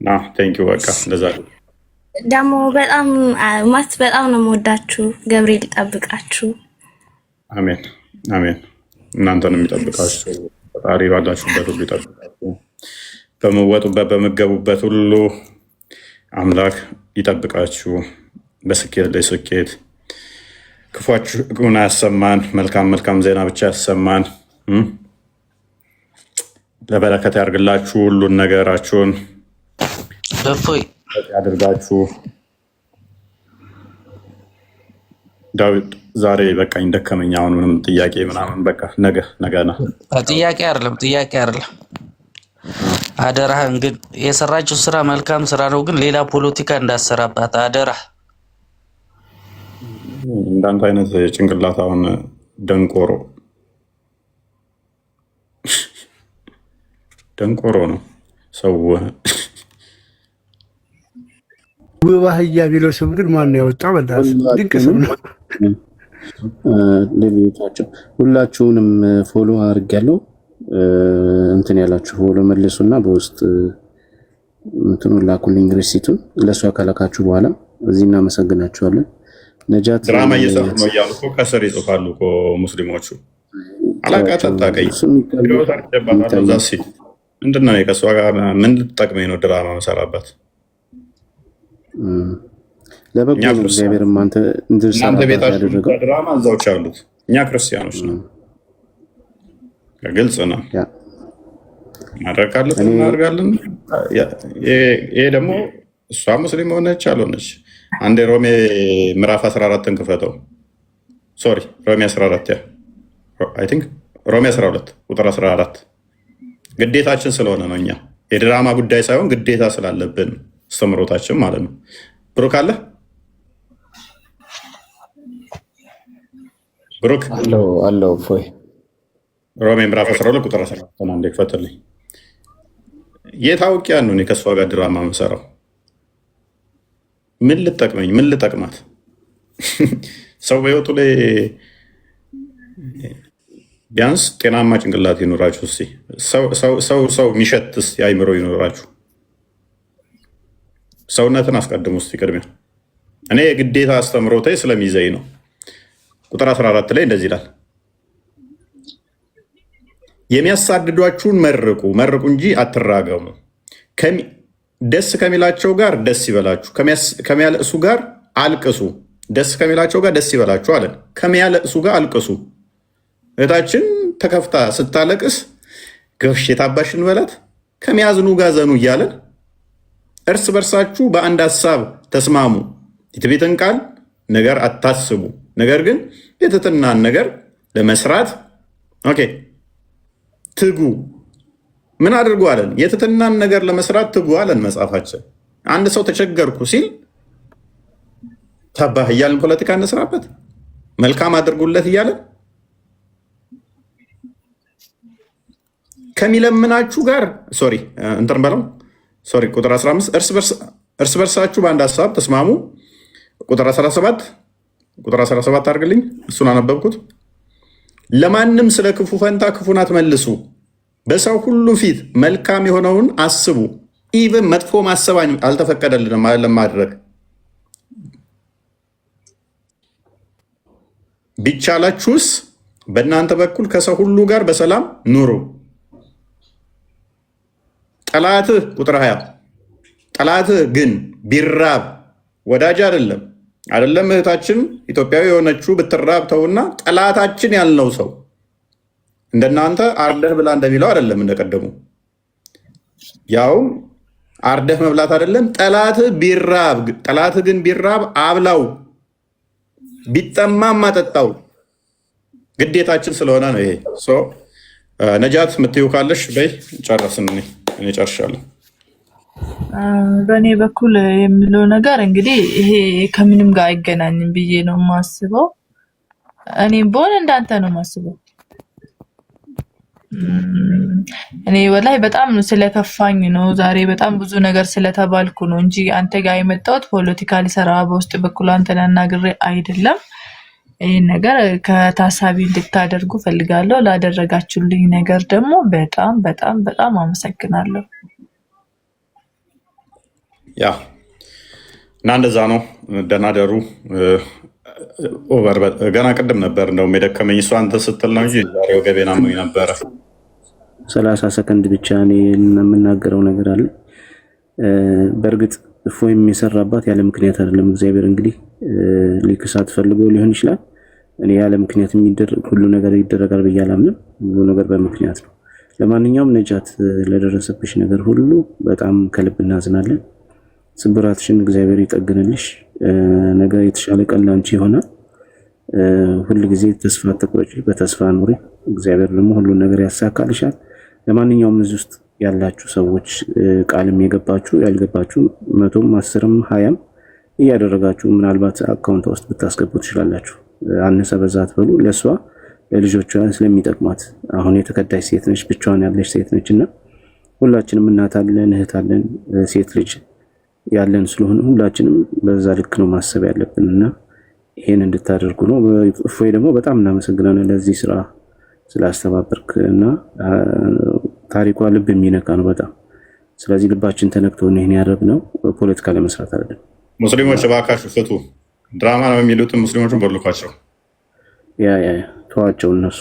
[SPEAKER 3] ና ቴንኪው። በቃ እንደዛ
[SPEAKER 21] ደግሞ በጣም ነው የምወዳችሁ። ገብርኤል ይጠብቃችሁ።
[SPEAKER 3] አሜን አሜን። እናንተንም ይጠብቃችሁ ፈጣሪ። ባላችሁበት ሁሉ ይጠብቃችሁ። በመወጡበት በመገቡበት ሁሉ አምላክ ይጠብቃችሁ። በስኬት ላይ ስኬት፣ ክፉን አያሰማን። መልካም ዜና ብቻ ያሰማን። ለበረከት ያድርግላችሁ። ሁሉን ነገራችሁን
[SPEAKER 9] እፎይ
[SPEAKER 3] ያድርጋችሁ። ዳዊት ዛሬ በቃኝ ደከመኝ። አሁን ምንም ጥያቄ ምናምን በቃ ነገ ነው።
[SPEAKER 9] ጥያቄ አይደለም አደራህ። እንግዲህ የሰራችው ስራ መልካም ስራ ነው፣ ግን ሌላ ፖለቲካ እንዳሰራባት አደራህ።
[SPEAKER 3] እንዳንተ አይነት ጭንቅላት አሁን ደንቆሮ ነው ሰው።
[SPEAKER 11] ውብ አህያ ቢለው ስም ግን ማን ያወጣው? ድንቅ ስም ነው።
[SPEAKER 22] ለቤታቸው ሁላችሁንም ፎሎ አድርጌያለሁ። እንትን ያላችሁ ፎሎ መልሱና በውስጥ እንትኑ ላኩልኝ ሪሲቱን። ለእሷ ከላካችሁ በኋላ እዚህ እናመሰግናችኋለን። ነጃት
[SPEAKER 3] ድራማ እየሰሩ ነው እያሉ እኮ ከስር ይጽፋሉ እኮ ሙስሊሞቹ። አላቃት አታውቀኝ ምንድን ነው ከእሷ ጋር ምን ልትጠቅመኝ ነው ድራማ መሰራበት?
[SPEAKER 22] ለበጎ ነው። እግዚአብሔር
[SPEAKER 3] እናንተ ቤታችሁ ድራማ እዛዎች ያሉት እኛ ክርስቲያኖች ነው። ግልጽ ነው። ማድረግ ካለብን እናደርጋለን። ይሄ ደግሞ እሷ ሙስሊም ሆነች አልሆነች፣ አንዴ ሮሜ ምዕራፍ 14ን ክፈተው። ሶሪ ሮሜ 14 አይ ቲንክ ሮሜ 12 ቁጥር 14 ግዴታችን ስለሆነ ነው። እኛ የድራማ ጉዳይ ሳይሆን ግዴታ ስላለብን አስተምሮታችን ማለት ነው። ብሩክ አለ ብሩክ
[SPEAKER 22] አለው ፎይ
[SPEAKER 3] ሮሜ ምዕራፍ 12 ቁጥር 14 አንዴ ክፈትልኝ። የታውቂያ ነው እኔ ከእሷ ጋር ድራማ የምሰራው? ምን ልጠቅመኝ? ምን ልጠቅማት? ሰው በህይወቱ ላይ ቢያንስ ጤናማ ጭንቅላት ይኖራችሁ። እስኪ ሰው የሚሸት አይምሮ ይኖራችሁ። ሰውነትን አስቀድሙ እስኪ ቅድሚያ። እኔ የግዴታ አስተምሮቴ ስለሚይዘኝ ነው። ቁጥር 14 ላይ እንደዚህ ይላል፣ የሚያሳድዷችሁን መርቁ እንጂ አትራገሙ። ደስ ከሚላቸው ጋር ደስ ይበላችሁ፣ ከሚያለቅሱ ጋር አልቅሱ። ደስ ከሚላቸው ጋር ደስ ይበላችሁ አለን። ከሚያለቅሱ ጋር አልቅሱ። እህታችን ተከፍታ ስታለቅስ ገሽ የታባሽን በላት፣ ከሚያዝኑ ጋር ዘኑ እያለን እርስ በርሳችሁ በአንድ ሀሳብ ተስማሙ። የትዕቢትን ቃል ነገር አታስቡ፣ ነገር ግን የትሕትናን ነገር ለመስራት ትጉ። ምን አድርጉ አለን? የትሕትናን ነገር ለመስራት ትጉ አለን መጽሐፋችን። አንድ ሰው ተቸገርኩ ሲል ታባህ እያለን ፖለቲካ እንስራበት፣ መልካም አድርጉለት እያለን ከሚለምናችሁ ጋር እንትን በለው ቁጥር 15 እርስ በርሳችሁ በአንድ ሀሳብ ተስማሙ። ቁጥር 17 አድርግልኝ፣ እሱን አነበብኩት። ለማንም ስለ ክፉ ፈንታ ክፉን አትመልሱ፣ በሰው ሁሉ ፊት መልካም የሆነውን አስቡ። ኢቭን መጥፎ ማሰብ አልተፈቀደልንም ለማድረግ። ቢቻላችሁስ በእናንተ በኩል ከሰው ሁሉ ጋር በሰላም ኑሩ። ጠላትህ ቁጥር 20 ጠላትህ ግን ቢራብ ወዳጅ አይደለም እህታችን ኢትዮጵያዊ የሆነችው ብትራብ ተውና፣ ጠላታችን ያልነው ሰው እንደናንተ አርደህ ብላ እንደሚለው አይደለም። እንደቀደሙ ያው አርደህ መብላት አይደለም። ጠላት ግን ቢራብ አብላው፣ ቢጠማም አጠጣው። ግዴታችን ስለሆነ ነው ይሄ። ነጃት የምትይው ካለሽ በይ። ጨረስን። እኔ ጨርሻለሁ።
[SPEAKER 10] በእኔ በኩል የምለው ነገር እንግዲህ ይሄ ከምንም ጋር አይገናኝም ብዬ ነው የማስበው። እኔም በሆነ እንዳንተ ነው የማስበው። እኔ ወላሂ በጣም ስለከፋኝ ነው ዛሬ በጣም ብዙ ነገር ስለተባልኩ ነው እንጂ አንተ ጋር የመጣሁት ፖለቲካሊ ሰራ በውስጥ በኩል አንተን አናግሬ አይደለም። ይሄን ነገር ከታሳቢ እንድታደርጉ ፈልጋለሁ። ላደረጋችሁልኝ ነገር ደግሞ በጣም በጣም በጣም አመሰግናለሁ።
[SPEAKER 3] ያ እና እንደዛ ነው። ደህና ደሩ። ኦቨር ገና ቅድም ነበር እንደውም የደከመኝ እሱ አንተ ስትል ነው እንጂ ዛሬው ገቤና ነው ነበረ።
[SPEAKER 22] 30 ሰከንድ ብቻ እኔ የምናገረው ነገር አለ። በእርግጥ እፎይ የሚሰራባት ያለ ምክንያት አይደለም። እግዚአብሔር እንግዲህ ሊክሳት ፈልጎ ሊሆን ይችላል። እኔ ያለ ምክንያት የሚደረግ ሁሉ ነገር ይደረጋል ብዬ አላምንም። ሁሉ ነገር በምክንያት ነው። ለማንኛውም ነጃት ለደረሰብሽ ነገር ሁሉ በጣም ከልብ እናዝናለን። ስብራትሽን እግዚአብሔር ይጠግንልሽ። ነገር የተሻለ ቀን ላንቺ ይሆናል። ሁሉ ጊዜ ተስፋ አትቁረጪ፣ በተስፋ ኑሪ። እግዚአብሔር ደግሞ ሁሉ ነገር ያሳካልሻል። ለማንኛውም እዚህ ውስጥ ያላችሁ ሰዎች ቃልም የገባችሁ ያልገባችሁ 100ም 10ም 20ም እያደረጋችሁ ምናልባት አካውንት ውስጥ ብታስገቡ ትችላላችሁ። አነሰ በዛ አትበሉ። ለሷ ለልጆቿ ስለሚጠቅማት አሁን የተከዳች ሴት ነች፣ ብቻዋን ያለች ሴት ነችና ሁላችንም እናት አለን፣ እህት አለን፣ ሴት ልጅ ያለን ስለሆነ ሁላችንም በዛ ልክ ነው ማሰብ ያለብንና ይሄን እንድታደርጉ ነው። እፎይ ደግሞ በጣም እናመሰግናለን ለዚህ ስራ ስላስተባበርክ እና ታሪኳ ልብ የሚነካ ነው በጣም። ስለዚህ ልባችን ተነክቶ ነው ይሄን ያደረግነው፣ ፖለቲካ ለመስራት አይደለም።
[SPEAKER 3] ሙስሊሞች እባካችሁ ፍቱ። ድራማ ነው የሚሉት ሙስሊሞችን በርልኳቸው።
[SPEAKER 22] ያ ተዋቸው፣ እነሱ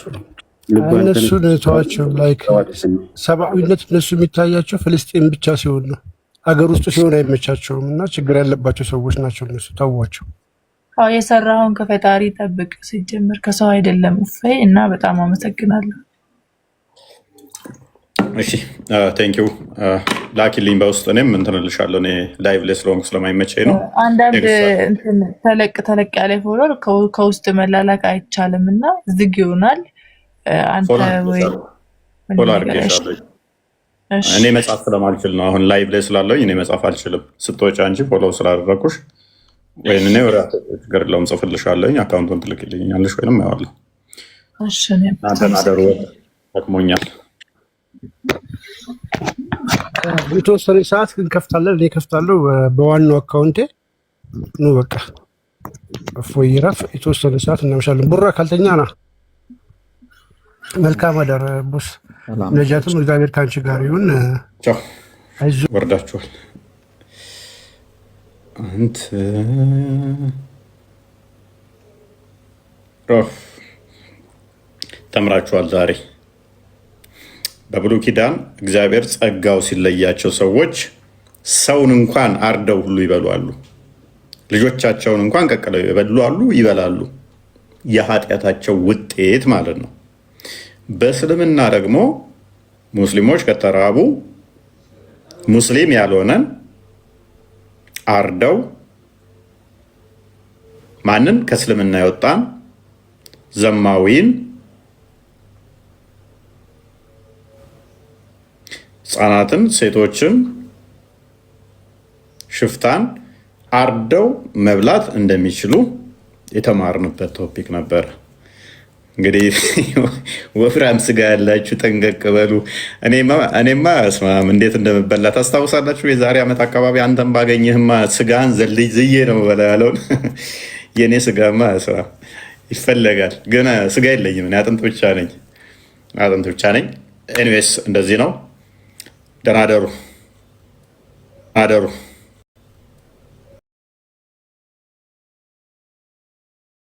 [SPEAKER 11] ተዋቸው። ላይክ ሰብአዊነት እነሱ የሚታያቸው ፍልስጤም ብቻ ሲሆን ነው፣ አገር ውስጥ ሲሆን አይመቻቸውም። እና ችግር ያለባቸው ሰዎች ናቸው እነሱ። ተዋቸው።
[SPEAKER 10] የሰራውን ከፈጣሪ ጠብቅ። ሲጀምር ከሰው አይደለም። እፎይ እና በጣም አመሰግናለሁ።
[SPEAKER 3] እሺ ቴንኪው። ላኪልኝ በውስጥ እኔም እንትን እልሻለሁ። እኔ ላይቭ ላይ ስለሆንኩ ስለማይመቸኝ ነው።
[SPEAKER 10] አንዳንድ ተለቅ ያለ ፎሎወር ከውስጥ መላላክ አይቻልም እና ዝግ ይሆናል። አንተ ወይ
[SPEAKER 3] ፎሎ አድርጌሻለሁ። እኔ መጻፍ ስለማልችል ነው አሁን ላይቭ ላይ ስላለሁኝ እኔ መጻፍ አልችልም። ስትወጪ አንቺ ፎሎ ስላደረኩሽ ወይም እኔ ወራ ችግር የለውም ጽፍልሻለሁኝ። አካውንቱን ትልክልኛለሽ ወይንም ያዋለሁ።
[SPEAKER 10] እሺ
[SPEAKER 3] እናንተን አደሩ። ጠቅሞኛል።
[SPEAKER 11] የተወሰነ ሰዓት እንከፍታለን። እኔ ከፍታለሁ በዋናው አካውንቴ ነው። በቃ እፎይ ይረፍ። የተወሰነ ሰዓት እናመሻለን። ቡራ ካልተኛ ና። መልካም አዳር ቦስ። ነጃትም እግዚአብሔር ካንቺ ጋር ይሁን። አይዞህ።
[SPEAKER 3] ወርዳችኋል። አንተ ተምራችኋል ዛሬ። በብሉይ ኪዳን እግዚአብሔር ጸጋው ሲለያቸው ሰዎች ሰውን እንኳን አርደው ሁሉ ይበላሉ። ልጆቻቸውን እንኳን ቀቅለው ይበላሉ። የኃጢአታቸው ውጤት ማለት ነው። በእስልምና ደግሞ ሙስሊሞች ከተራቡ ሙስሊም ያልሆነን አርደው ማንን ከእስልምና የወጣን ዘማዊን ህጻናትን፣ ሴቶችን፣ ሽፍታን አርደው መብላት እንደሚችሉ የተማርንበት ቶፒክ ነበር። እንግዲህ ወፍራም ስጋ ያላችሁ ጠንቀቅ በሉ። እኔማ እስማም እንዴት እንደምበላ ታስታውሳላችሁ? የዛሬ ዓመት አካባቢ አንተን ባገኘህማ ስጋን ዝዬ ነው በላ ያለውን የእኔ ስጋማ እስማም ይፈለጋል። ግን ስጋ የለኝም፣ አጥንት ብቻ ነኝ። ኤኒዌይስ እንደዚህ ነው። ደህና አደሩ።